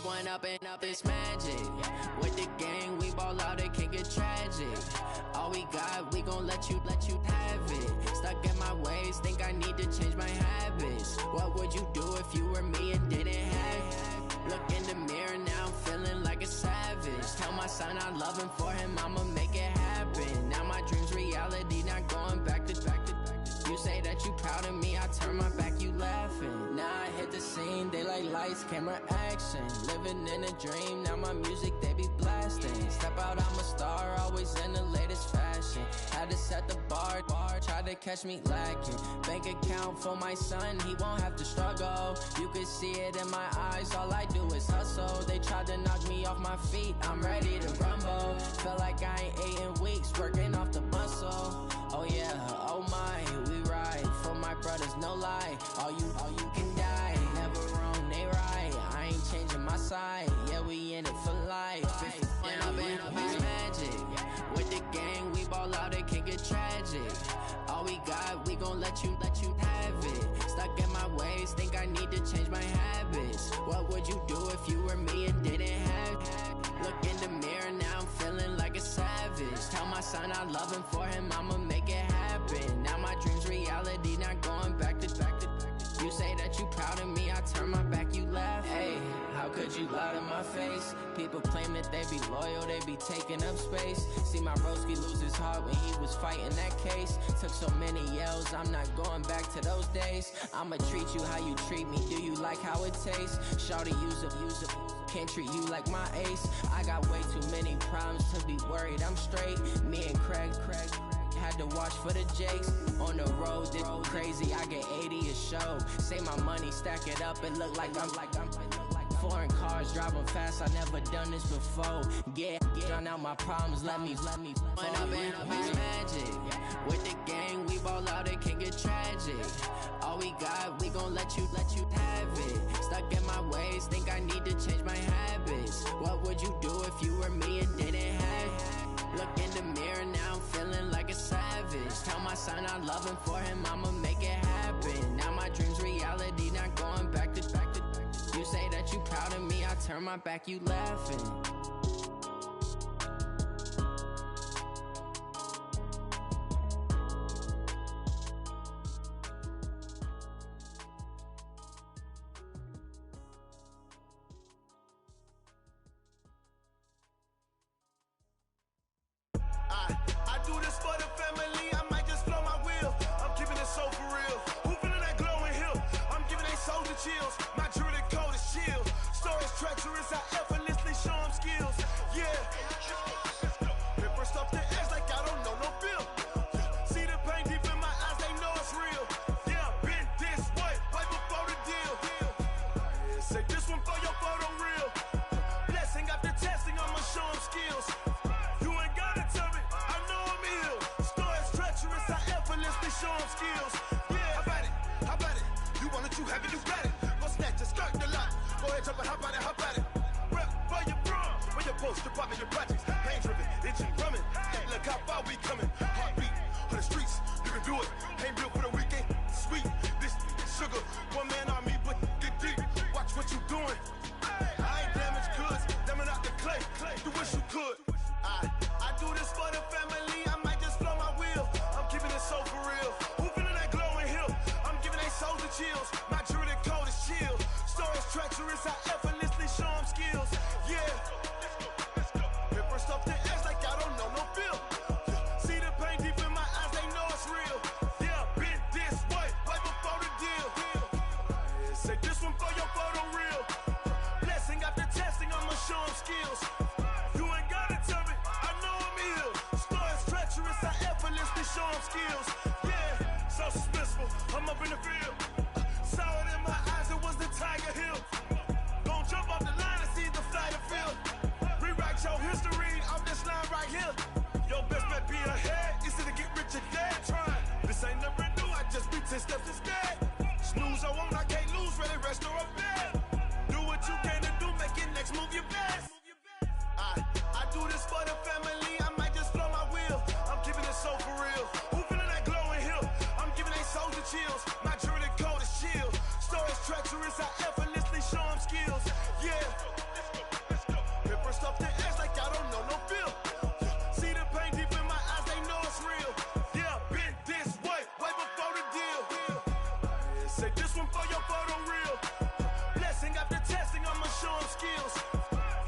Speaker 16: One up and up is magic. With the gang, we ball out, it can get tragic. All we got, we gon' let you have it. Stuck in my ways, think I need to change my habits. What would you do if you were me and didn't have it? Look in the mirror now, I'm feeling like a savage. Tell my son I love him, for him I'ma make it happen. Now my dream's reality, not going back to. You say that you proud of me, I turn my back, you laughing. Now I hit the scene, they like lights, camera, action. Living in a dream, now my music, they be blasting. Step out, I'm a star, always in the latest fashion. Had to set the bar, try to catch me lacking. Bank account for my son, he won't have to struggle. You can see it in my eyes, all I do is hustle. They tried to knock me off my feet, I'm ready to rumble. Felt like I ain't ate in weeks, working off the muscle. Oh yeah, oh my, we ride for my brothers, no lie. All you can die, never wrong, they right. I ain't changing my side, yeah, we in it for life. And I've been magic. With the gang, we ball out, it can get tragic. All we got, we gon' let you have it. Stuck in my ways, think I need to change my habits. What would you do if you were me and didn't have it? Look in the mirror, now I'm feeling like a savage. Tell my son I love him, for him I'ma make it happen. Now my dream's reality, not going back to. You say that you proud of me, I turn my back, you laugh. Hey, how could you lie to my face? People claim that they be loyal, they be taking up space. See my broski lose his heart when he was fighting that case. Took so many yells, I'm not going back to those days. I'ma treat you how you treat me, do you like how it tastes? Shawty, use up, can't treat you like my ace. I got way too many problems to be worried, I'm straight. Me and Craig had to watch for the Jakes. On the road, this crazy, I get 80 a show. Say my money, stack it up, it look like I'm foreign cars, driving fast, I never done this before. Yeah, drown out my problems, let me When up and magic. With the gang, we ball out, it can get tragic. All we got, we gon' let you have it. Stuck in my ways, think I need to change my habits. What would you do if you were me and didn't have it? Look in the mirror, now I'm feeling like a savage. Tell my son I love him, for him I'ma make it happen. Now my dream's reality, not going back to. You say that you proud of me, I turn my back, you laughing.
Speaker 21: 100%
Speaker 1: chills. My jewelry code is chill. Stories treacherous, I effortlessly show them skills. Yeah. Paper stuff the edge like I don't know no bill. See the pain deep in my eyes, they know it's real. Yeah, been this way, way before the deal. Say this one for your photo real. Blessing after testing, I'ma show them skills. You ain't gotta tell me, I know I'm ill. Stories treacherous, I effortlessly show them skills. Yeah, how about it? How about it? You want it, you have it, you got it. Go snatch your skirt the lot. Go ahead, jump it, how about it, how about it? Rep for your bro, where your post, department, your projects. Pain driven, itching, drumming. Hey, look how far we coming. Heartbeat on the streets, you can do it. Ain't built for the weekend. Sweet, this sugar, one man army, but get deep. Watch what you doing. I ain't damaged goods, damn out the clay. You wish you could. I do this for the family. I might just blow my wheel. I'm keeping it so for real. Who feeling that glowing hill? I'm giving they souls the chills. My jewelry code is chill. Stories treacherous, I effortlessly show them skills. Yeah. Paper stuff the edge like I don't know no feel. See the pain deep in my eyes, they know it's real. Yeah, been this way, way before the deal. Say this one for your photo real. Blessing after testing, I'ma show them skills. You ain't gotta tell me, I know I'm ill. Stories treacherous, I effortlessly show them skills. Yeah, so suspenseful, I'm up in the field. Saw it in my eyes, it was the Tiger Hill. Don't jump off the line and see the fly the field. Rewrite your history off this line right here. Your best bet be ahead, easy to get rich or dead. Try, this ain't never new, I just be 10 steps instead. Snooze I won't, I can't lose, ready, rest or a bed. Do what you can to do, make it next move your best. I do this for the family, I might just blow my wheel. I'm keeping it so for real. Who feeling that glowing hill? I'm giving they souls the chills. My jewelry code is chill. Stories treacherous, I effortlessly show them skills. Yeah. Paper stuff the edge like I don't know no feel. See the pain deep in my eyes, they know it's real. Yeah, been this way, way before the deal. Say this one for your photo real. Blessing after testing, I'ma show them skills.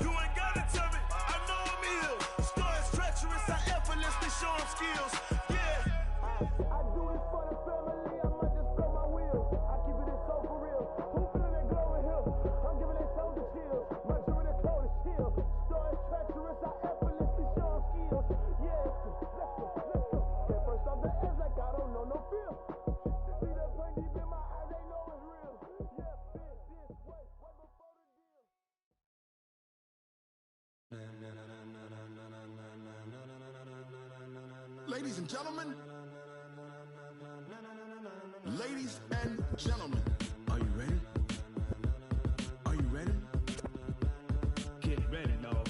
Speaker 1: You ain't gotta tell me, I know I'm ill. Stories treacherous, I effortlessly show them skills. Yeah. I do this for the family, I might just blow my wheel. I keep it so for real. Who feeling that glowing hill? I'm giving they souls the chills. My jewelry code is chill. Stories treacherous, I effortlessly show them skills. Yeah, let's go. Get first off the edge like I don't know no feel. See that pain deep in my eyes, they know it's real. Yeah, been this way, way before the deal.
Speaker 19: Ladies and gentlemen, ladies and gentlemen, are you ready? Are you ready?
Speaker 18: Get ready, dog.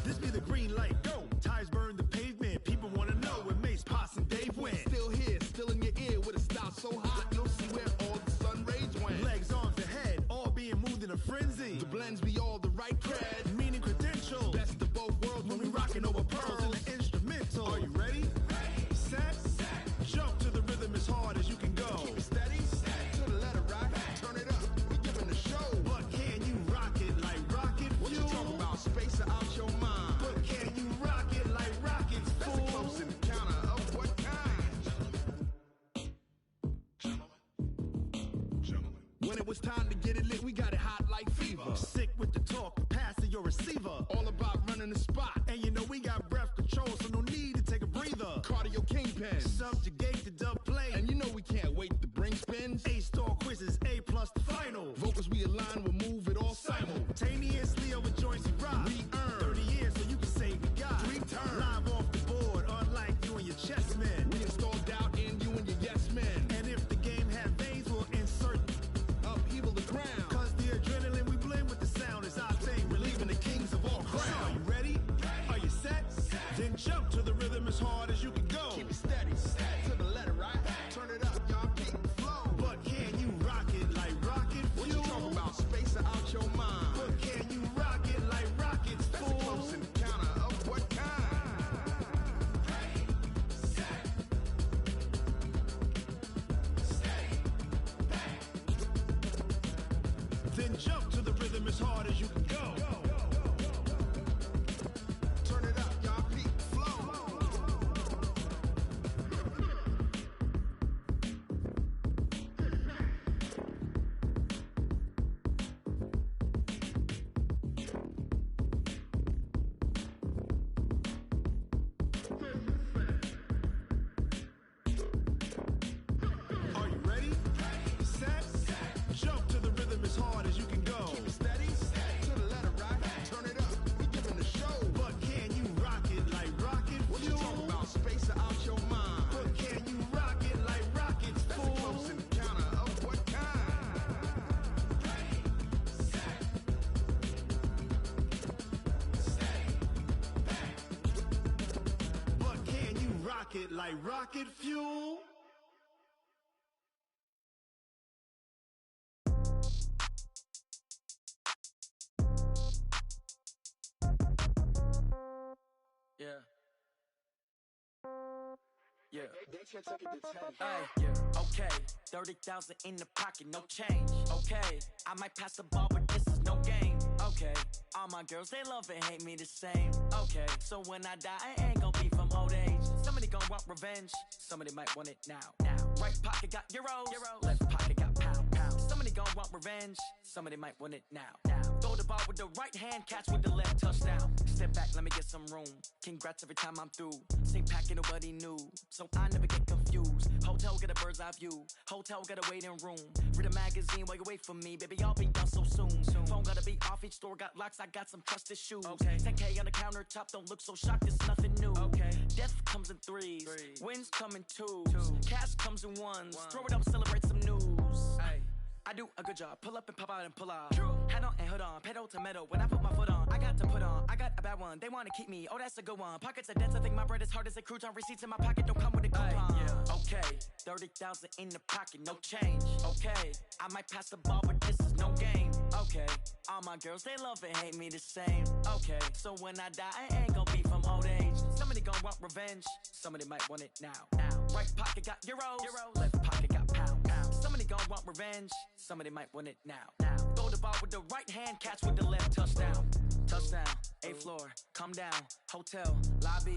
Speaker 19: This be the green light, go. Ties burn the pavement. People wanna know where Mace, Poss, and Dave went. Still here, still in your ear with a style so hot, you'll see where all the sun rays went. Legs, arms, and head, all being moved in a frenzy. The blends be all the right cred, meaning credentials. Best of both worlds when we rockin' over pearls in the instrumental. Are you ready? Set, jump to the rhythm as hard as you can go. Keep it steady, to the letter right. Turn it up, we giving the show. But can you rock it like rocket fuel? What you talking about? Space out your mind. But can you rock it like rockets, fool? That's a close encounter of what kind? When it was time to get it lit, we got it hot like fever. Sick with the talk, pass to your receiver. All about running the spot. And you know we got breath control, so no need to take a breather. Cardio kingpin, subjugate the dub play. And you know we can't wait to bring spins. A-star quizzes, A+ the final. Vocals we align, we'll move it all simultaneously over joints we rock. We earn 30 years, so you can say we got 3 turns. Live off the board, unlike you and your chess men. We install doubt in you and your yes men. And if the game had veins, we'll insert upheaval the ground. Cause the adrenaline we blend with the sound is our thing. Relieving the kings of all crowns. So are you ready? Are you set? Then jump to the rhythm as hard as you can go. Keep it steady, to the letter right. Turn it up, y'all keep the flow. But can you rock it like rocket fuel? What you talking about? Space out your mind. But can you rock it like rockets, fool? That's a close encounter of what kind? Jump to the rhythm as hard as you can go. Turn it up, y'all. Peak flow. Are you ready? Set. Jump to the rhythm as hard as you can go. Keep it steady. To the letter, right? Turn it up. We giving the show. But can you rock it like rocket fuel? What you talking about? Space out your mind. But can you rock it like rockets, fool? That's a close encounter of what kind? But can you rock it like rocket fuel?
Speaker 20: Yeah. Yeah. Hey, yeah. Okay. 30,000 in the pocket, no change. Okay. I might pass the ball, but this is no game. Okay. All my girls, they love and hate me the same. Okay. So when I die, I ain't gonna be from old age. Somebody gonna want revenge. Somebody might want it now. Right pocket got euros. Left pocket got pound. Somebody gonna want revenge. Somebody might want it now. Throw the ball with the right hand, catch with the left, touchdown. Step back, let me get some room. Congrats every time I'm through. Same packet, nobody knew. So I never get confused. Hotel get a bird's eye view. Hotel get a waiting room. Read a magazine while you wait for me. Baby, I'll be done so soon. Phone gotta be off, each store got locks. I got some trusted shoes. Okay. 10K on the countertop, don't look so shocked, it's nothing new. Okay. Death comes in threes. Wins come in twos. Cash comes in ones. Throw it up, celebrate some news. Ay. I do a good job, pull up and pop out and pull off. Hat on and hood on, pedal to metal. When I put my foot on, I got to put on. I got a bad one, they wanna keep me. Oh, that's a good one. Pockets are dense, I think my bread is hard as a crouton. Receipts in my pocket don't come with a coupon. Yeah. Okay, 30,000 in the pocket, no change. Okay, I might pass the ball, but this is no game. Okay, all my girls, they love and hate me the same. Okay, so when I die, I ain't gonna be from old age. Somebody gonna want revenge, somebody might want it now. Right pocket got euros. Left pocket got pound. Somebody gonna want revenge, somebody might want it now. Throw the ball with the right hand, catch with the left, touchdown. Touchdown, 8th floor, come down, hotel, lobby.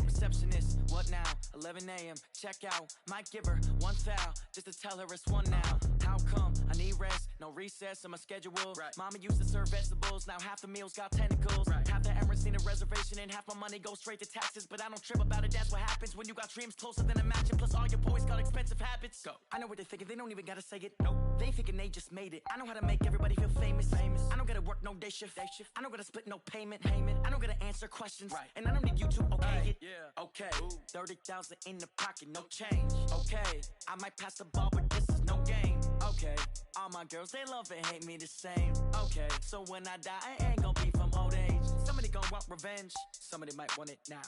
Speaker 20: Receptionist, what now? 11 a.m., check out. Might give her one foul, just to tell her it's one now. How come? I need rest, no recess in my schedule. Right. Mama used to serve vegetables, now half the meals got tentacles. Right. Half the Emirates need a reservation and half my money goes straight to taxes. But I don't trip about it, that's what happens when you got dreams closer than a mansion. Plus all your boys got expensive habits. Go. I know what they're thinking, they don't even gotta say it. Nope. They thinking they just made it. I know how to make everybody feel famous. I don't gotta work no day shift. I don't gotta split no payment. I don't gotta answer questions. Right. And I don't need you to okay it. Yeah. Okay. 30,000 in the pocket, no change. Okay. I might pass the ball, but this is no game. Okay. All my girls, they love and hate me the same. Okay. So when I die, I ain't gonna be from old age. Somebody gonna want revenge. Somebody might want it now.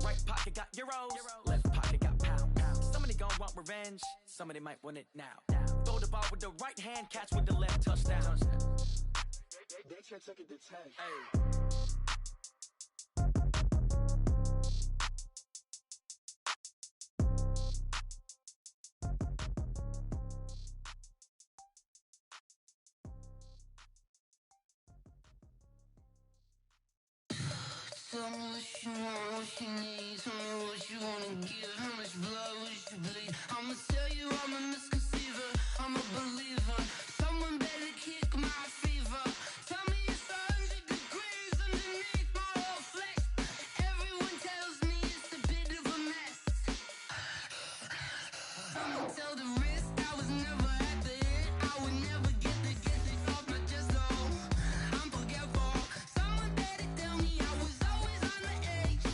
Speaker 20: Right pocket got euros. Left pocket got pound. Somebody gonna want revenge. Somebody might want it now. Throw the ball with the right hand, catch with the left, touchdown.
Speaker 12: They can't take it to 10.
Speaker 20: Hey.
Speaker 21: Tell me what you want, what you need. Tell me what you wanna give. How much blood would you bleed? I'ma tell you I'm a misconceiver. I'm a believer. Someone better kick my fever. Tell me it's 100 degrees underneath my whole flesh. Everyone tells me it's a bit of a mess. I'ma tell the risk I was never at the end. I would never get it off my chest though. I'm forgetful. Someone better tell me I was always on the edge.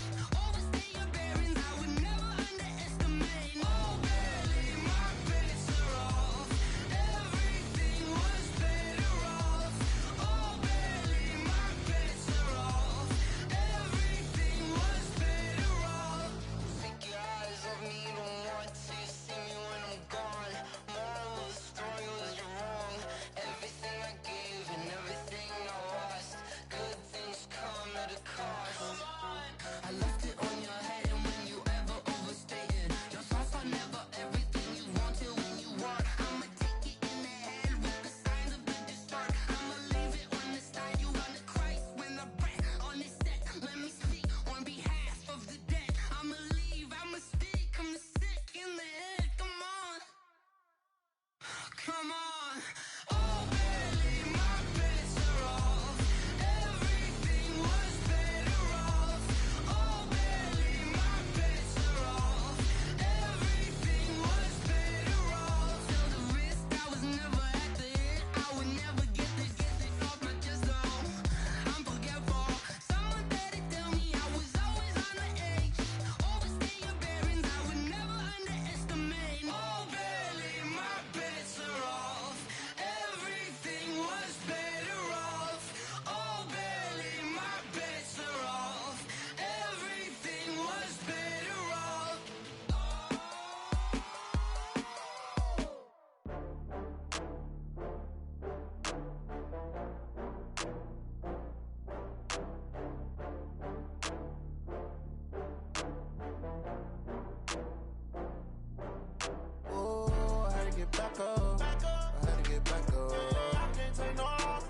Speaker 9: back up. I had to get back up. I can't take no off.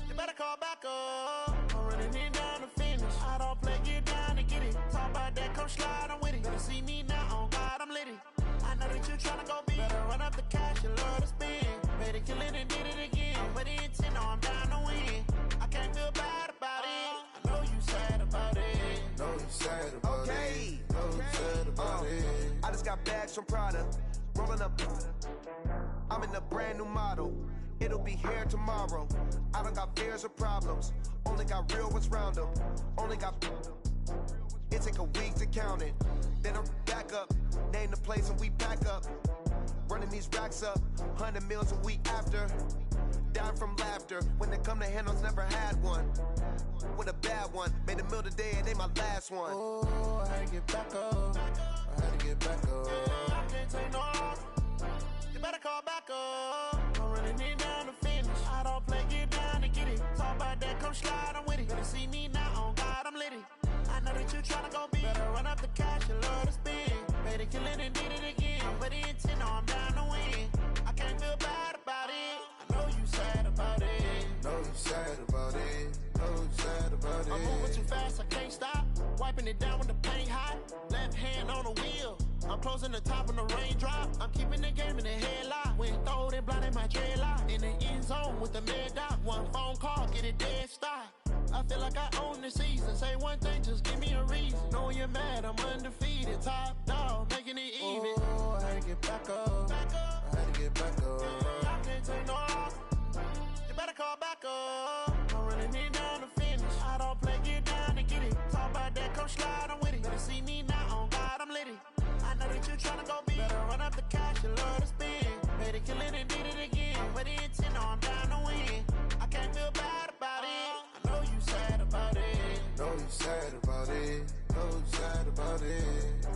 Speaker 9: You better call back up. I'm running in down to finish. I don't play, get down to get it. Talk about that, come slide, I'm with it. Better see me now, on God, I'm lit it. I know that you tryna go big. Better run up the cash, you love to spend. Made it, kill it, and did it again. But the intent, no, I'm down to win. I can't feel bad about it. I know you sad about it.
Speaker 1: Know you sad about it. Know you sad about it. I just got bags from Prada. Rolling up. I'm in a brand new model. It'll be here tomorrow. I don't got fears or problems. Only got real ones round them. Only got. It take a week to count it. Then I'm back up. Name the place and we pack up. Running these racks up. 100 meals a week after. Down from laughter. When they come to handles, never had one. With a bad one. Made a meal today and they my last one.
Speaker 9: Oh, I had to get back up. I had to get back up. I can't take no off. You better call back up. I'm running in down to finish. I don't play, get down to get it. Talk about that, come slide, I'm with it. Better see me now, on God, I'm lit it. I know that you tryna go big. Better run up the cash, you love to spend. Made it, kill it, and did it again. But the intent, no, I'm down to win. I can't feel bad about it. I know you sad about it.
Speaker 1: Know you sad about it. Know you sad about it.
Speaker 9: I'm moving too fast, I can't stop. Wiping it down when the paint hot. Left hand on the wheel. I'm closing the top when the raindrop. I'm keeping the game in the headlock. When throwed and blinded my dreadlock. In the end zone with the mid dot. One phone call, get it dead stop. I feel like I own the season. Say one thing, just give me a reason. Knowing you're mad, I'm undefeated. Top dog, making it even.
Speaker 1: Oh, I had to get back up. I had to get back up.
Speaker 9: I can't take no off. You better call back up. I'm running in down to finish. I don't play, get down to get it. Talk about that, come slide, I'm with it. Better see me now, on God, I'm lit it. I know that you tryna go big. Better run up the cash, you love to spend. Made it, kill it, and did it again. But the intent, no, I'm down to win. I can't feel bad about it. I know you sad about it.
Speaker 1: Know you sad about it. Know you sad about it.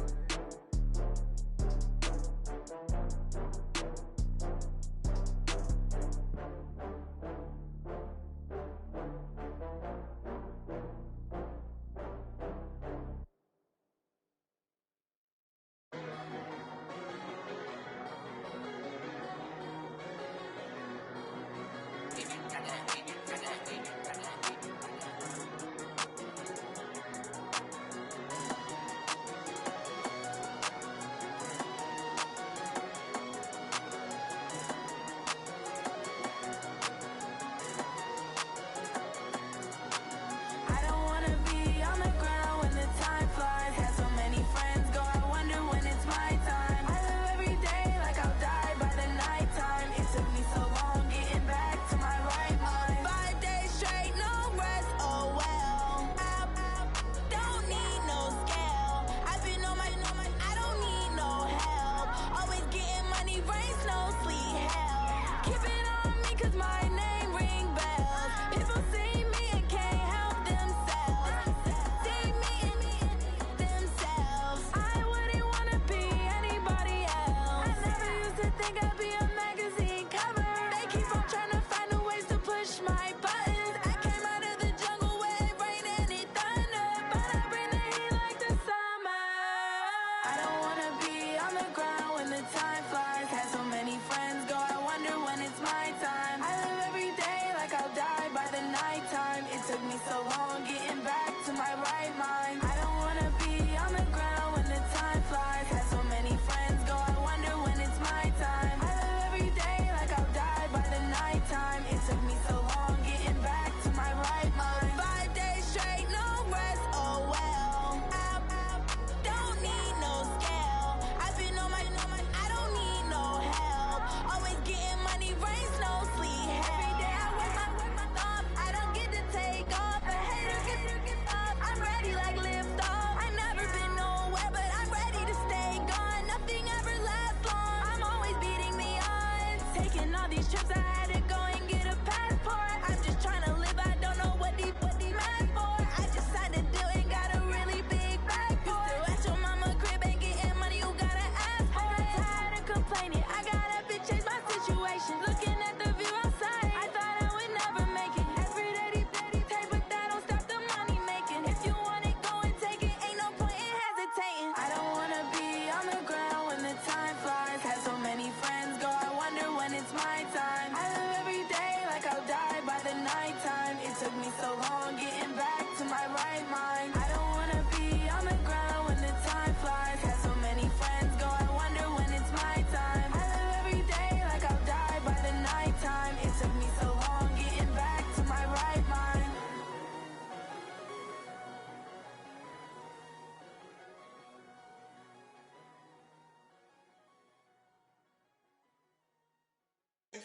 Speaker 13: I don't wanna be on the ground when the time flies. Had so many friends go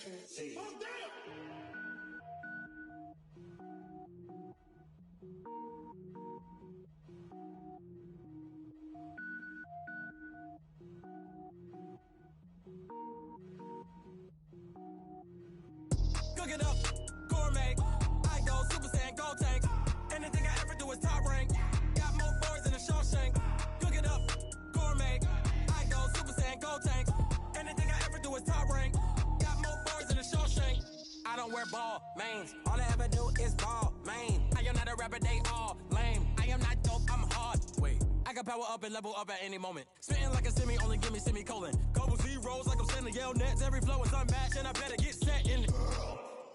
Speaker 21: Records.
Speaker 2: Cook it up, gourmet. I go Super Saiyan, gold tank. Anything I ever do is top rank. Got more boys than a Shawshank. Cook it up, gourmet. I go Super Saiyan, gold tank. Anything I ever do is top rank. Got more boys than a Shawshank. I don't wear ball mains. All I ever do is ball main. I am not a rapper, they all lame. I am not dope, I'm hard. Wait, I can power up and level up at any moment. Spitting like a semi, only give me semicolon. Couple zeros like I'm sending yell nets. Every flow is unmatched and I better get set in.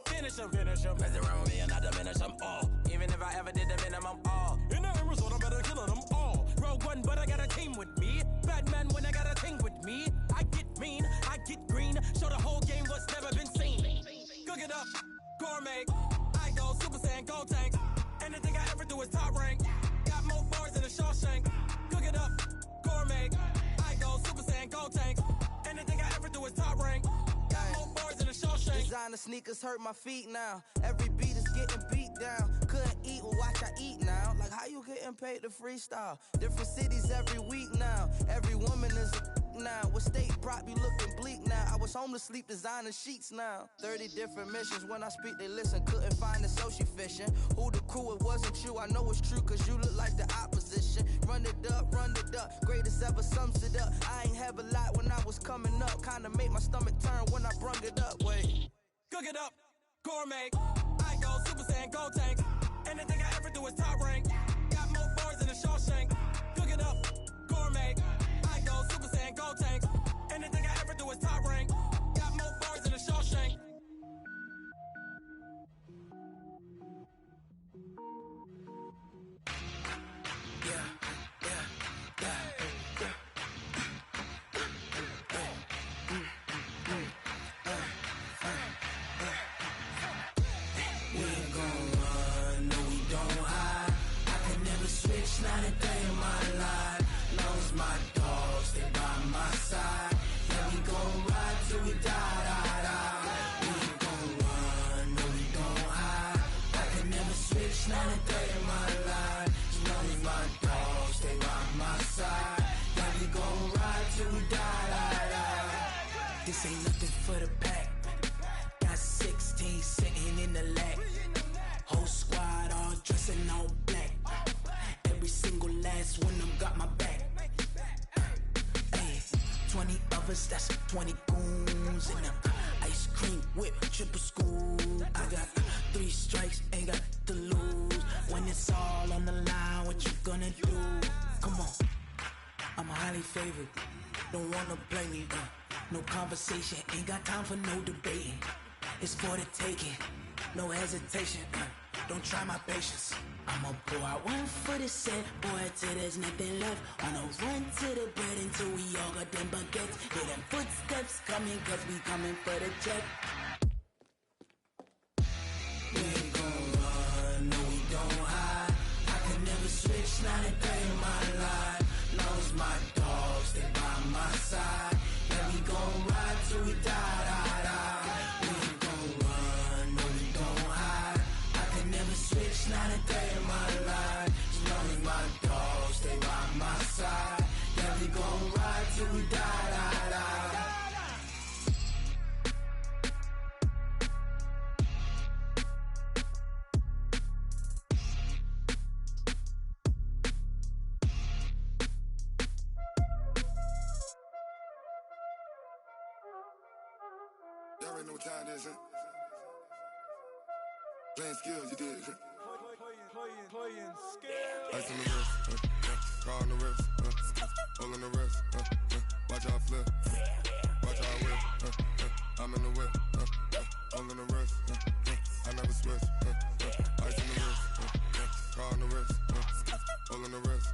Speaker 2: Finish them. Mess around with me and I diminish them all. Even if I ever did the minimum all. In the end result, I'm better killing them all. Rogue One, but I got a team with me. Batman when I got a team with me. I get mean, I get green. Show the whole game what's never been seen. Cook it up, gourmet. I go Super Saiyan, gold tank. Anything I ever do is top rank. Got more bars than a Shawshank. Cook it up, gourmet. I go Super Saiyan, gold tank. Anything I ever do is top rank. Got more bars than a Shawshank.
Speaker 13: Designer sneakers hurt my feet now. Every beat is getting beat down. Couldn't eat, well watch I eat now. Like how you getting paid to freestyle? Different cities every week now. Every woman is a now. With state prop be looking bleak now. I was home to sleep designer sheets now. 30 different missions. When I speak they listen. Couldn't find it so she fishing. Who the crew, it wasn't you. I know it's true cause you look like the opposition. Run it up. Greatest ever sums it up. I ain't have a lot when I was coming up. Kinda made my stomach turn when I brung it up. Wait.
Speaker 2: Cook it up, gourmet. I go Super Saiyan, gold tank. Anything I ever do is top rank. Got more bars than a Shawshank. Cook it up, gourmet. I go Super Saiyan, gold tank. Anything I ever do is top rank. Got more bars than a Shawshank.
Speaker 21: Not a day in my life. Long as my dogs stay by my side. Yeah, we gon' ride till we die. We ain't gon' run, no we don't hide. I can never switch, not a day in my life. As long as my dogs stay by my side. Yeah, we gon' ride till we die. This ain't nothing for the pack. Got 16 sitting in the lap. Whole squad all dressing all black. Every single last one of them got my back. Hey, 20 of us, that's 20 goons in them. Ice cream whip, triple scoop. I got 3 strikes, ain't got to lose. When it's all on the line, what you gonna do? Come on, I'm highly favored. Don't wanna blame me. No conversation, ain't got time for no debating. It's for the taking, no hesitation. Don't try my patience. I'ma pour out one for the set, boy, till there's nothing left. On a run to the bread until we all got them baguettes. Hear them footsteps coming, cause we coming for the check. We ain't gon' run, no we don't hide. I can never switch, not a day in my life. Long as my dogs stay by my side. Yeah, we gon' ride till we die. We ain't gon' run, no we don't hide. I can never switch, not a day in my life. As long as my dogs stay by my side. Yeah, we gon' ride till we die.
Speaker 17: Y'all already know what time it is, huh? Playing skills, you did.
Speaker 14: Playing skills.
Speaker 17: Ice on the wrist, car on the wrist, hole in the wrist, watch how I flip, watch how I whip, I'm in the whip, hole in the wrist, I never switch, ice on the wrist, car on the wrist, hole in the wrist,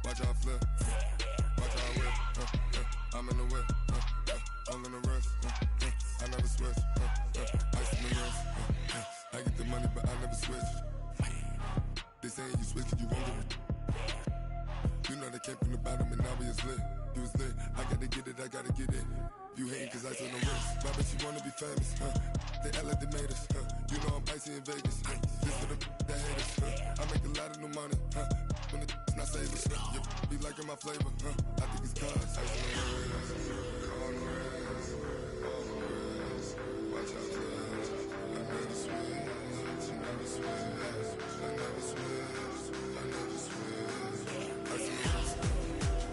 Speaker 17: watch how I flip, watch how I whip, I'm in the whip, hole in the wrist, I never switch, ice on the wrist, I get the money but I never switch. They saying you switch it, you won't get it. You know they came from the bottom and now we is lit. You was lit, I gotta get it, I gotta get it. You hating cause I took no risks. My bitch, you wanna be famous, They act like they made us, You know I'm icy in Vegas, This for the that hate us, I make a lot of new money, When the not savers, Be liking my flavor, I think it's cause ice on the wrist, watch out, I never switch, I never switch, I never switch, I never switch. Ice on the wrist,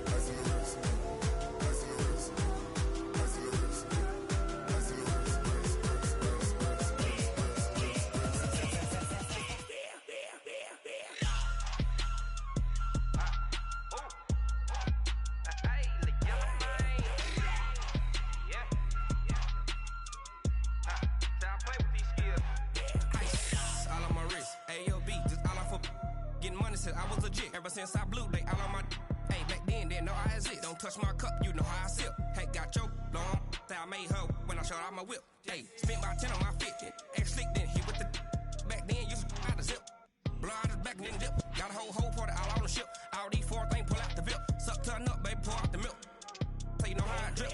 Speaker 17: ice on the wrist, ice on the wrist, ice on the wrist, ice on the wrist.
Speaker 3: I was legit ever since I blew they all on my. Hey, back then didn't know I exist. Don't touch my cup, you know how I sip. Hey, got your long. That I made her when I showed out my whip. Hey, spent about 10 on my fit. Ex slick then hit with the. Back then used to out the zip. Blow out his back and then dip. Got a whole party all on the ship. All these 4 things pull out the VIP. Suck turn up, baby, pour out the milk. So you know how I drip.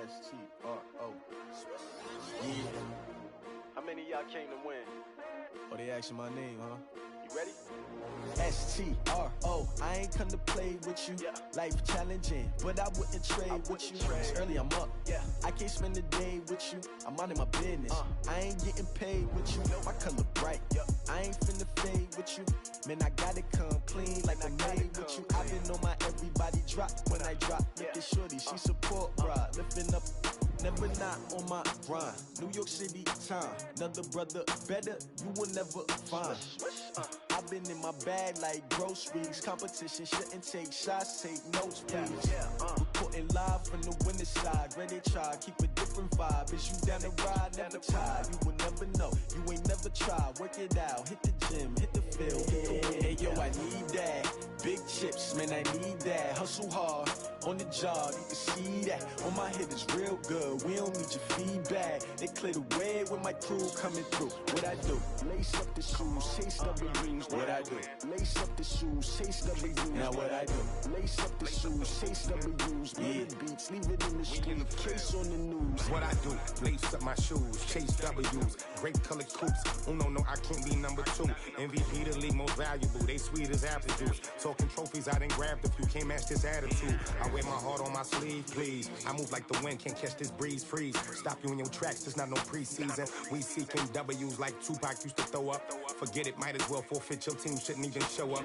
Speaker 15: S-T-R-O. Yeah.
Speaker 22: How many of y'all came to win?
Speaker 15: Oh, they asking my name, huh?
Speaker 22: You ready?
Speaker 15: S-T-R-O. I ain't come to play with you.
Speaker 22: Yeah.
Speaker 15: Life challenging, but I wouldn't trade with you. It's early, I'm up.
Speaker 22: Yeah.
Speaker 15: I can't spend the day with you. I'm minding my business. I ain't getting paid with you. My color bright. I ain't finna fade with you. Man, I gotta come clean like I'm made with you. I've been on my everybody drop when I drop. Look at shorty, she support, bruh. Lifting up, never not on my grind. New York City time, another brother better, you will never find. I've been in my bag like groceries. Competition shouldn't take shots, take notes, please. Reporting live from the winning side. Ready to try, keep a different vibe. Is you down the ride, never tired. You will never know, you ain't never tried. Work it out, hit the gym, hit the field, hit the win. Hey yo, I need that. Big chips, man, I need that. Hustle hard, on the job, you can see that. On my head is real good, we don't need your feedback. They clear the way with my crew coming through. What I do? Lace up the shoes, chase W's. What I do? Lace up the shoes, chase W's. Now what I do? Lace up the shoes, chase W's. Million beats, leave it in the street, case on the news.
Speaker 23: What I do? Lace up my shoes, chase W's. Great colored coops. Oh no, I can't be number 2. MVP the league most valuable. They sweet as apple juice. Talking trophies, I didn't grab the few. Can't match this attitude. I wear my heart on my sleeve, please. I move like the wind, can't catch this breeze, freeze. Stop you in your tracks, there's not no preseason. We seeking W's like Tupac used to throw up. Forget it, might as well forfeit. Your team shouldn't even show up.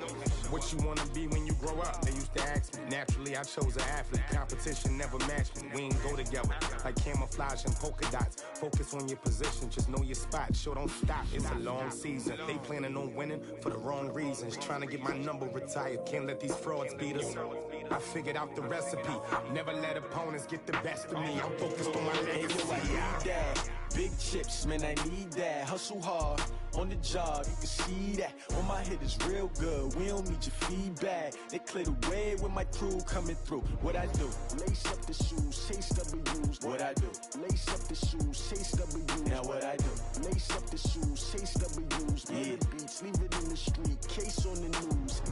Speaker 23: What you wanna be when you grow up? They used to ask me. Naturally, I chose an athlete. Competition never matched me. We ain't go together like camouflage and polka dots. Focus on your position, just know your spot. Sure, don't stop. It's a long season. They planning on winning for the wrong reasons. Trying to get my number retired. Can't let these frauds beat us. I figured out the recipe. Never let opponents get the best of me. I'm focused on my legacy.
Speaker 15: I need that. Big chips, man, I need that. Hustle hard, on the job, you can see that. On my head is real good, we don't need your feedback. They clear the way with my crew coming through. What I do? Lace up the shoes, chase W's. What I do? Lace up the shoes, chase W's. Now what I do? Lace up the shoes, chase W's. Million beats, leave it in the street, case on the news.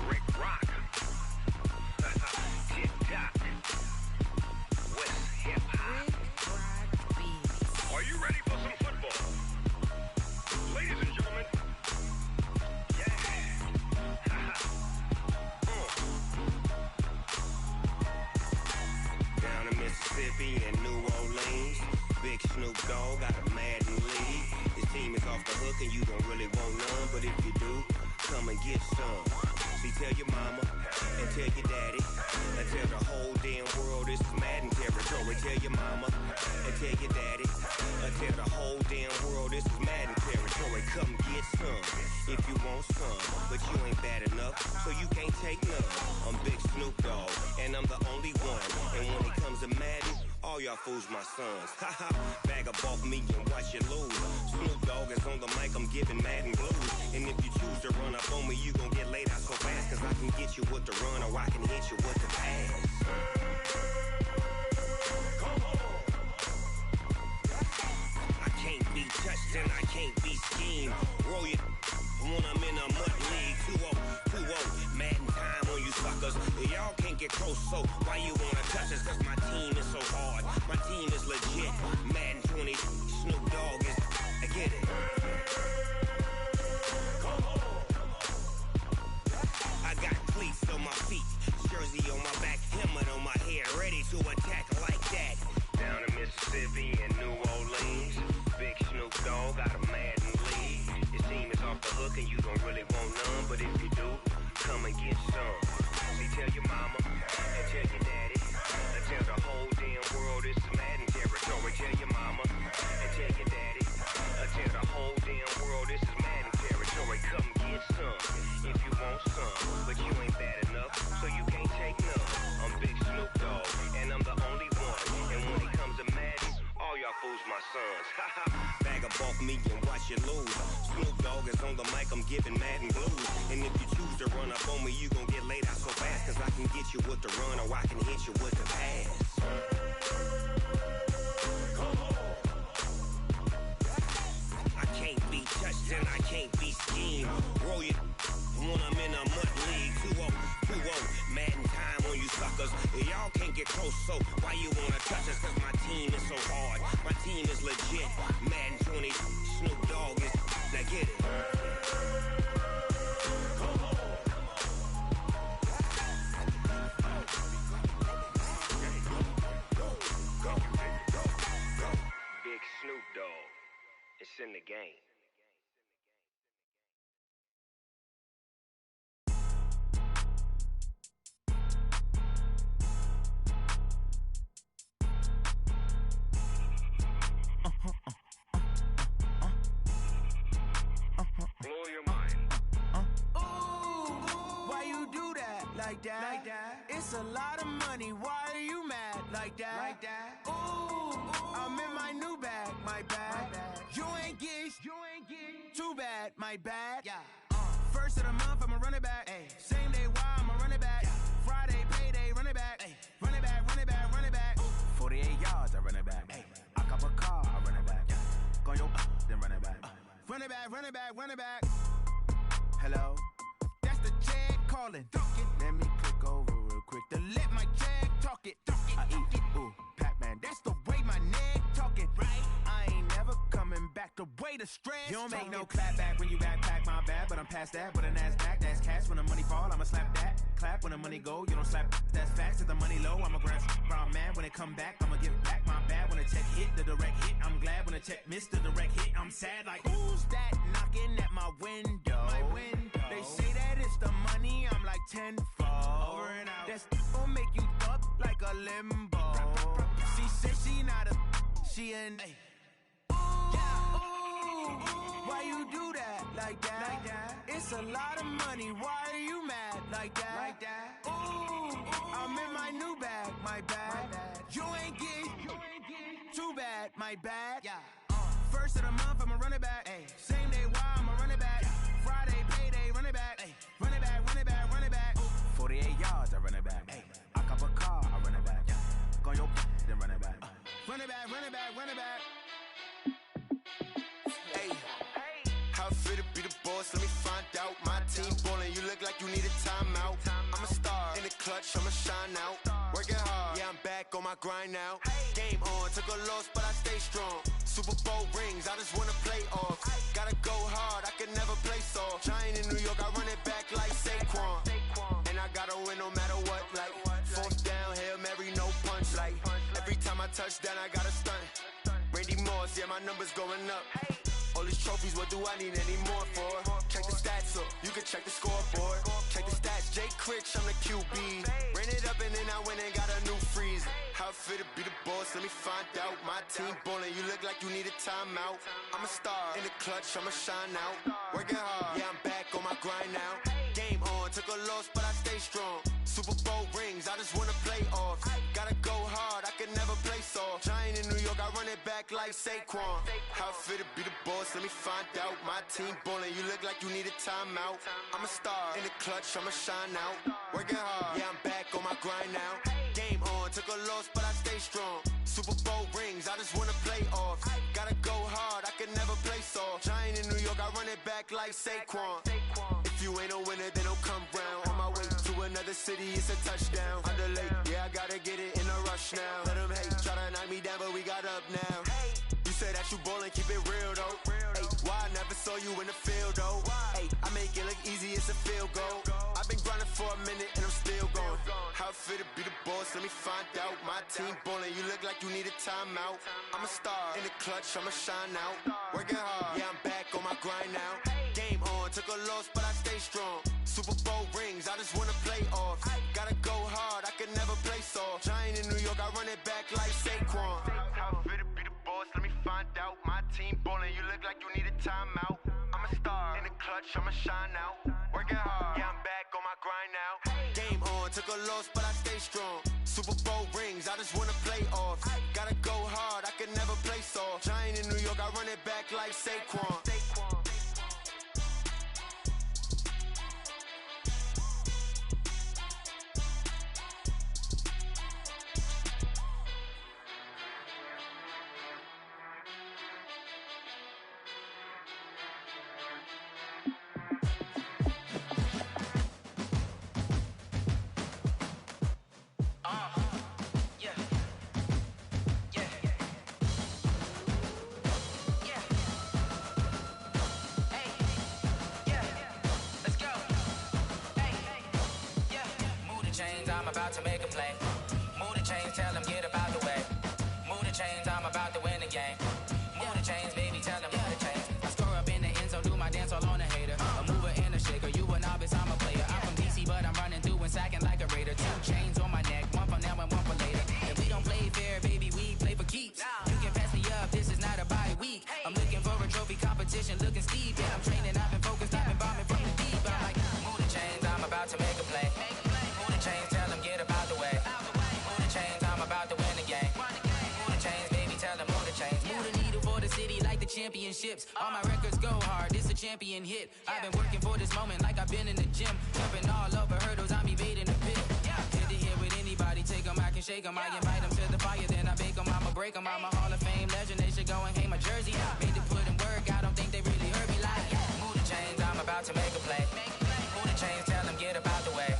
Speaker 22: Rick Rock.
Speaker 3: hook and you don't really want none. But if you do, come and get some. See, tell your mama and tell your daddy and tell the whole damn world this is Madden territory. Tell your mama and tell your daddy and tell the whole damn world this is Madden territory. Come get some if you want some, but you ain't bad enough, so you can't take none. I'm Big Snoop Dogg, and I'm the only one. And when it comes to Madden, all y'all fools my sons. Haha, bag up off me and watch you lose. Snoop Dogg is on the mic, I'm giving Madden blues. And if you choose to run up on me, you gon' get laid out so fast, cause I can get you with the run or I can hit you with the pass. I can't be touched and I can't be schemed. Roll it when I'm in a mud league. 2-0, Madden time on you suckers. Y'all can't get close, so why you wanna touch us? Cause my team is so hard, my team is legit. Madden 20, Snoop Dogg is, I get it. I got cleats on my feet, jersey on my back, helmet on my head, ready to attack like that. Down in Mississippi and New Orleans, Big Snoop Dogg got a Madden lead. Your team is off the hook and you don't really want none, but if you do, come and get some. See, tell your mama and tell your daddy and tell the whole damn world this is Madden territory. Tell your mama and tell your daddy and tell the whole damn world this is Madden territory. Come get some if you want some, but you ain't bad enough, so you can't take none. I'm Big Snoop Dogg, and I'm the only one. And when it comes to Madden, all y'all fools my sons. Bag up off me and watch you lose. Snoop Dogg is on the mic, I'm giving Madden blues. And if you choose to run up on me, you gon' get laid out so fast, cause I can get you with the run or I can hit you with the pass. I can't be touched and I can't be schemed. Roll it when I'm in a mud league. 2-0, Madden time on you suckers. Y'all can't get close, so why you wanna touch us? Cause my team is so hard, my team is legit. Madden 20, Snoop Dogg is, now get it. Big Snoop Dogg, it's in the game. Blow your mind.
Speaker 13: Ooh, why you do that? Like that? It's a lot of money. Why are you mad? Like that? Ooh, I'm in my new bag. My bag. You ain't get. Too bad. My bad. Yeah. First of the month, I'ma run it back. Ay. Same day, why I'ma run it back. Friday, payday, run it back. Ay. Run it back, run it back, run it back. 48 yards, I run it back. Ay. I cop a car, I run it back. Go your then run it back. Run it back, run it back, run it back. Hello? That's the Jag calling. Let me click over real quick to let my Jag talk it. I eat, ooh, Pac-Man. That's the way my neck talking. Right? I ain't never coming back the way the stress. You don't make no clap back when you backpack my bad, but I'm past that. But an ass back, that's cash. When the money fall, I'ma slap that. Clap when the money go, you don't slap. That's facts. If the money low, I'ma grab brown man. When it come back, I'ma give back my bad. When the check hit, the direct hit. I'm glad when the check missed the direct hit. I'm sad like, who's that knocking at my window? My window. They say that it's the money, I'm like tenfold. Over and out. That's gon' make you up like a limbo. She said she not a, she an. Ay. Why you do that? Like that? It's a lot of money. Why are you mad? Like that? Ooh, I'm in my new bag. My bad. You ain't get. Too bad. My bad. Yeah. First of the month, I'ma run it back. Ay. Same day, why I'ma run it back. Friday, payday, run it back. Ay. Run it back, run it back, run it back. 48 yards, I run it back. Ay. I cop a car, I run it back. Go your then run it back. Run it back, run it back, run it back.
Speaker 1: Hey, how fit to be the boss? Let me find out. My team ballin', you look like you need a timeout. I'm a star in the clutch, I'ma shine out. Working hard, yeah, I'm back on my grind now. Game on, took a loss, but I stay strong. Super Bowl rings, I just wanna play off. Gotta go hard, I can never play soft. Giant in New York, I run it back like Saquon. And I gotta win no matter what, like fourth down, Hail Mary, no punch. Like every time I touch down, I gotta stunt. Randy Moss, yeah, my numbers going up.
Speaker 4: All these trophies, what do I need any more for? Check the stats up, you can check the scoreboard. Check the stats, Jay Critch, I'm the QB. Ran it up and then I went and got a new freezer. How it feel to be the boss, let me find out. My team ballin', you look like you need a timeout. I'm a star, in the clutch, I'ma shine out. Working hard, yeah, I'm back on my grind now. Game on, took a loss, but I stay strong. Super Bowl rings, I just wanna play off. Gotta go hard, I can never play soft. Giant in New York, I run it back like Saquon. How it feel to be the boss, let me find out. My team ballin', you look like you need a timeout. I'm a star, in the clutch, I'ma shine out. Working hard, yeah, I'm back on my grind now. Game on, took a loss, but I stay strong. Super Bowl rings, I just wanna play off. Gotta go hard, I can never play soft. Giant in New York, I run it back like Saquon. If you ain't a winner, then don't come round. On my way to another city, it's a touchdown. Underlay, yeah, I gotta get it in a rush now. Let them hate, try to knock me down, but we got up now. You say that you ballin', keep it real though. Ay, why I never saw you in the field though? Ay, I make it look easy, it's a field goal. I've been grinding for a minute and I'm still going. How it feel to be the boss, let me find out. My team ballin', you look like you need a timeout. I'm a star, in the clutch, I'ma shine out. Working hard, yeah, I'm back on my grind now. Game on, took a loss, but I stay strong. Super Bowl rings, I just wanna play off. Gotta go hard, I can never play soft. Giant in New York, I run it back like Saquon. How it feel to be the boss, let me find out. My team ballin', you look like you need a timeout. I'm a star, in the clutch, I'ma shine out. Working hard, yeah, I'm back on my grind now. Game on, took a loss, but I stay strong. Super Bowl rings, I just wanna play off. Gotta go hard, I can never play soft. Giant in New York, I run it back like Saquon.
Speaker 5: I'm about to make a play. Move the chains, tell them get about the way. Move the chains, I'm about to win the game. Move the chains, baby, tell them move the chains. I score up in the end zone, do my dance all on a hater. A mover and a shaker, you a novice, I'm a player. I'm from DC, but I'm running through and sacking like a raider. 2 chains on my neck, one for now and one for later. If we don't play fair, baby, we play for keeps. You can pass me up, this is not a bye week. I'm looking for a trophy competition, looking steep. Yeah, I'm training, I've been focused, I've been bombing from the deep. I'm like, move the chains, I'm about to make a play. Move the chains, tell them get about the way. Move the chains, I'm about to win the game. Move the chains, baby, tell them move the chains. Move the needle for the city like the championships. All my records go hard, this a champion hit. I've been working for this moment like I've been in the gym. Jumping all over hurdles, I'm evading the pit. Hit to hit with anybody, take them, I can shake them. I invite them to the fire, then I bake them, I'ma break them. I'm a Hall of Fame legend, they should go and hang my jersey. Made to put in work, I don't think they really heard me like. Move the chains, I'm about to make a play. Move the chains, tell them get about the way.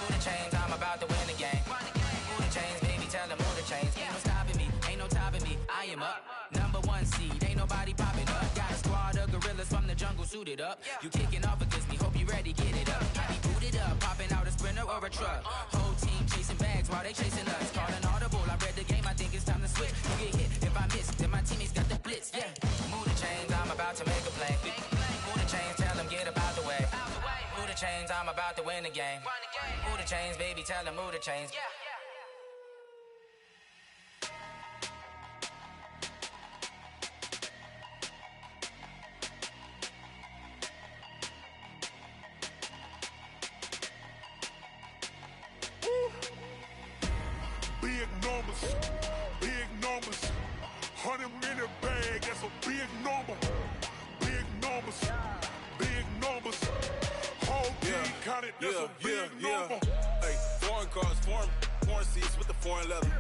Speaker 5: Move the chains, I'm about to win the game. Move the chains, baby, tell them move the chains. Ain't no stopping me, ain't no topping me. I am up, #1 seed, ain't nobody popping up. Got a squad of gorillas from the jungle suited up. You kicking off against me, hope you ready, get it up. I be booted up, popping out a sprinter or a truck. Whole team chasing bags while they chasing us. Calling audible, I read the game, I think it's time to switch. You get hit, if I miss, then my teammates got the blitz, yeah. Move the chains, I'm about to make a play. Move the chains, tell them get about the way. Move the chains, I'm about to win the game. Move the chains, baby, tell them move the chains.
Speaker 6: Big numbers, big numbers. 100 minute bag, that's a big number. Big numbers, big numbers. Whole team counted, that's a big number.
Speaker 7: Hey, foreign cars, foreign seats with the foreign leather.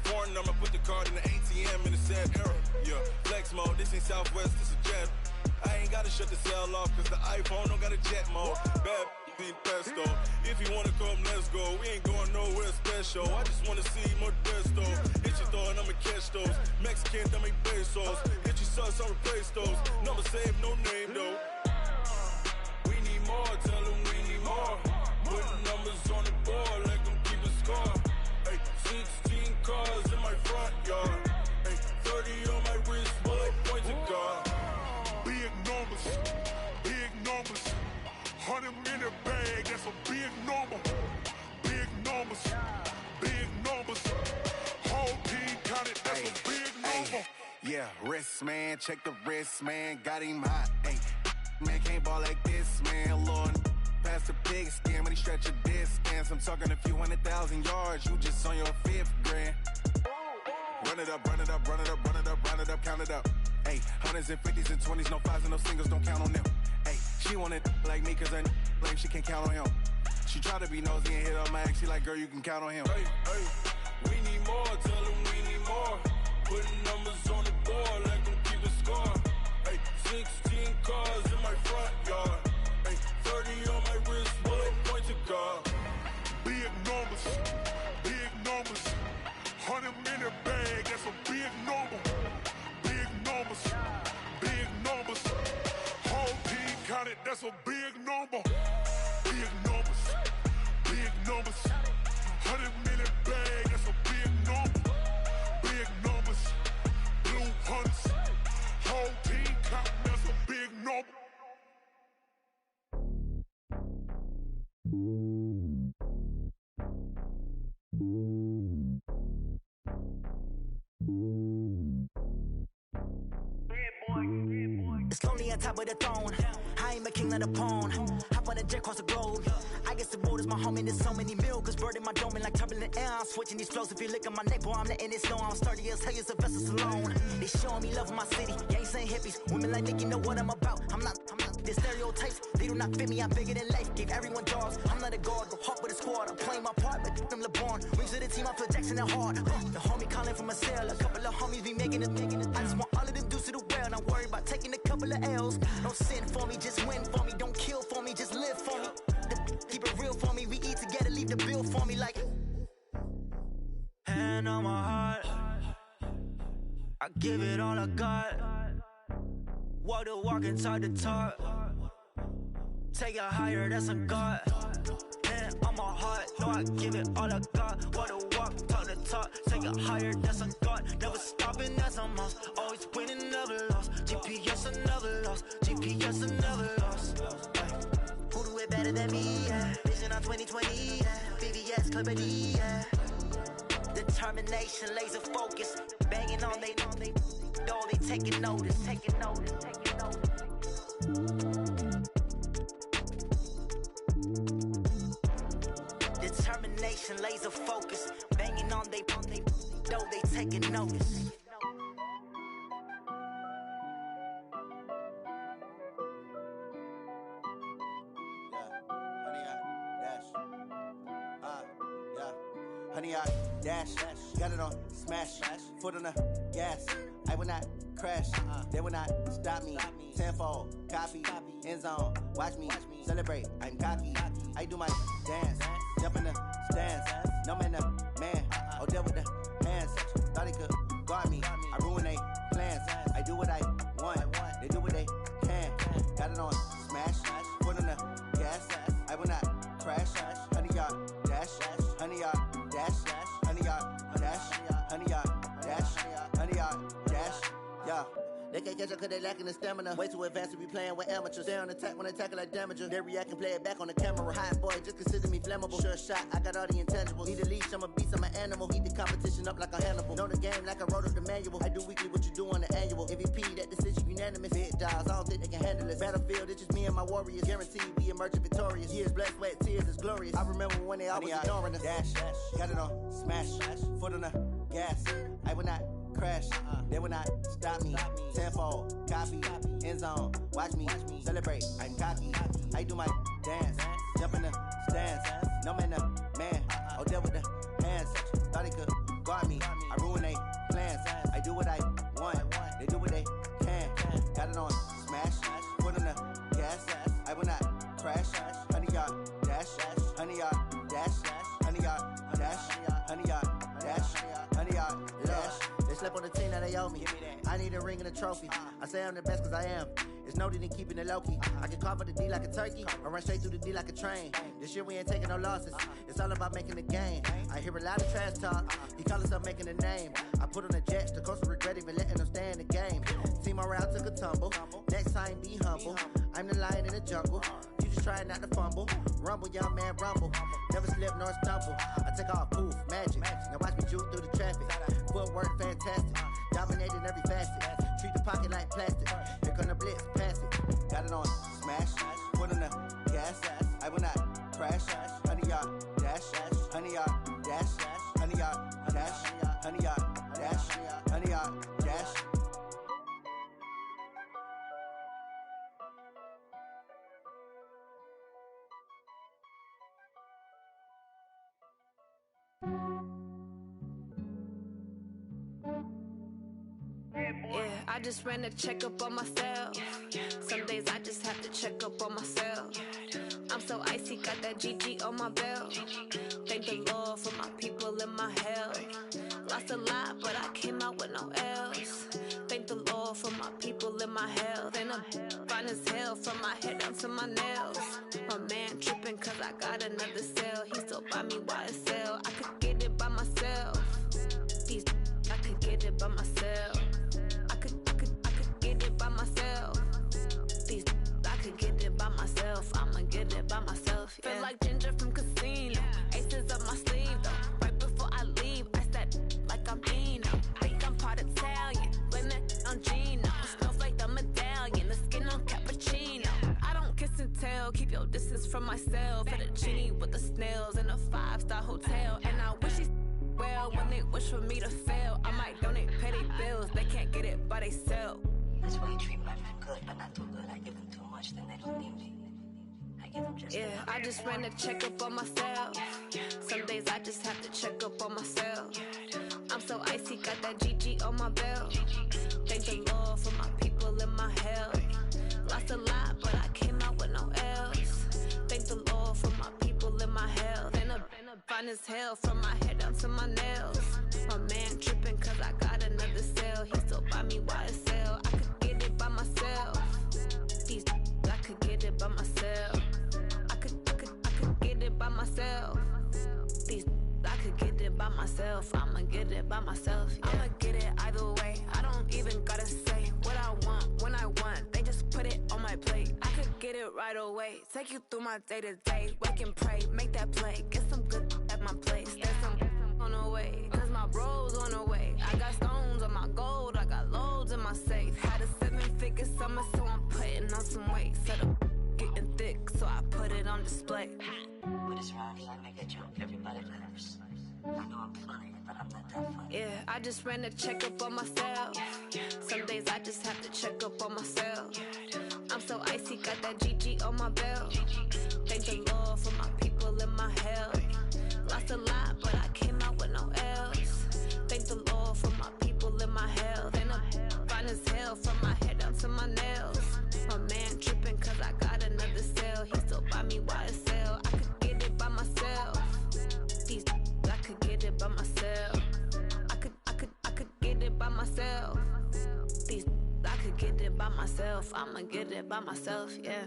Speaker 7: Foreign number, put the card in the ATM in a sad era. Yeah, flex mode, this ain't Southwest, this a jet. I ain't gotta shut the cell off, cause the iPhone don't got a jet mode. Bad need pesto. If you wanna come, let's go. We ain't going nowhere special. I just wanna see more Modesto. Hit your throw and I'ma catch those. Mexican, dummy pesos. Hit your sus, I'll replace those. Number save, no name though. We need more, tell them we need more. Putting numbers on the board, like them keep a score. Hey, 16 cars in my front yard. Hey, 30 on my wrist, bullet points a car.
Speaker 6: 100-minute bag, that's a big number. Big numbers, big numbers. Whole team counted, that's a big number.
Speaker 8: Yeah, wrist, man, check the wrist, man, got him hot. Ay, man, can't ball like this, man, Lord. Past the big skin when he stretch a distance. I'm talking a few 100,000 yards, you just on your 5th grand. Run it up, run it up, run it up, run it up, run it up, count it up. Ay, hundreds and 50s and 20s, no 5s and no singles, don't count on them. Ay, she want it like me cause her lame, she can't count on him. She try to be nosy and hit up my ex, she like, girl, you can count on him.
Speaker 7: Hey, hey, we need more, tell them we need more. Putting numbers on the board like I'm keeping score. Hey, 16 cars in my front yard. Hey, 30 on my wrist, bullet point to God.
Speaker 6: Big numbers, big numbers. 100-minute bag, that's a big number. Big numbers, big numbers. Whole team counted, that's a big number. Big numbers, big numbers. 100-minute bag, that's a big number. Big numbers, blue hunts. Whole team counting, that's a big number.
Speaker 10: It's lonely on top of the throne. I ain't a king of the pawn. Hop on a jet across the globe. I guess the road is my home and there's so many milk. Bird in my dome and like turbulent air. I'm switching these flows. If you look at my neck, boy, I'm letting it slow. I'm sturdy as hell as a vessel alone. They showing me love in my city. Gangs and hippies. Women like Nick, you know what I'm about. I'm not the stereotypes. They do not fit me. I'm bigger than life. Gave everyone jobs. I'm not a guard. Go hard with a squad. I'm playing my part, but I'm LeBron. Wings of the team, I feel Jackson and hard. The homie calling from a cell. A couple of homies be making it. I just want all of them dudes to the well. Not worried about taking a couple of L's. Don't sin for me, just win for me. Don't kill for me, just live for me. Keep it real for me. We eat together, leave the bill for me like. Hand on my heart, I give it all I got. Walk the walk and talk the talk. Take it higher, that's a God. Hand on my heart, no, I give it all I got. Walk the walk, talk the talk. Take it higher, that's a God. Never stopping, that's a must. Always winning, never lost. GPS, I never lost. GPS, I never lost. Who do it better than me? Yeah. Vision on 2020. Yeah. VVS, Clippity. Yeah. Determination, laser focus. Banging on they door, they taking notice. Taking notice, taking notice. Determination, laser focus. Banging on they door, they taking notice.
Speaker 9: Honey, I dash, got it on smash, foot on the gas. I will not crash, they will not stop me. Tenfold, copy, end zone, watch me celebrate. I'm cocky, I do my dance, jump in the stands. No man, man, oh deal with the hands. Thought he could guard me, I ruin they plans. I do what I want, they do what they can. Got it on smash, foot on the gas. I will not crash, honey, y'all dash, honey, y'all. Dash, honey, y'all, dash, honey, y'all, dash, honey, y'all, dash, yeah. They can't catch up cause they lacking the stamina. Way too advanced to be playing with amateurs. Stay on attack when they tackle like damager. They react and play it back on the camera. Hot boy, just consider me flammable. Sure shot, I got all the intangibles. Need a leash, I'm a beast, I'm an animal. Heat the competition up like a Hannibal. Know the game like I wrote up the manual. I do weekly what you do on the annual. MVP, that decision unanimous. Big dials, I don't think they can handle it. Battlefield, it's just me and my warriors. Guaranteed we emerging victorious. Years, blood, sweat, tears, it's glorious. I remember when they always ignoring us. Dash, got it on smash, foot on the gas. I will not crash, they will not stop me. Tenfold, copy, end zone, watch me celebrate. I'm cocky, I do my dance, jump in the stands. No man, man, oh deal with the hands. Thought he could guard me, I ruin they plans. I do what I want, they do what they can. Got it on smash, foot on the gas. I will not crash, honey, y'all dash, honey, y'all dash, honey, y'all dash, honey, y'all dash, honey, y'all dash. They slept on the team that they owe me. I need a ring and a trophy. I say I'm the best cause I am. It's noted in keeping it low-key. I can carve up the D like a turkey, or run straight through the D like a train. This year we ain't taking no losses. It's all about making the game. I hear a lot of trash talk. He call himself making a name. I put on the jets, the coast will regret even letting them stay in the game. Team around took a tumble. Next time be humble. I'm the lion in the jungle. You just trying not to fumble. Rumble, young man, rumble. Never slip nor stumble. I take off, poof, magic. Now watch me juke through the traffic. Footwork fantastic. Dominating every facet. Treat the pocket like plastic. Here come the blitz, pass it. Got it on smash. Put in the gas. I will not crash. 100 yard dash. 100 yard dash. 100 yard dash. 100 yard dash. 100 yard dash.
Speaker 11: Yeah, I just ran a checkup on myself. Some days I just have to check up on myself. I'm so icy, got that GG on my belt. Thank the Lord for my people in my health. Lost a lot, but I came out with no L's. Thank the Lord for my people in my health. And I'm fine as hell from my head down to my nails. My man tripping cause I got another cell. He still buy me YSL. I could get it by myself. These I could get it by myself. I could get it by myself. These I could get it by myself. I'ma get it by myself. Yeah. Feel like Ginger from Casino. Aces up my sleeve though. Right before I leave, I said like I'm Dino. Think I'm part Italian. Blame that on Gino. Smells like the medallion. The skin on cappuccino. I don't kiss and tell. Keep your distance from myself. At a genie with the snails in a 5-star hotel. And I wish he's well when they wish for me to fail. I might donate petty bills. They can't get it by they sell.
Speaker 16: That's why you treat my friend good, but not too good. I give them too much, then they don't need me. I give them just
Speaker 11: yeah, I just ran a checkup on myself. Some days I just have to check up on myself. I'm so icy, got that GG on my belt. Thank the Lord for my people in my health. Lost a lot, but I came out with no L's. Thank the Lord for my people in my health. And I'm fine as hell from my head down to my nails. My man tripping cause I got another cell. He still buy me YSL. I could get it by myself. These I could get it by myself. I could get it by myself. These I could get it by myself. I'ma get it by myself. Yeah. I'ma get it either way. I don't even gotta say what I want when I want. They just put it on my plate. I could get it right away. Take you through my day to day. Wake and pray, make that play. Get some good at my place. There's some on the way. Cause my bro's on the way. I got stones on my gold. I got loads in my safe. Had a 7-figure summer, so I'm putting on some weight. Set up getting thick, so I put it on display.
Speaker 16: But it's around here, I make a joke. Everybody laughs. I know I'm funny, but I'm not that funny.
Speaker 11: Yeah, I just ran a checkup on myself. Some days I just have to check up on myself. I'm so icy, got that GG on my belt. Thank the Lord for my people in my health. Lost a lot, but I came out with no L's. Thank the Lord for my people in my health. And I'm fine as hell from my head down to my nails. My man tripping cause I got another cell. He still buy me YSL. I could get it by myself. These I could get it by myself. I could get it by myself. These I could get it by myself. I'ma get it by myself, yeah.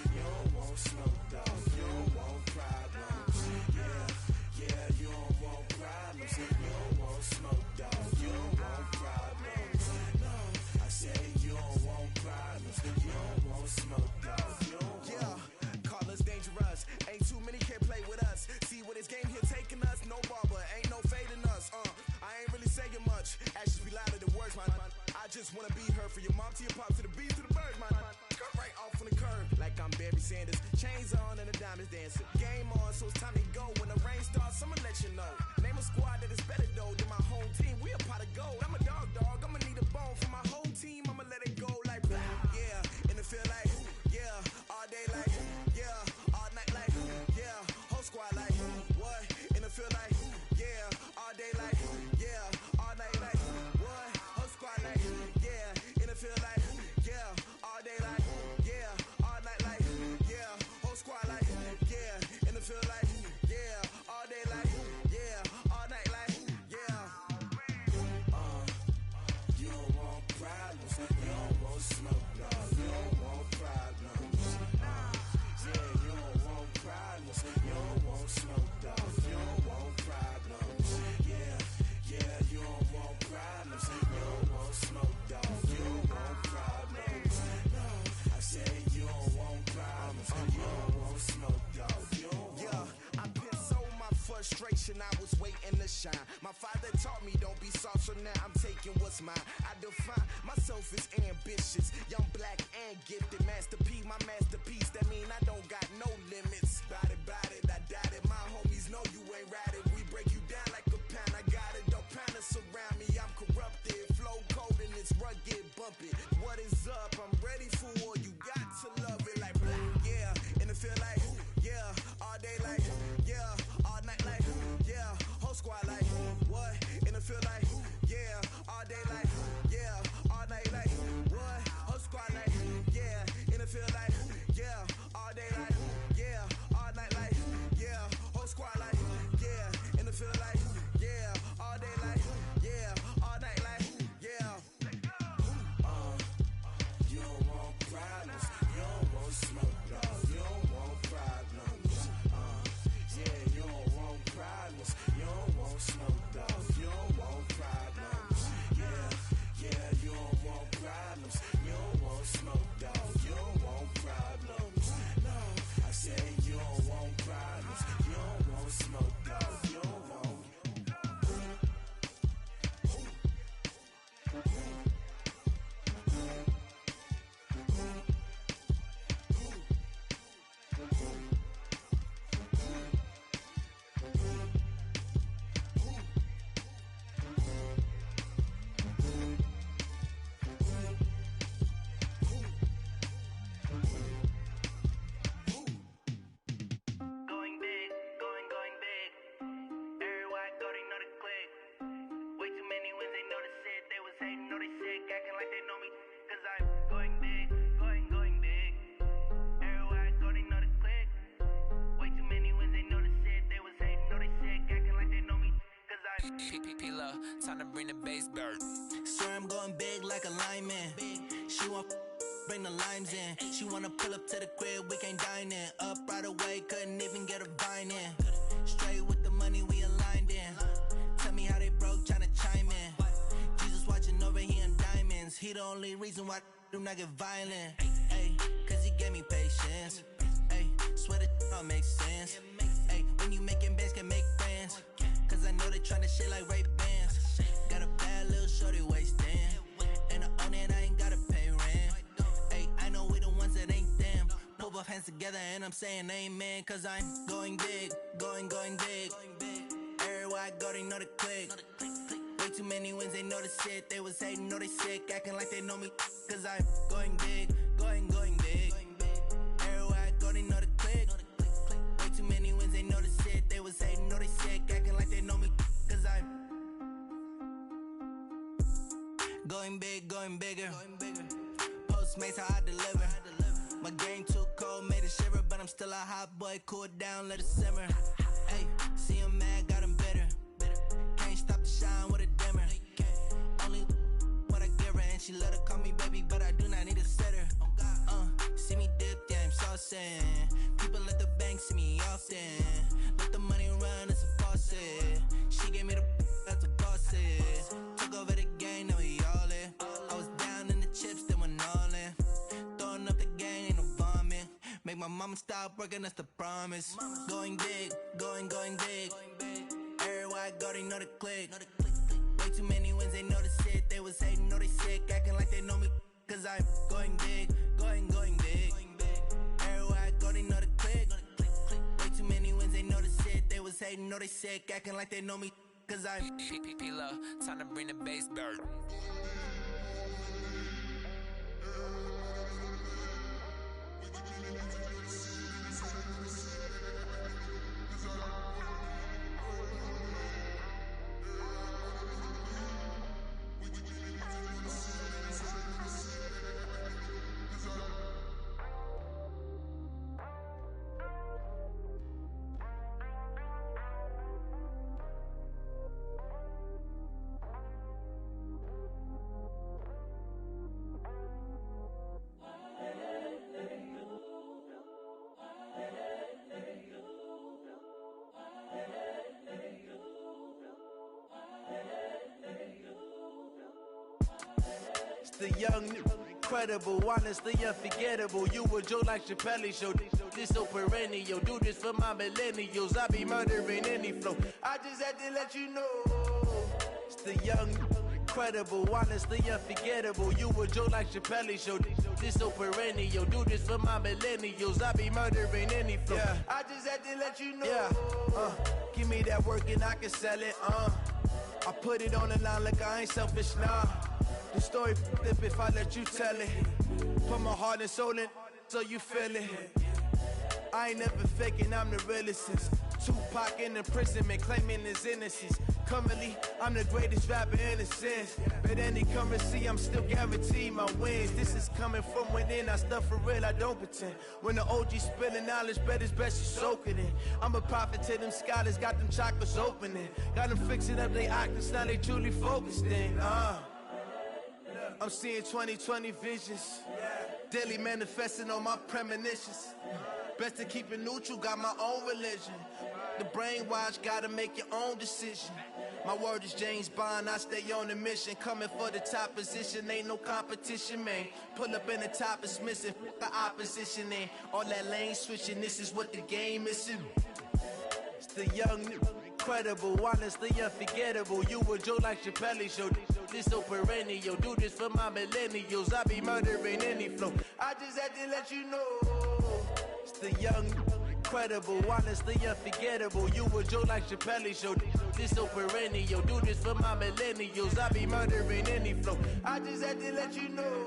Speaker 12: You don't want frustration, I was waiting to shine. My father taught me don't be soft, so now I'm taking what's mine. I define myself as ambitious, young, black, and gifted. Master P, my masterpiece. That mean I don't got no limits. Bout it, I doubt it. My homies know you ain't ride it. We break you down like a pound. I got it, don't pound to surround me. I'm corrupted, flow cold and it's rugged, bumpy. What is up? I'm ready for war. You got to love it like black, yeah. And it feel like, yeah, all day like, yeah, all night like, yeah, whole squad like, what? And it feel like, yeah, all day like, yeah, all night like, what? Whole squad like, yeah, and it feel like, yeah, all day like, yeah, all night like, yeah, whole squad like, yeah, and it feel like, yeah, all day like, yeah, all night like, yeah. You don't want problems, you don't want smoke, dog. You don't want problems. Yeah, you don't want problems, you don't want smoke, dog. You don't want problems. Yeah, you don't want problems, you don't want smoke, dog. You don't want problems. No, I said you don't want problems, you don't want smoke, dog. You don't want.
Speaker 15: Going big, going big. Everywhere I go, they know the click. Way too many wins, they know the shit. They was hating, know they sick, acting like they know me. Cause I'm going big, going big. Everywhere I go, they know the click. Way too many wins, they know the shit. They was hating, know they sick, acting like they know me. Cause I'm
Speaker 5: P-P-P-Love, time to bring the bass bird.
Speaker 13: Swear I'm going big like a lineman. She want bring the limes in. She wanna pull up to the crib, we can't dine in. Up right away, couldn't even get a vine in. Straight with the money, we aligned in. Tell me how they broke, tryna chime in. Jesus watching over, he in diamonds. He the only reason why I do not get violent. Ay, cause he gave me patience. Ay, swear that all makes sense. Ay, when you making bands, can make friends. Cause I know they tryna shit like Ray-Bans. Got a bad little shorty wasting. And I own it, I ain't gotta pay rent. Ay, I know we the ones that ain't them. Pull both hands together and I'm saying amen. Cause I'm going big, going big. Everywhere I go, they know the click. Way too many wins, they know the shit. They was hating, know they sick, acting like they know me. Cause I'm going big, going big. Everywhere I go, they know the click. Way too many wins, they know the shit. They was hating, know they sick, acting like they know me. Cause I'm going big, going bigger. Postmates, how I deliver. My game too cold, made it shiver. But I'm still a hot boy, cool it down, let it simmer. Hey, see him mad, got him bitter. Can't stop the shine with a dimmer. Only what I give her, and she let her call me baby, but I do not need a sitter. See me dip, yeah, I'm saucing. People at the bank see me often. Let the money run, it's a faucet. She gave me the that's a boss is. Took over the game, now we all in. I was down in the chips, then went all in. Throwing up the game, ain't no vomit. Make my mama stop working, that's the promise. Going big, going big. Everywhere I go, they know the click. Way too many wins, they know the shit. They was hating, know they sick, acting like they know me. Cause I'm going big, going big. Everywhere I go, they know the click. Way too many wins, they know the shit. They was hating, know they sick, acting like they know me. Cause I'm
Speaker 5: P-P-P-Love, time to bring the bass bird.
Speaker 15: The young incredible, honestly unforgettable. You a joke like Chappelle show. This so perennial. Do this for my millennials. I be murdering any flow. I just had to let you know. It's the young, incredible, honestly unforgettable. You a joke like Chappelle show. This so perennial. Do this for my millennials. I be murdering any flow. Yeah. I just had to let you know. Yeah. Give me that work and I can sell it. I put it on the line like I ain't selfish, nah. The story flip if I let you tell it. Put my heart and soul in so you feel it. I ain't never faking, I'm the realest since Tupac in imprisonment, claiming his innocence. Currently, I'm the greatest rapper in a sense. But any currency, I'm still guaranteed my wins. This is coming from within, I stuff for real, I don't pretend. When the OG spilling knowledge, bet it's best you soak it in. I'm a prophet to them scholars, got them chakras opening. Got them fixing up they octaves, now they truly focused in. I'm seeing 2020 visions. Daily manifesting on my premonitions. Best to keep it neutral, got my own religion. The brainwash, gotta make your own decision. My word is James Bond, I stay on a mission. Coming for the top position, ain't no competition, man. Pull up in the top is missing, the opposition ain't. All that lane switching, this is what the game is. It's the young, incredible, honestly unforgettable. You a joke like Chappelle show. This so perennial. Do this for my millennials. I be murdering any flow. I just had to let you know. It's the young, incredible, honestly unforgettable. You a joke like Chappelle show. This so perennial. Do this for my millennials. I be murdering any flow. I just had to let you know.